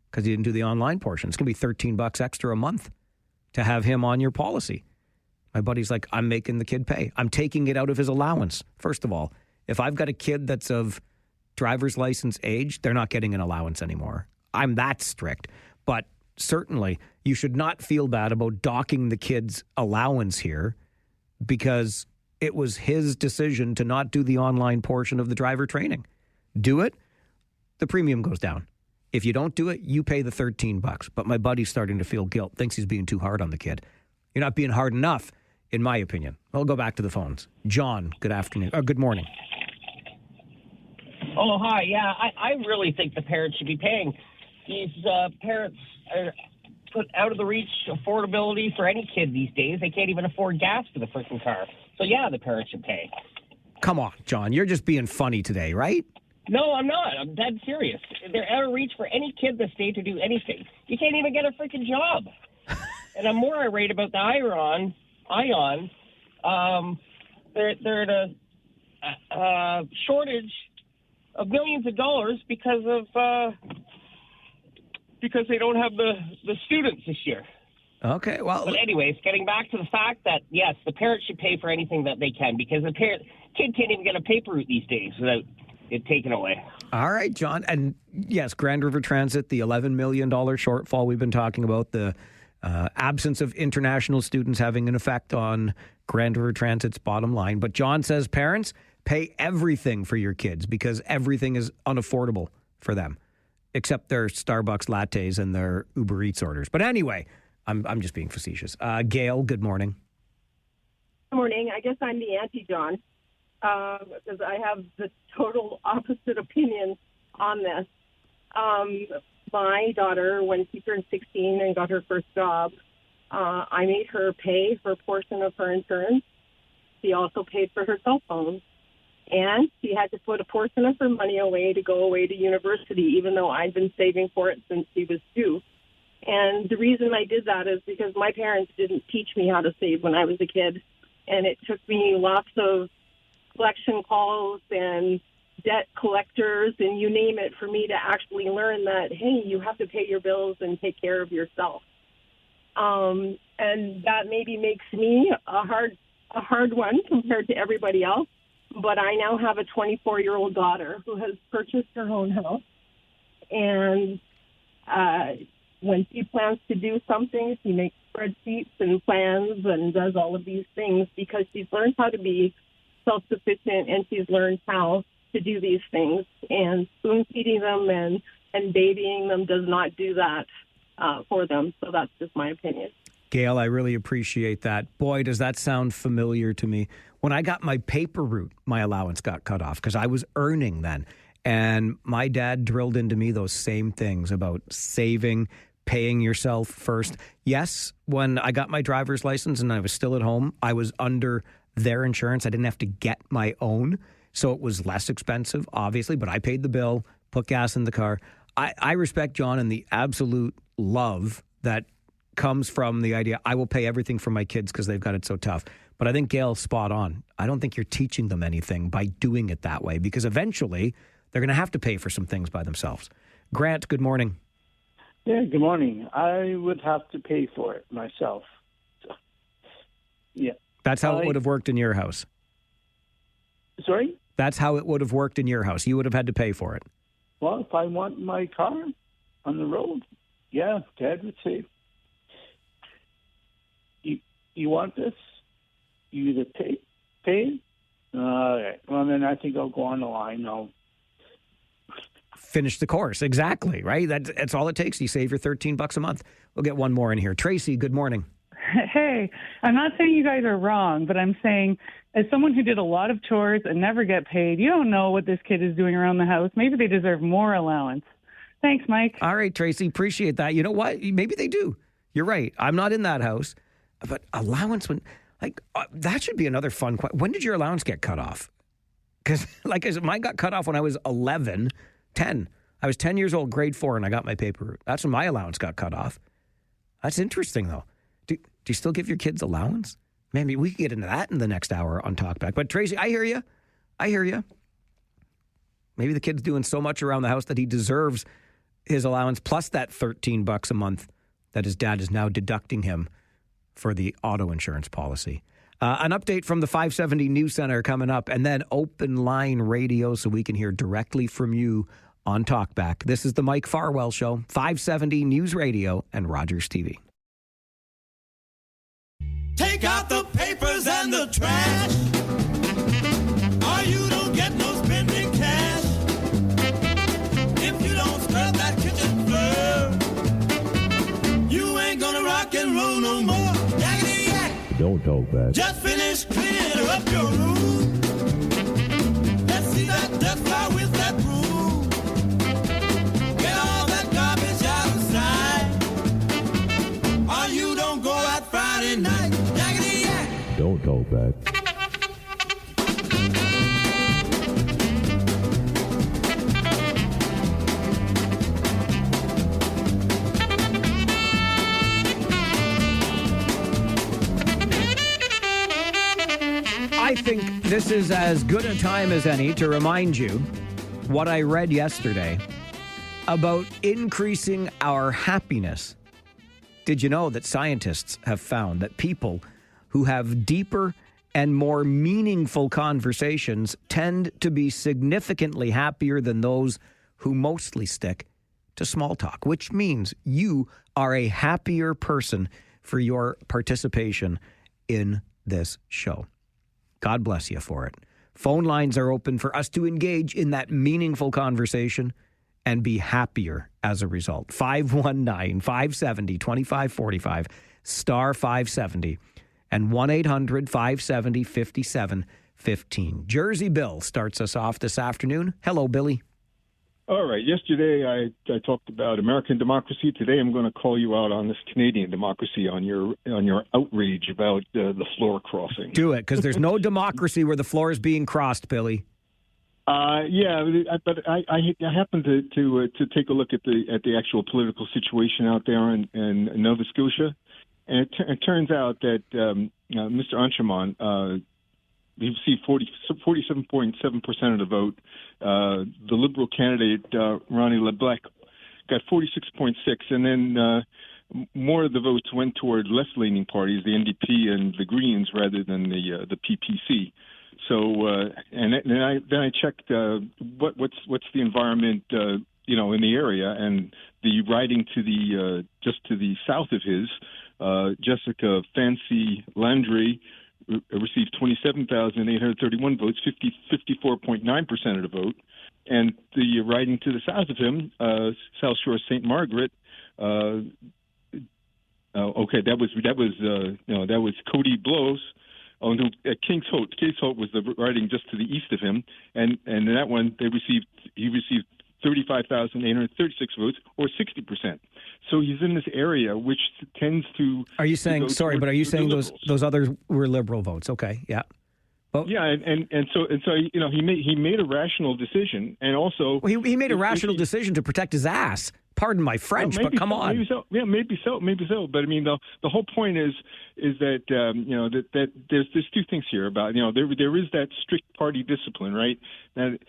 because you didn't do the online portion. It's going to be $13 extra a month to have him on your policy. My buddy's like, I'm making the kid pay. I'm taking it out of his allowance. First of all, if I've got a kid that's of driver's license age, they're not getting an allowance anymore. I'm that strict. But certainly, you should not feel bad about docking the kid's allowance here because it was his decision to not do the online portion of the driver training. Do it, the premium goes down. If you don't do it, you pay the $13. But my buddy's starting to feel guilt, thinks he's being too hard on the kid. You're not being hard enough, in my opinion. I'll go back to the phones. John, good afternoon. Good morning. Oh, hi. Yeah, I really think the parents should be paying. These parents are put out of the reach affordability for any kid these days. They can't even afford gas for the freaking car. So, yeah, the parents should pay. Come on, John. You're just being funny today, right? No, I'm not. I'm dead serious. They're out of reach for any kid in the state to do anything. You can't even get a freaking job. And I'm more irate about the Ion. They're at a shortage of millions of dollars because they don't have the students this year. Okay, well... But anyways, getting back to the fact that, yes, the parents should pay for anything that they can because the kid can't even get a paper route these days without it taken away. All right, John. And yes, Grand River Transit, the $11 million shortfall we've been talking about, the absence of international students having an effect on Grand River Transit's bottom line. But John says parents, pay everything for your kids because everything is unaffordable for them, except their Starbucks lattes and their Uber Eats orders. But anyway, I'm just being facetious. Gail, good morning. Good morning. I guess I'm the anti-John because I have the total opposite opinion on this. My daughter, when she turned 16 and got her first job, I made her pay for a portion of her insurance. She also paid for her cell phone. And she had to put a portion of her money away to go away to university, even though I'd been saving for it since she was 2. And the reason I did that is because my parents didn't teach me how to save when I was a kid. And it took me lots of collection calls and debt collectors and you name it for me to actually learn that, hey, you have to pay your bills and take care of yourself. And that maybe makes me a hard one compared to everybody else. But I now have a 24-year-old daughter who has purchased her own house. And when she plans to do something, she makes spreadsheets and plans and does all of these things because she's learned how to be self-sufficient and she's learned how to do these things. And spoon-feeding them and babying them does not do that for them. So that's just my opinion. Gail, I really appreciate that. Boy, does that sound familiar to me. When I got my paper route, my allowance got cut off because I was earning then. And my dad drilled into me those same things about saving, paying yourself first. Yes, when I got my driver's license and I was still at home, I was under their insurance. I didn't have to get my own. So it was less expensive, obviously, but I paid the bill, put gas in the car. I respect John and the absolute love that comes from the idea I will pay everything for my kids because they've got it so tough. But I think Gail's spot on. I don't think you're teaching them anything by doing it that way because eventually they're going to have to pay for some things by themselves. Grant, good morning. Yeah, good morning. I would have to pay for it myself. So, yeah. That's how it would have worked in your house. Sorry? That's how it would have worked in your house. You would have had to pay for it. Well, if I want my car on the road, yeah, Dad would say, you want this? You either pay? All right. Well, then I think I'll go on the line. I'll finish the course. Exactly, right? That's all it takes. You save your $13 a month. We'll get one more in here. Tracy, good morning. Hey, I'm not saying you guys are wrong, but I'm saying as someone who did a lot of chores and never get paid, you don't know what this kid is doing around the house. Maybe they deserve more allowance. Thanks, Mike. All right, Tracy, appreciate that. You know what? Maybe they do. You're right. I'm not in that house. But allowance, that should be another fun question. When did your allowance get cut off? Because mine got cut off when I was 10. I was 10 years old, grade 4, and I got my paper route. That's when my allowance got cut off. That's interesting, though. Do you still give your kids allowance? Maybe we can get into that in the next hour on Talkback. But Tracy, I hear you. Maybe the kid's doing so much around the house that he deserves his allowance plus that $13 a month that his dad is now deducting him for the auto insurance policy. An update from the 570 News Center coming up, and then open line radio so we can hear directly from you on Talkback. This is the Mike Farwell Show, 570 News Radio and Rogers TV. Take out the papers and the trash, or you don't get no spending cash. If you don't scrub that kitchen floor, you ain't gonna rock and roll no more. Yakety yak. Don't talk back. Just finish cleaning up your room. Let's see that dust fly with that broom. Get all that garbage out of sight, or you don't go out Friday night. Don't talk back. I think this is as good a time as any to remind you what I read yesterday about increasing our happiness. Did you know that scientists have found that people who have deeper and more meaningful conversations tend to be significantly happier than those who mostly stick to small talk, which means you are a happier person for your participation in this show. God bless you for it. Phone lines are open for us to engage in that meaningful conversation and be happier as a result. 519-570-2545, star 570. And 1-800-570-5715. Jersey Bill starts us off this afternoon. Hello, Billy. All right. Yesterday, I talked about American democracy. Today, I'm going to call you out on this Canadian democracy, on your outrage about the floor crossing. Do it, because there's no democracy where the floor is being crossed, Billy. Yeah, but I happened to take a look at the actual political situation out there in Nova Scotia. And it turns out that Mr. Anchaman, he received 47.7% of the vote. The Liberal candidate, Ronnie LeBlanc, got 46.6%. And then more of the votes went toward left-leaning parties, the NDP and the Greens, rather than the PPC. So, and then I checked what's the environment, in the area, and the riding to the just to the south of his. Jessica Fancy Landry received 27,831 votes, 54.9% of the vote. And the riding to the south of him, South Shore St. Margaret, that was Cody Blows. Oh no, at Kings Holt. Kings Holt was the riding just to the east of him, and in that one he received 35,836 votes, or 60%. So he's in this area which tends to. Are you saying those others were liberal votes? Okay, yeah. Well, yeah, and so he made a rational decision, and also he made a rational decision to protect his ass. Pardon my French, but come on. Maybe so. But I mean, the whole point is that that there's two things here about there is that strict party discipline, right? That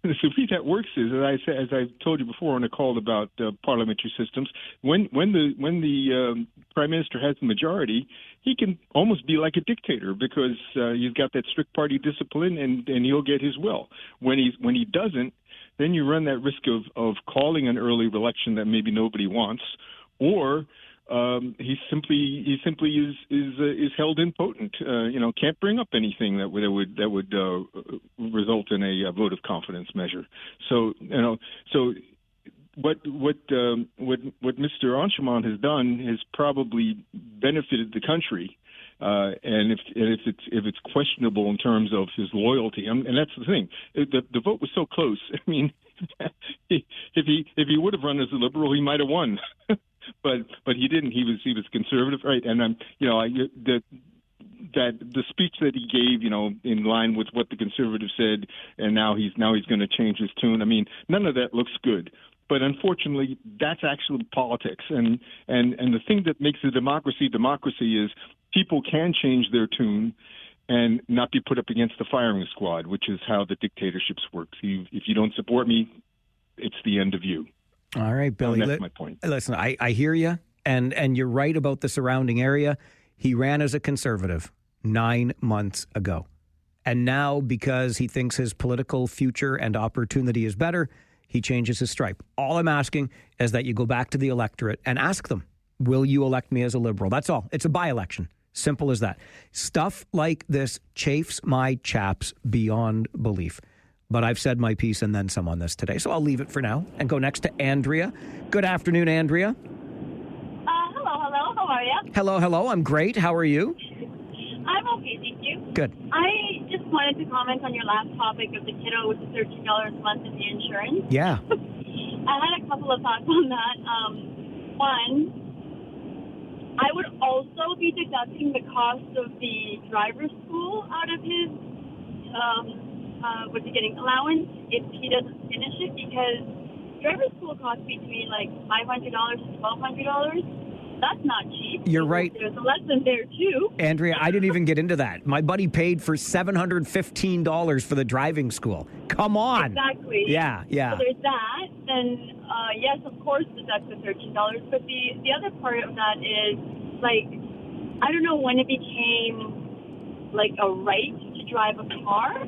the way that works is, as I told you before on a call about parliamentary systems, when the prime minister has the majority, he can almost be like a dictator because he's got that strict party discipline, and he'll get his will. When he doesn't, then you run that risk of calling an early election that maybe nobody wants, or he simply is held impotent. Can't bring up anything that would result in a vote of confidence measure. So what Mr. Anchemont has done has probably benefited the country. And if it's questionable in terms of his loyalty, and that's the thing, the vote was so close. I mean, if he would have run as a liberal, he might have won, but he didn't. He was conservative, right? And the speech that he gave, in line with what the conservatives said, and now he's going to change his tune. I mean, none of that looks good. But unfortunately, that's actually politics, and the thing that makes a democracy is people can change their tune and not be put up against the firing squad, which is how the dictatorships work. If you don't support me, it's the end of you. All right, Billy. That's my point. Listen, I hear you, and you're right about the surrounding area. He ran as a conservative 9 months ago, and now because he thinks his political future and opportunity is better, he changes his stripe. All I'm asking is that you go back to the electorate and ask them, will you elect me as a liberal? That's all. It's a by-election. Simple as that. Stuff like this chafes my chaps beyond belief. But I've said my piece and then some on this today, so I'll leave it for now and go next to Andrea. Good afternoon, Andrea. Hello. How are you? Hello. I'm great. How are you? I'm okay, thank you. Good. I just wanted to comment on your last topic of the kiddo with the $13 a month in the insurance. Yeah. I had a couple of thoughts on that. One, I would also be deducting the cost of the driver's school out of his allowance if he doesn't finish it, because driver's school costs between like $500 and $1,200. That's not cheap. You're right. There's a lesson there too. Andrea, I didn't even get into that. My buddy paid for $715 for the driving school. Come on. Exactly. Yeah. So there's that. Then, yes, of course, that's the $13. But the other part of that is, like, I don't know when it became, like, a right to drive a car.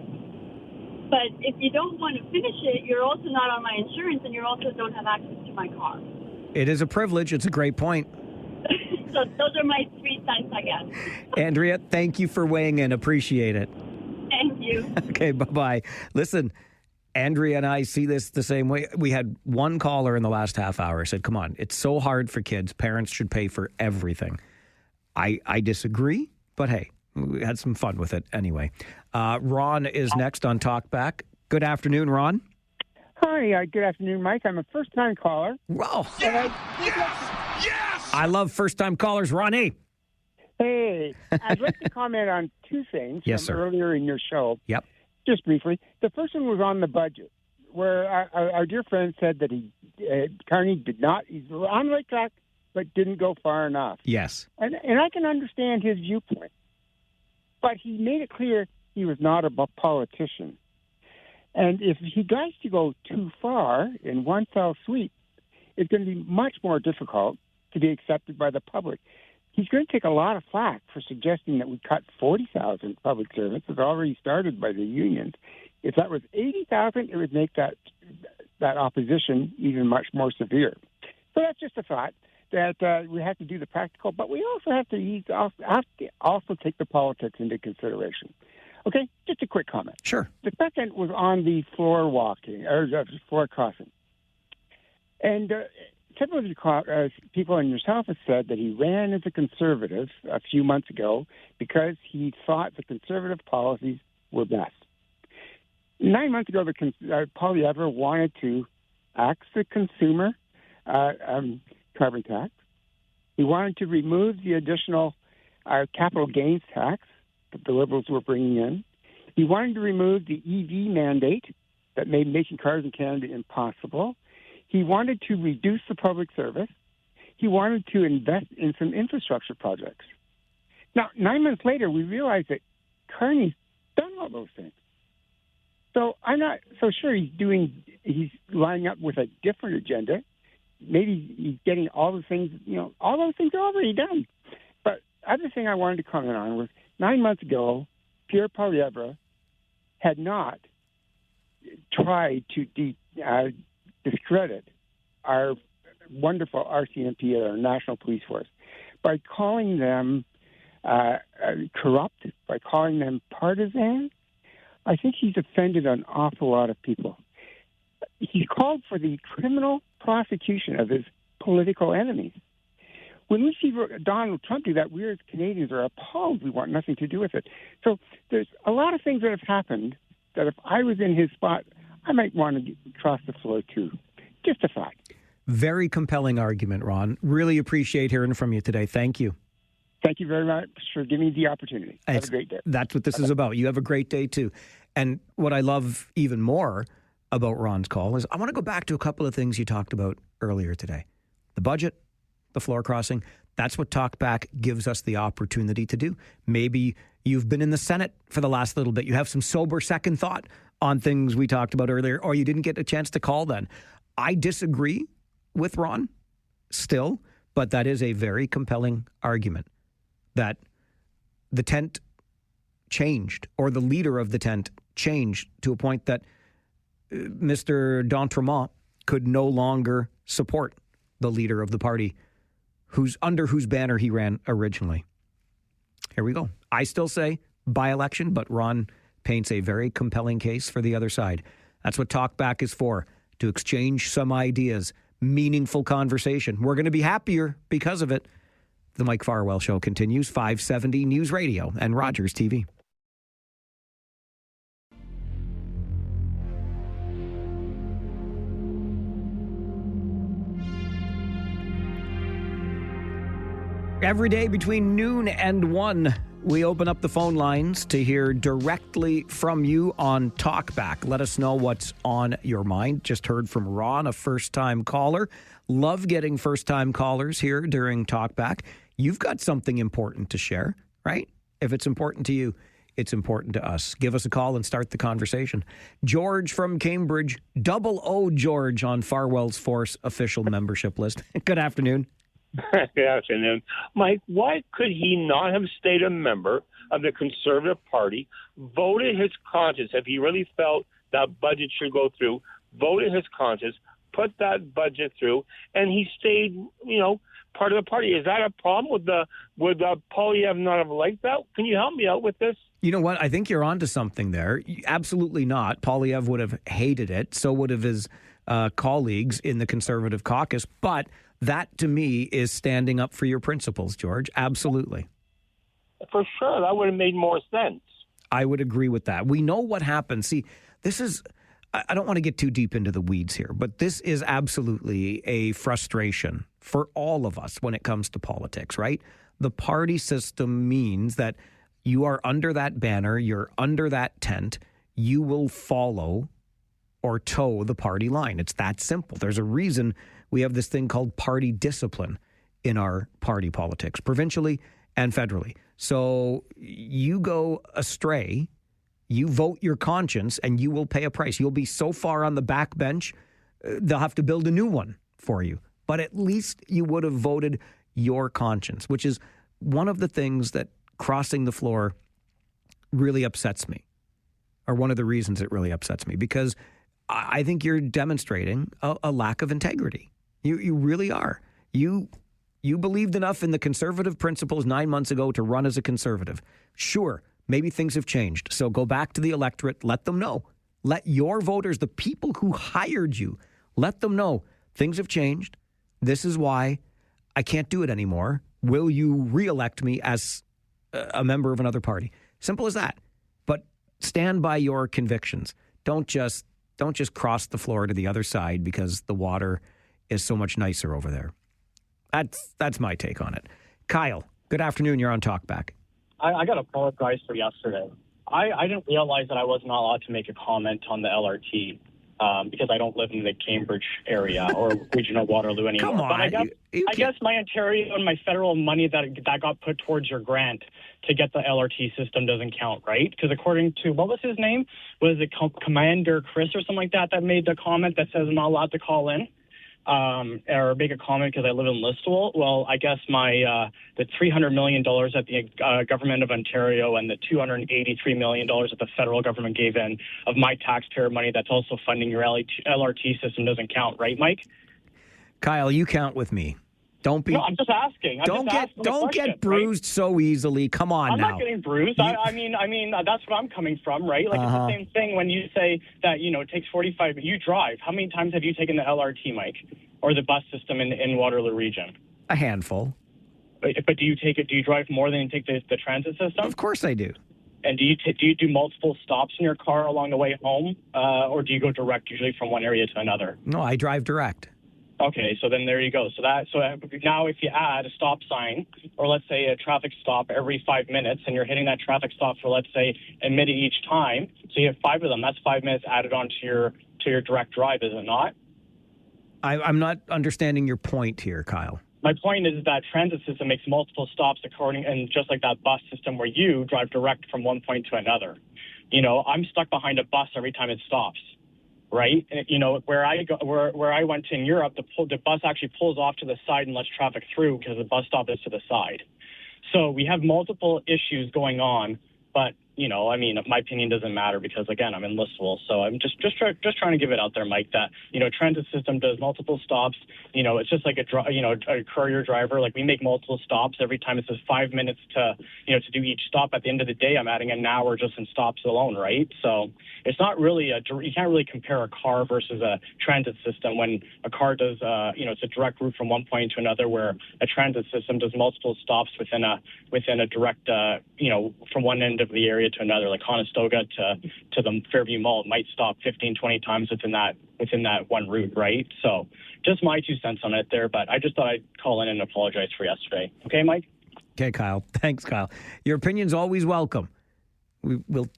But if you don't want to finish it, you're also not on my insurance, and you also don't have access to my car. It is a privilege. It's a great point. So those are my 3 cents, I guess. Andrea, thank you for weighing in. Appreciate it. Thank you. Okay, bye-bye. Listen, Andrea and I see this the same way. We had one caller in the last half hour said, come on, it's so hard for kids. Parents should pay for everything. I disagree, but hey, we had some fun with it anyway. Ron is next on Talkback. Good afternoon, Ron. Hi, good afternoon, Mike. I'm a first-time caller. Wow. Yes! I love first-time callers, Ronnie. Hey, I'd like to comment on 2 things from earlier in your show. Yep. Just briefly. The first one was on the budget, where our dear friend said that Carney he's on the right track, but didn't go far enough. Yes. And I can understand his viewpoint. But he made it clear he was not a politician. And if he tries to go too far in one fell swoop, it's going to be much more difficult to be accepted by the public. He's going to take a lot of flack for suggesting that we cut 40,000 public servants. It's already started by the unions. If that was 80,000, it would make that opposition even much more severe. So that's just a thought that we have to do the practical, but we also have to also take the politics into consideration. Okay, just a quick comment. Sure. The second was on the floor walking or floor crossing, and several of you people and yourself have said that he ran as a conservative a few months ago because he thought the conservative policies were best. 9 months ago, Poilievre wanted to axe the consumer carbon tax. He wanted to remove the additional capital gains tax that the Liberals were bringing in. He wanted to remove the EV mandate that made making cars in Canada impossible. He wanted to reduce the public service. He wanted to invest in some infrastructure projects. Now, 9 months later, we realize that Carney's done all those things. So I'm not so sure he's lining up with a different agenda. Maybe he's getting all the things, all those things are already done. But other thing I wanted to comment on was 9 months ago, Pierre Poilievre had not tried to discredit our wonderful RCMP, our National Police Force, by calling them corrupt, by calling them partisan. I think he's offended an awful lot of people. He called for the criminal prosecution of his political enemies. When we see Donald Trump do that, we as Canadians are appalled. We want nothing to do with it. So there's a lot of things that have happened that if I was in his spot, I might want to cross the floor too. Just a thought. Very compelling argument, Ron. Really appreciate hearing from you today. Thank you. Thank you very much for giving me the opportunity. Have a great day. That's what this is about. You have a great day, too. And what I love even more about Ron's call is I want to go back to a couple of things you talked about earlier today. The budget, the floor crossing. That's what Talkback gives us the opportunity to do. Maybe you've been in the Senate for the last little bit. You have some sober second thought on things we talked about earlier, or you didn't get a chance to call then. I disagree with Ron still, but that is a very compelling argument that the tent changed, or the leader of the tent changed to a point that Mr. d'Entremont could no longer support the leader of the party under whose banner he ran originally. Here we go. I still say by-election, but Ron paints a very compelling case for the other side. That's what Talkback is for, to exchange some ideas, meaningful conversation. We're going to be happier because of it. The Mike Farwell Show continues, 570 News Radio and Rogers TV. Every day between noon and 1, we open up the phone lines to hear directly from you on Talkback. Let us know what's on your mind. Just heard from Ron, a first-time caller. Love getting first-time callers here during Talkback. You've got something important to share, right? If it's important to you, it's important to us. Give us a call and start the conversation. George from Cambridge, 00 George on Farwell's Force official membership list. Good afternoon. Good afternoon. Mike, why could he not have stayed a member of the Conservative Party, voted his conscience, if he really felt that budget should go through, voted his conscience, put that budget through, and he stayed, part of the party? Is that a problem? Would Poilievre not have liked that? Can you help me out with this? You know what? I think you're onto something there. Absolutely not. Poilievre would have hated it. So would have his colleagues in the Conservative caucus. But that, to me, is standing up for your principles, George. Absolutely. For sure. That would have made more sense. I would agree with that. We know what happens. See, this is, I don't want to get too deep into the weeds here, but this is absolutely a frustration for all of us when it comes to politics, right? The party system means that you are under that banner, you're under that tent, you will follow or toe the party line. It's that simple. There's a reason we have this thing called party discipline in our party politics, provincially and federally. So you go astray, you vote your conscience, and you will pay a price. You'll be so far on the back bench, they'll have to build a new one for you. But at least you would have voted your conscience, which is one of the things that crossing the floor really upsets me, or one of the reasons it really upsets me, because I think you're demonstrating a lack of integrity. You really are. You believed enough in the Conservative principles 9 months ago to run as a Conservative. Sure, maybe things have changed. So go back to the electorate. Let them know. Let your voters, the people who hired you, let them know things have changed. This is why I can't do it anymore. Will you reelect me as a member of another party? Simple as that. But stand by your convictions. Don't just cross the floor to the other side because the water is so much nicer over there. That's my take on it. Kyle, good afternoon. You're on Talkback. I got to apologize for yesterday. I didn't realize that I was not allowed to make a comment on the LRT because I don't live in the Cambridge area or regional Waterloo anymore. Come on. But I guess my Ontario and my federal money that got put towards your grant to get the LRT system doesn't count, right? Because according to, what was his name? Was it Commander Chris or something like that made the comment that says I'm not allowed to call in? Or make a comment because I live in Listowel. Well, I guess the $300 million that the government of Ontario and the $283 million that the federal government gave in of my taxpayer money that's also funding your LRT system doesn't count, right, Mike? Kyle, you count with me. Don't be. No, I'm just asking. Don't get bruised so easily. Come on I'm now. not getting bruised. I mean, that's where I'm coming from, right? Like It's the same thing when you say that it takes 45. You drive. How many times have you taken the LRT, Mike, or the bus system in Waterloo region? A handful. But do you take it? Do you drive more than you take the transit system? Of course I do. And do you do multiple stops in your car along the way home, or do you go direct usually from one area to another? No, I drive direct. Okay, so then there you go. So now if you add a stop sign, or let's say a traffic stop every 5 minutes, and you're hitting that traffic stop for, let's say, a minute each time, so you have 5 of them. That's 5 minutes added onto your direct drive, is it not? I'm not understanding your point here, Kyle. My point is that transit system makes multiple stops and just like that bus system where you drive direct from one point to another. I'm stuck behind a bus every time it stops. Right, where I went in Europe, the bus actually pulls off to the side and lets traffic through because the bus stop is to the side. So we have multiple issues going on, but my opinion doesn't matter because again, I'm in Listowel, so I'm just trying to give it out there, Mike. That transit system does multiple stops. It's just like a courier driver. Like we make multiple stops every time. It says 5 minutes to do each stop. At the end of the day, I'm adding an hour just in stops alone, right? So it's not really you can't really compare a car versus a transit system when a car does it's a direct route from one point to another, where a transit system does multiple stops within a direct from one end of the area to another, like Conestoga to the Fairview Mall. It might stop 15, 20 times within that one route, right? So just my 2 cents on it there, but I just thought I'd call in and apologize for yesterday. Okay, Mike? Okay, Kyle. Thanks, Kyle. Your opinion's always welcome. We'll.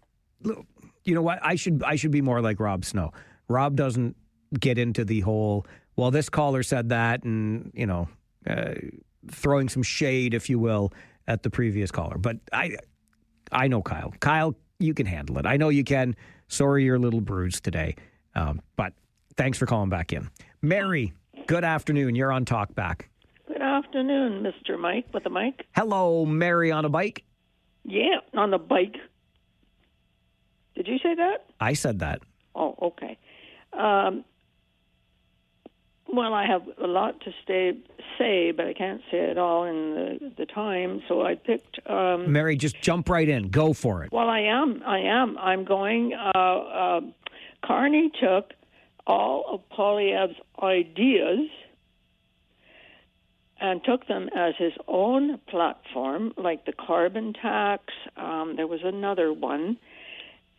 You know what? I should be more like Rob Snow. Rob doesn't get into the whole, well, this caller said that, and throwing some shade, if you will, at the previous caller. But I know Kyle. Kyle, you can handle it. I know you can. Sorry you're a little bruised today. But thanks for calling back in. Mary, good afternoon. You're on Talkback. Good afternoon, Mr. Mike with the mic. Hello, Mary on a bike? Yeah, on the bike. Did you say that? I said that. Oh, okay. Well, I have a lot to say, but I can't say it all in the time, so I picked... Mary, just jump right in. Go for it. Well, I am. I'm going... Carney took all of Poilievre's ideas and took them as his own platform, like the carbon tax. There was another one,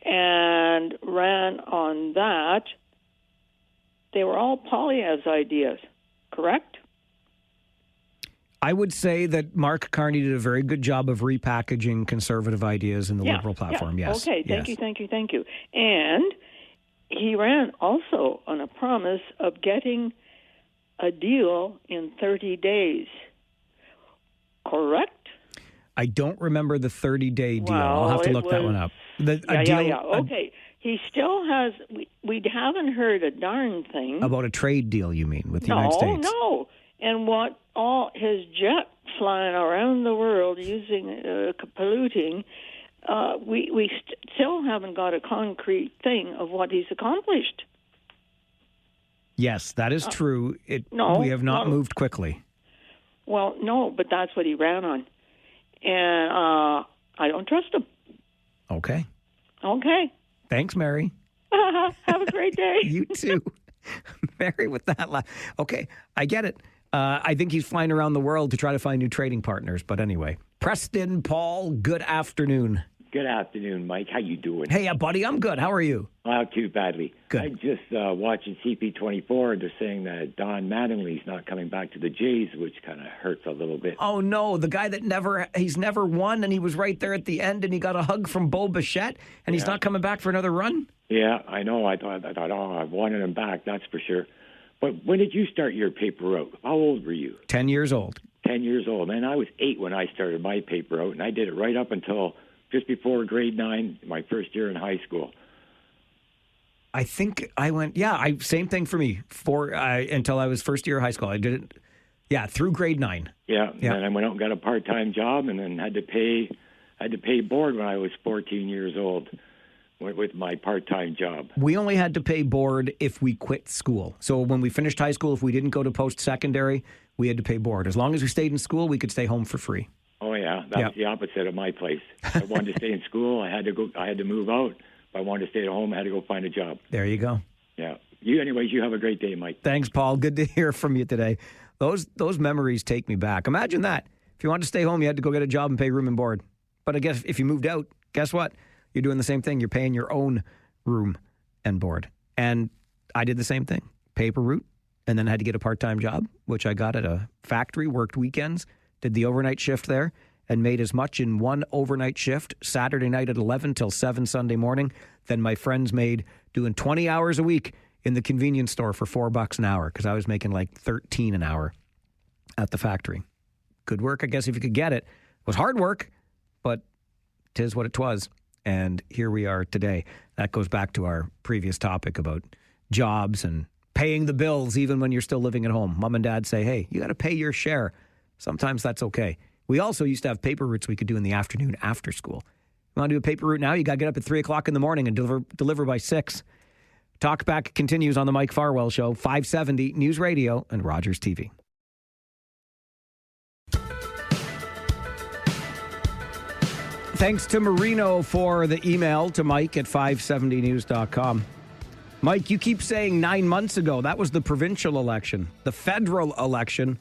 and ran on that. They were all Poilievre's ideas, correct? I would say that Mark Carney did a very good job of repackaging conservative ideas in the Liberal platform. Yeah. Yes. Okay, thank you. And he ran also on a promise of getting a deal in 30 days, correct? I don't remember the 30-day deal. Well, I'll have to look that one up. Okay. He still has... We haven't heard a darn thing. About a trade deal, you mean, with the United States? No. And what all his jet flying around the world using polluting, we still haven't got a concrete thing of what he's accomplished. Yes, that is true. We have not moved quickly. Well, no, but that's what he ran on. And I don't trust him. Okay. Thanks, Mary. Have a great day. You too. Mary with that laugh. Okay, I get it. I think he's flying around the world to try to find new trading partners. But anyway, Preston, Paul, good afternoon. Good afternoon, Mike. How you doing? Hey, buddy, I'm good. How are you? Not too badly. Good. I just watching CP24. They're saying that Don Mattingly's not coming back to the Jays, which kind of hurts a little bit. Oh, no, the guy that he's never won, and he was right there at the end, and he got a hug from Bo Bichette, and he's not coming back for another run? Yeah, I know. I thought, I wanted him back, that's for sure. But when did you start your paper route? How old were you? 10 years old. 10 years old. Man, I was 8 when I started my paper route, and I did it right up until just before grade 9, my first year in high school. I think I went, same thing for me, until I was first year of high school. I did it, through grade 9. Yeah, and then I went out and got a part-time job, and then had to pay board when I was 14 years old with my part-time job. We only had to pay board if we quit school. So when we finished high school, if we didn't go to post-secondary, we had to pay board. As long as we stayed in school, we could stay home for free. Oh yeah, that's the opposite of my place. If I wanted to stay in school, I had to move out. If I wanted to stay at home, I had to go find a job. There you go. Yeah. You have a great day, Mike. Thanks, Paul. Good to hear from you today. Those memories take me back. Imagine that. If you wanted to stay home, you had to go get a job and pay room and board. But I guess if you moved out, guess what? You're doing the same thing. You're paying your own room and board. And I did the same thing. Paper route, and then had to get a part-time job, which I got at a factory, worked weekends, did the overnight shift there, and made as much in one overnight shift, Saturday night at 11 till 7 Sunday morning, than my friends made doing 20 hours a week in the convenience store for $4 an hour, because I was making like 13 an hour at the factory. Good work, I guess, if you could get it. It was hard work, but 'tis what it was. And here we are today. That goes back to our previous topic about jobs and paying the bills even when you're still living at home. Mom and dad say, hey, you got to pay your share. Sometimes that's okay. We also used to have paper routes we could do in the afternoon after school. You want to do a paper route now? You got to get up at 3 o'clock in the morning and deliver by 6. Talkback continues on the Mike Farwell Show, 570 News Radio and Rogers TV. Thanks to Marino for the email to Mike at 570news.com. Mike, you keep saying 9 months ago. That was the provincial election. The federal election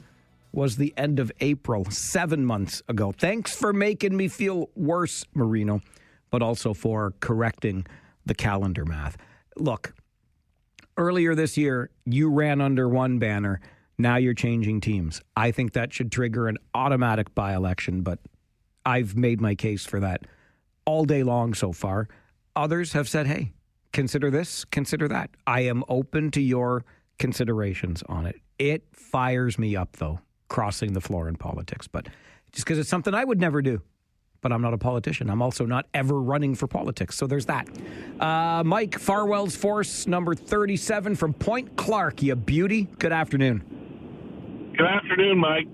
was the end of April, 7 months ago. Thanks for making me feel worse, Marino, but also for correcting the calendar math. Look, earlier this year, you ran under one banner. Now you're changing teams. I think that should trigger an automatic by-election, but I've made my case for that all day long so far. Others have said, hey, consider this, consider that. I am open to your considerations on it. It fires me up, though, crossing the floor in politics, but just because it's something I would never do. But I'm not a politician. I'm also not ever running for politics, so there's that. Mike, Farwell's Force, number 37 from Point Clark, you beauty. Good afternoon. Good afternoon, Mike.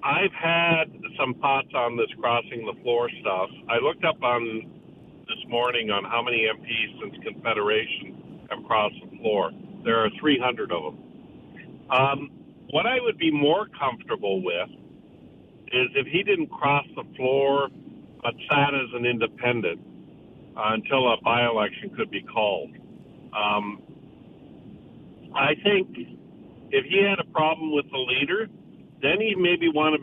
I've had some thoughts on this crossing the floor stuff. I looked up on this morning on how many MPs since Confederation have crossed the floor. There are 300 of them. What I would be more comfortable with is if he didn't cross the floor but sat as an independent until a by-election could be called. I think if he had a problem with the leader, then he may want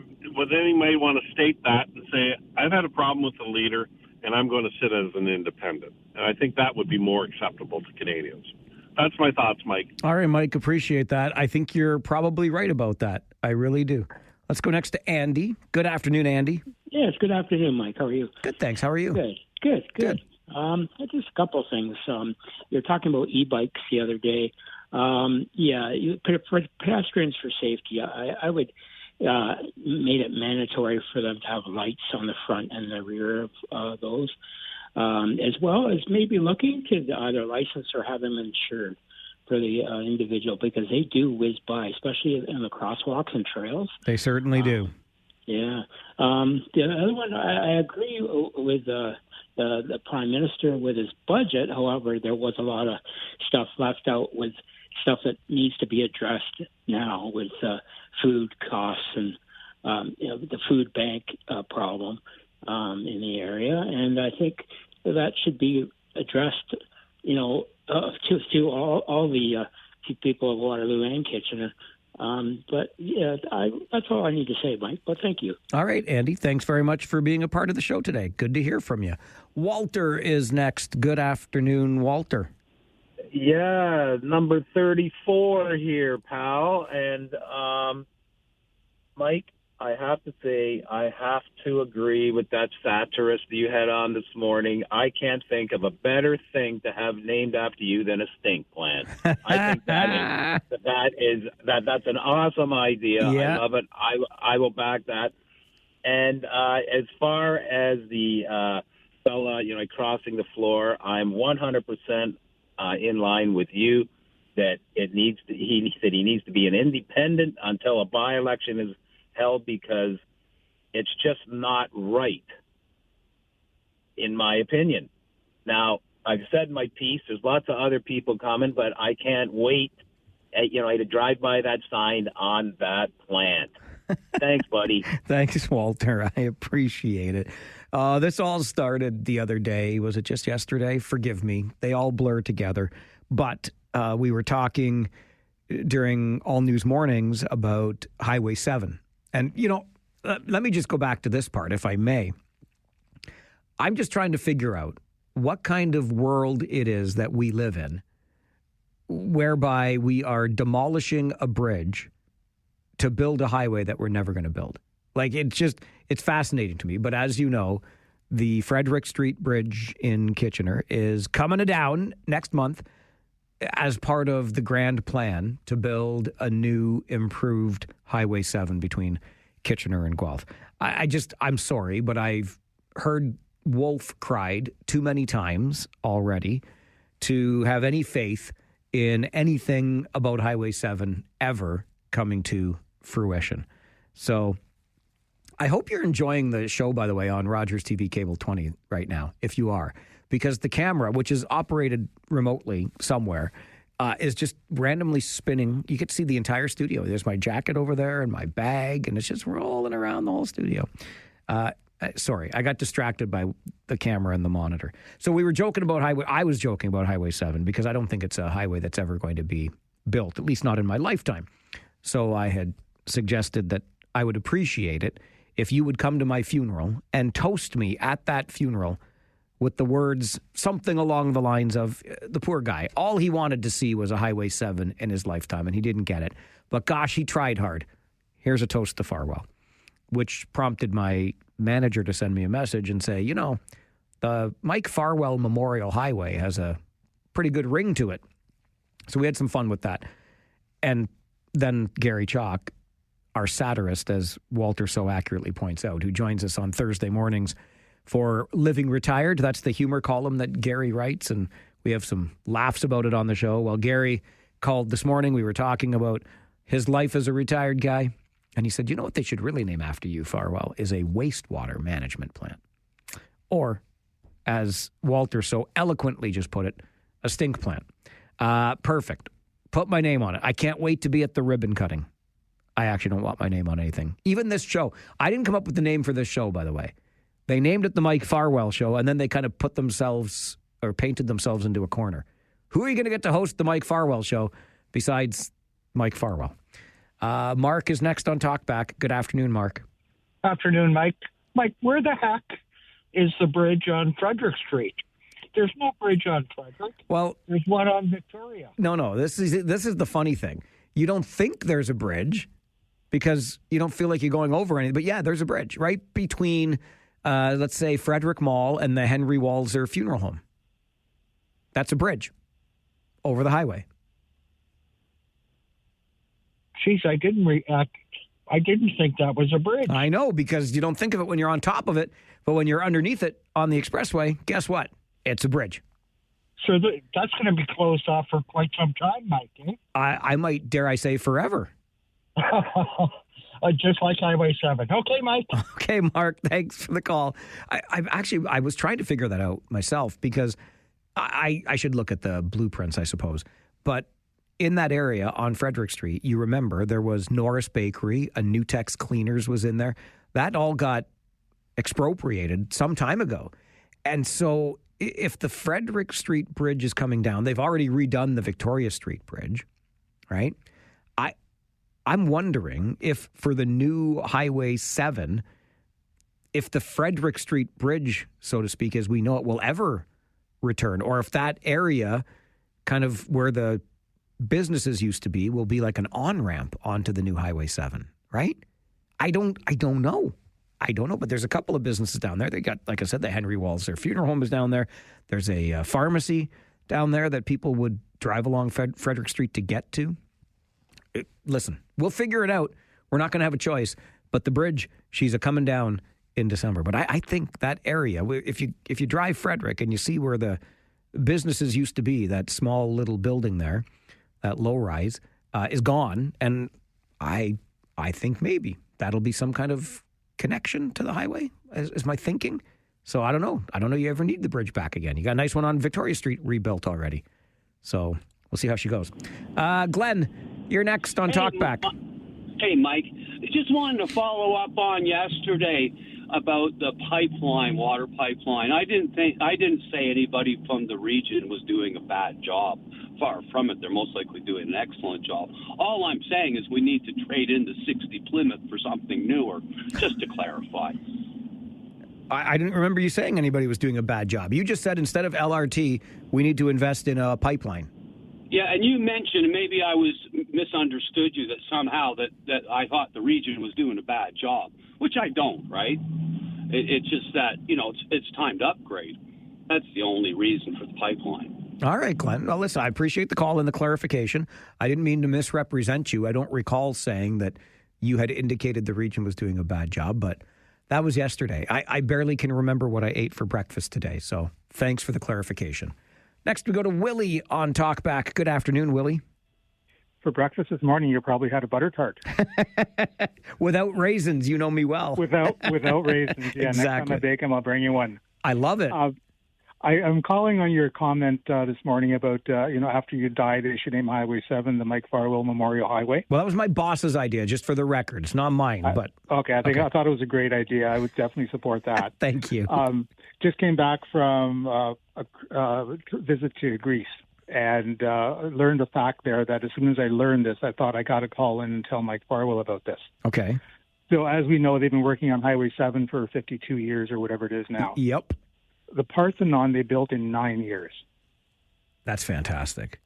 to state that and say, I've had a problem with the leader, and I'm going to sit as an independent. And I think that would be more acceptable to Canadians. That's my thoughts, Mike. All right, Mike, appreciate that. I think you're probably right about that. I really do. Let's go next to Andy. Good afternoon, Andy. Yes, good afternoon, Mike. How are you? Good, thanks. How are you? Good. Just a couple of things. You're talking about e-bikes the other day. For pedestrians for safety, I would made it mandatory for them to have lights on the front and the rear of those, as well as maybe looking to either license or have them insured for the individual, because they do whiz by, especially in the crosswalks and trails. They certainly do. Yeah. The other one, I agree with the Prime Minister with his budget. However, there was a lot of stuff left out with stuff that needs to be addressed now with food costs and the food bank problem in the area. And I think that should be addressed, to all the people of Waterloo and Kitchener. But yeah, that's all I need to say, Mike. But thank you. All right, Andy, thanks very much for being a part of the show today. Good to hear from you. Walter is next. Good afternoon, Walter. Yeah, number 34 here, pal. And Mike, I have to say, I have to agree with that satirist that you had on this morning. I can't think of a better thing to have named after you than a stink plant. I think that's an awesome idea. Yeah. I love it. I will back that. And as far as the fella, crossing the floor, I'm 100% in line with you that he needs to be an independent until a by-election is held, because it's just not right, in my opinion. Now, I've said my piece. There's lots of other people coming, but I can't wait, to drive by that sign on that plant. Thanks, buddy. Thanks, Walter. I appreciate it. This all started the other day. Was it just yesterday? Forgive me. They all blur together. But we were talking during All News Mornings about Highway 7. And, let me just go back to this part, if I may. I'm just trying to figure out what kind of world it is that we live in, whereby we are demolishing a bridge to build a highway that we're never going to build. Like, it's fascinating to me. But as you know, the Frederick Street Bridge in Kitchener is coming down next month as part of the grand plan to build a new, improved Highway 7 between Kitchener and Guelph. I'm sorry, but I've heard wolf cried too many times already to have any faith in anything about Highway 7 ever coming to fruition. So I hope you're enjoying the show, by the way, on Rogers TV Cable 20 right now, if you are, because the camera, which is operated remotely somewhere, is just randomly spinning. You get to see the entire studio. There's my jacket over there and my bag, and it's just rolling around the whole studio. Sorry, I got distracted by the camera and the monitor. So we were joking about Highway. I was joking about Highway 7 because I don't think it's a highway that's ever going to be built, at least not in my lifetime. So I had suggested that I would appreciate it if you would come to my funeral and toast me at that funeral with the words something along the lines of, the poor guy, all he wanted to see was a Highway 7 in his lifetime, and he didn't get it. But gosh, he tried hard. Here's a toast to Farwell, which prompted my manager to send me a message and say, the Mike Farwell Memorial Highway has a pretty good ring to it. So we had some fun with that. And then Gary Chalk, our satirist, as Walter so accurately points out, who joins us on Thursday mornings for Living Retired. That's the humor column that Gary writes, and we have some laughs about it on the show. Well, Gary called this morning. We were talking about his life as a retired guy, and he said, you know what they should really name after you, Farwell, is a wastewater management plant. Or, as Walter so eloquently just put it, a stink plant. Perfect. Put my name on it. I can't wait to be at the ribbon cutting. I actually don't want my name on anything. Even this show. I didn't come up with the name for this show, by the way. They named it the Mike Farwell Show, and then they kind of put themselves or painted themselves into a corner. Who are you going to get to host the Mike Farwell Show besides Mike Farwell? Mark is next on Talkback. Good afternoon, Mark. Afternoon, Mike. Mike, where the heck is the bridge on Frederick Street? There's no bridge on Frederick. Well, there's one on Victoria. No. This is the funny thing. You don't think there's a bridge because you don't feel like you're going over anything. But yeah, there's a bridge right between, let's say, Frederick Mall and the Henry Walzer Funeral Home. That's a bridge over the highway. Jeez, I didn't think that was a bridge. I know, because you don't think of it when you're on top of it, but when you're underneath it on the expressway, guess what? It's a bridge. So that's going to be closed off for quite some time, Mike, eh? I might, dare I say, forever. Just like Highway 7. Okay, Mike. Okay, Mark, thanks for the call. I was trying to figure that out myself because I should look at the blueprints, I suppose. But in that area on Frederick Street, you remember there was Norris Bakery, a Nutex Cleaners was in there. That all got expropriated some time ago. And so if the Frederick Street Bridge is coming down, they've already redone the Victoria Street Bridge. right? I'm wondering if for the new Highway 7, if the Frederick Street Bridge, so to speak, as we know it, will ever return, or if that area, kind of where the businesses used to be, will be like an on-ramp onto the new Highway 7, right? I don't know. I don't know, but there's a couple of businesses down there. They got, like I said, the Henry Walzer Funeral Home is down there. There's a pharmacy down there that people would drive along Frederick Street to get to. Listen, we'll figure it out. We're not going to have a choice. But the bridge, she's coming down in December. But I think that area, if you drive Frederick and you see where the businesses used to be, that small little building there, that low rise, is gone. And I think maybe that'll be some kind of connection to the highway, is my thinking. So I don't know. I don't know you ever need the bridge back again. You got a nice one on Victoria Street rebuilt already. So we'll see how she goes. Glenn, you're next on Talkback. Hey, Mike. Just wanted to follow up on yesterday about the pipeline, water pipeline. I didn't say anybody from the region was doing a bad job. Far from it. They're most likely doing an excellent job. All I'm saying is we need to trade in the 60 Plymouth for something newer, just to clarify. I didn't remember you saying anybody was doing a bad job. You just said instead of LRT, we need to invest in a pipeline. Yeah, and you mentioned, may I was misunderstood you, that somehow that I thought the region was doing a bad job, which I don't, right? It's just that, it's time to upgrade. That's the only reason for the pipeline. All right, Glenn. Well, listen, I appreciate the call and the clarification. I didn't mean to misrepresent you. I don't recall saying that you had indicated the region was doing a bad job, but that was yesterday. I barely can remember what I ate for breakfast today, so thanks for the clarification. Next, we go to Willie on Talkback. Good afternoon, Willie. For breakfast this morning, you probably had a butter tart. Without raisins, you know me well. Without raisins, yeah. Exactly. Next time I bake them, I'll bring you one. I love it. I'm calling on your comment this morning about, after you die, they should name Highway 7 the Mike Farwell Memorial Highway. Well, that was my boss's idea, just for the record. It's not mine, but... Okay, I thought it was a great idea. I would definitely support that. Thank you. Just came back from a visit to Greece and learned a fact there that as soon as I learned this, I thought I got to call in and tell Mike Farwell about this. Okay. So as we know, they've been working on Highway 7 for 52 years or whatever it is now. Yep. The Parthenon they built in 9 years. That's fantastic.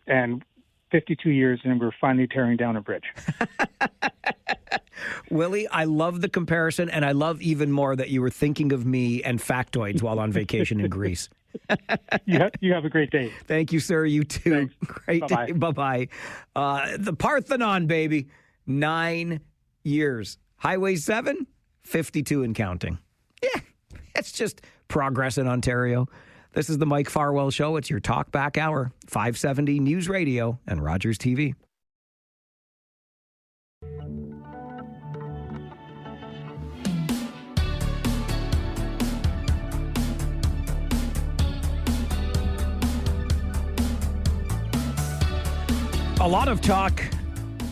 And 52 years, and we're finally tearing down a bridge. Willie, I love the comparison, and I love even more that you were thinking of me and factoids while on vacation in Greece. You have a great day. Thank you, sir. You too. Thanks. Great Bye-bye. day. Bye-bye. The Parthenon, baby. 9 years. Highway 7, 52 and counting. Yeah, it's just progress in Ontario. This is the Mike Farwell Show. It's your Talkback Hour, 570 News Radio and Rogers TV. A lot of talk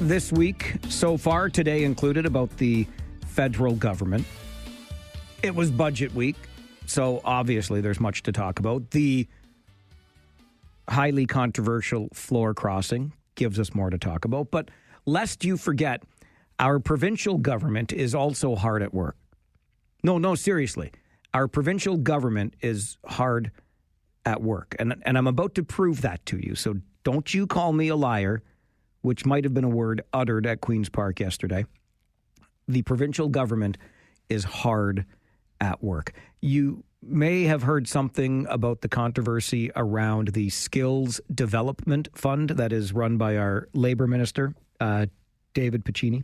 this week so far, today included, about the federal government. It was budget week, so obviously there's much to talk about. The highly controversial floor crossing gives us more to talk about. But lest you forget, our provincial government is also hard at work. No, seriously. Our provincial government is hard at work. And I'm about to prove that to you. So don't you call me a liar, which might have been a word uttered at Queen's Park yesterday. The provincial government is hard at work. You may have heard something about the controversy around the Skills Development Fund that is run by our Labour Minister, David Piccini.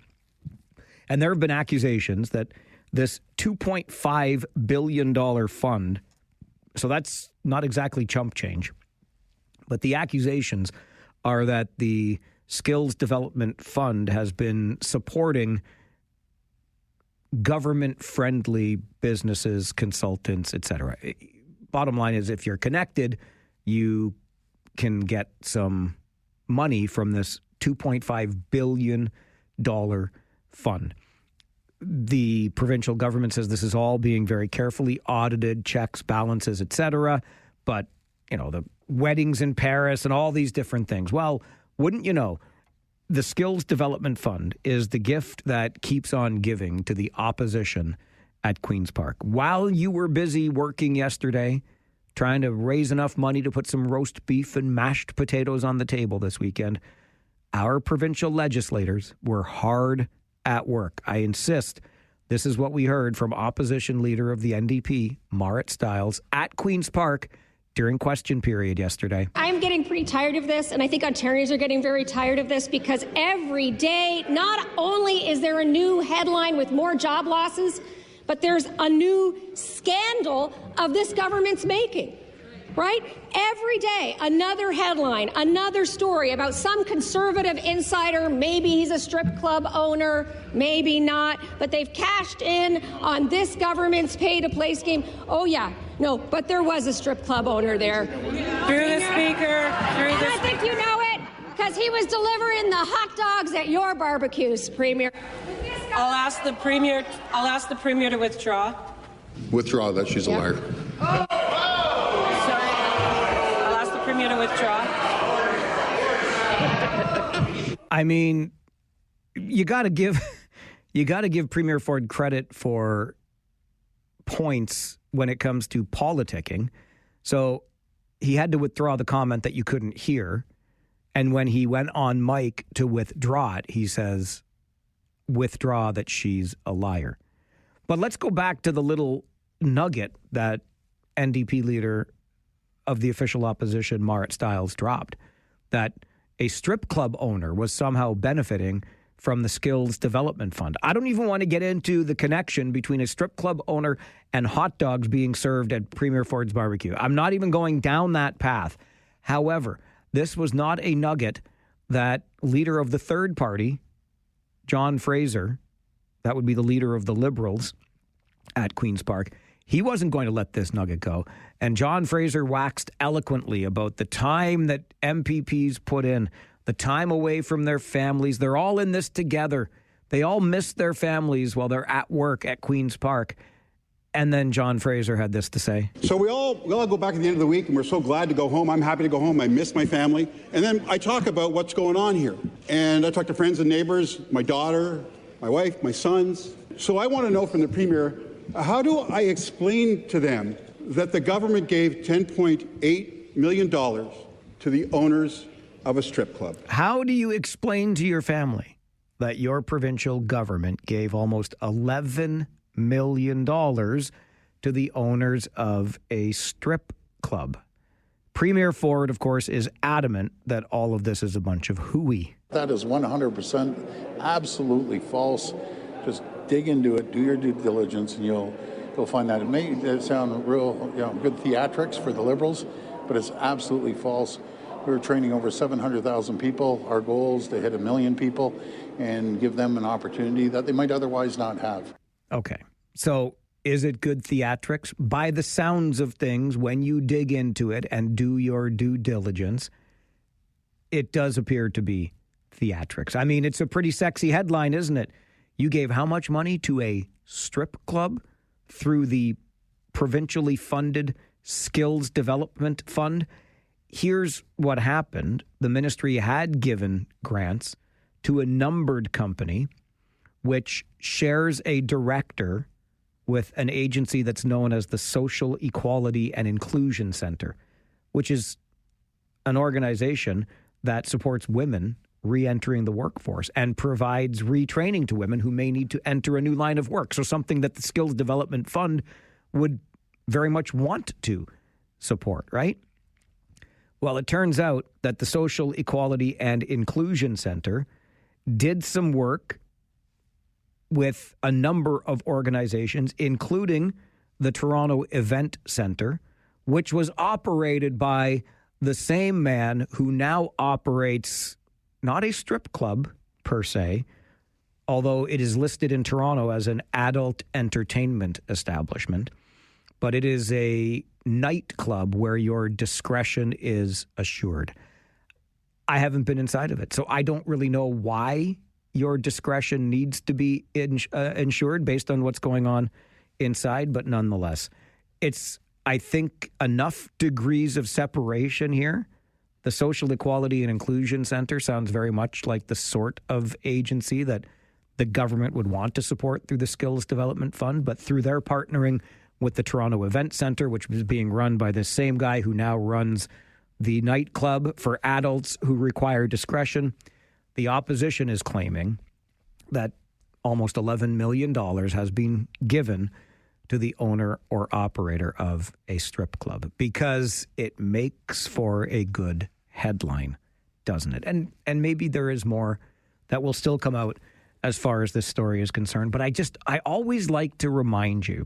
And there have been accusations that this $2.5 billion fund, so that's not exactly chump change, but the accusations are that the Skills Development Fund has been supporting government-friendly businesses, consultants, etc. Bottom line is, if you're connected, you can get some money from this $2.5 billion fund. The provincial government says this is all being very carefully audited, checks, balances, etc. But, the weddings in Paris and all these different things. Well, Wouldn't you know, the Skills Development Fund is the gift that keeps on giving to the opposition at Queen's Park. While you were busy working yesterday, trying to raise enough money to put some roast beef and mashed potatoes on the table this weekend, our provincial legislators were hard at work. I insist, this is what we heard from opposition leader of the NDP, Marit Stiles, at Queen's Park during question period yesterday. I'm getting pretty tired of this, and I think Ontarians are getting very tired of this, because every day, not only is there a new headline with more job losses, but there's a new scandal of this government's making, right? Every day, another headline, another story about some conservative insider. Maybe he's a strip club owner, maybe not, but they've cashed in on this government's pay-to-play scheme. Oh, yeah. No, but there was a strip club owner there. Through the Speaker. And I think you know it, because he was delivering the hot dogs at your barbecues, Premier. I'll ask the Premier to withdraw. Withdraw that. She's a liar. Sorry. I'll ask the Premier to withdraw. I mean, you got to give Premier Ford credit for points when it comes to politicking. So he had to withdraw the comment that you couldn't hear. And when he went on mic to withdraw it, he says, withdraw that she's a liar. But let's go back to the little nugget that NDP leader of the official opposition, Marit Stiles, dropped, that a strip club owner was somehow benefiting from the Skills Development Fund. I don't even want to get into the connection between a strip club owner and hot dogs being served at Premier Ford's barbecue. I'm not even going down that path. However, this was not a nugget that leader of the third party, John Fraser, that would be the leader of the Liberals at Queen's Park, he wasn't going to let this nugget go. And John Fraser waxed eloquently about the time that MPPs put in, the time away from their families. They're all in this together. They all miss their families while they're at work at Queen's Park. And then John Fraser had this to say. So we all go back at the end of the week, and we're so glad to go home. I'm happy to go home. I miss my family. And then I talk about what's going on here. And I talk to friends and neighbors, my daughter, my wife, my sons. So I want to know from the Premier, how do I explain to them that the government gave $10.8 million to the owners of a strip club? How do you explain to your family that your provincial government gave almost $11 million to the owners of a strip club? Premier Ford, of course, is adamant that all of this is a bunch of hooey. That is 100% absolutely false. Just dig into it, do your due diligence, and you'll find that. It may sound real, good theatrics for the Liberals, but it's absolutely false. We're training over 700,000 people. Our goal is to hit 1 million people and give them an opportunity that they might otherwise not have. Okay. So is it good theatrics? By the sounds of things, when you dig into it and do your due diligence, it does appear to be theatrics. I mean, it's a pretty sexy headline, isn't it? You gave how much money to a strip club through the provincially funded Skills Development Fund? Here's what happened. The ministry had given grants to a numbered company which shares a director with an agency that's known as the Social Equality and Inclusion Center, which is an organization that supports women re-entering the workforce and provides retraining to women who may need to enter a new line of work. So something that the Skills Development Fund would very much want to support, right? Well, it turns out that the Social Equality and Inclusion Center did some work with a number of organizations, including the Toronto Event Centre, which was operated by the same man who now operates not a strip club per se, although it is listed in Toronto as an adult entertainment establishment, but it is a nightclub where your discretion is assured. I haven't been inside of it, so I don't really know why your discretion needs to be ensured based on what's going on inside, but nonetheless, it's, I think, enough degrees of separation here The Social Equality and Inclusion Center sounds very much like the sort of agency that the government would want to support through the Skills Development Fund, but through their partnering with the Toronto Event Center, which was being run by this same guy who now runs the nightclub for adults who require discretion, the opposition is claiming that almost $11 million has been given to the owner or operator of a strip club because it makes for a good headline, doesn't it? And maybe there is more that will still come out as far as this story is concerned. But I always like to remind you,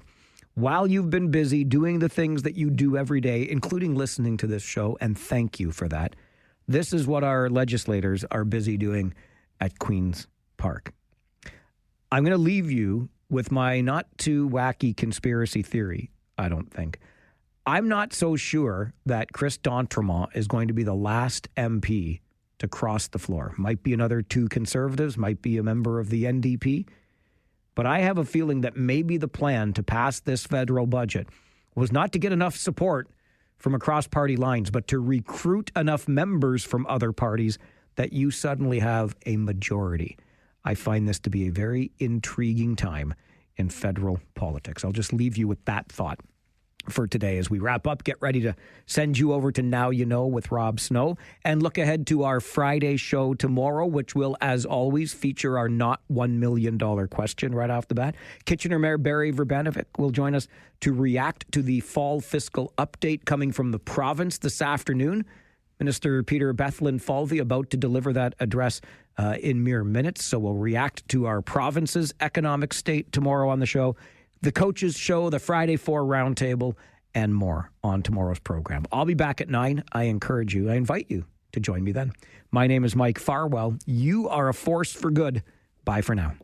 while you've been busy doing the things that you do every day, including listening to this show, and thank you for that, this is what our legislators are busy doing at Queen's Park. I'm going to leave you with my not too wacky conspiracy theory, I don't think. I'm not so sure that Chris D'Entremont is going to be the last MP to cross the floor. Might be another two Conservatives, might be a member of the NDP. But I have a feeling that maybe the plan to pass this federal budget was not to get enough support from across party lines, but to recruit enough members from other parties that you suddenly have a majority. I find this to be a very intriguing time in federal politics. I'll just leave you with that thought for today as we wrap up. Get ready to send you over to Now You Know with Rob Snow and look ahead to our Friday show tomorrow, which will, as always, feature our not $1 million question right off the bat. Kitchener Mayor Barry Verbanovic will join us to react to the fall fiscal update coming from the province this afternoon. Minister Peter Bethlen-Falvey about to deliver that address in mere minutes, so we'll react to our province's economic state tomorrow on the show. The Coaches Show, the Friday 4 Roundtable, and more on tomorrow's program. I'll be back at 9. I invite you to join me then. My name is Mike Farwell. You are a force for good. Bye for now.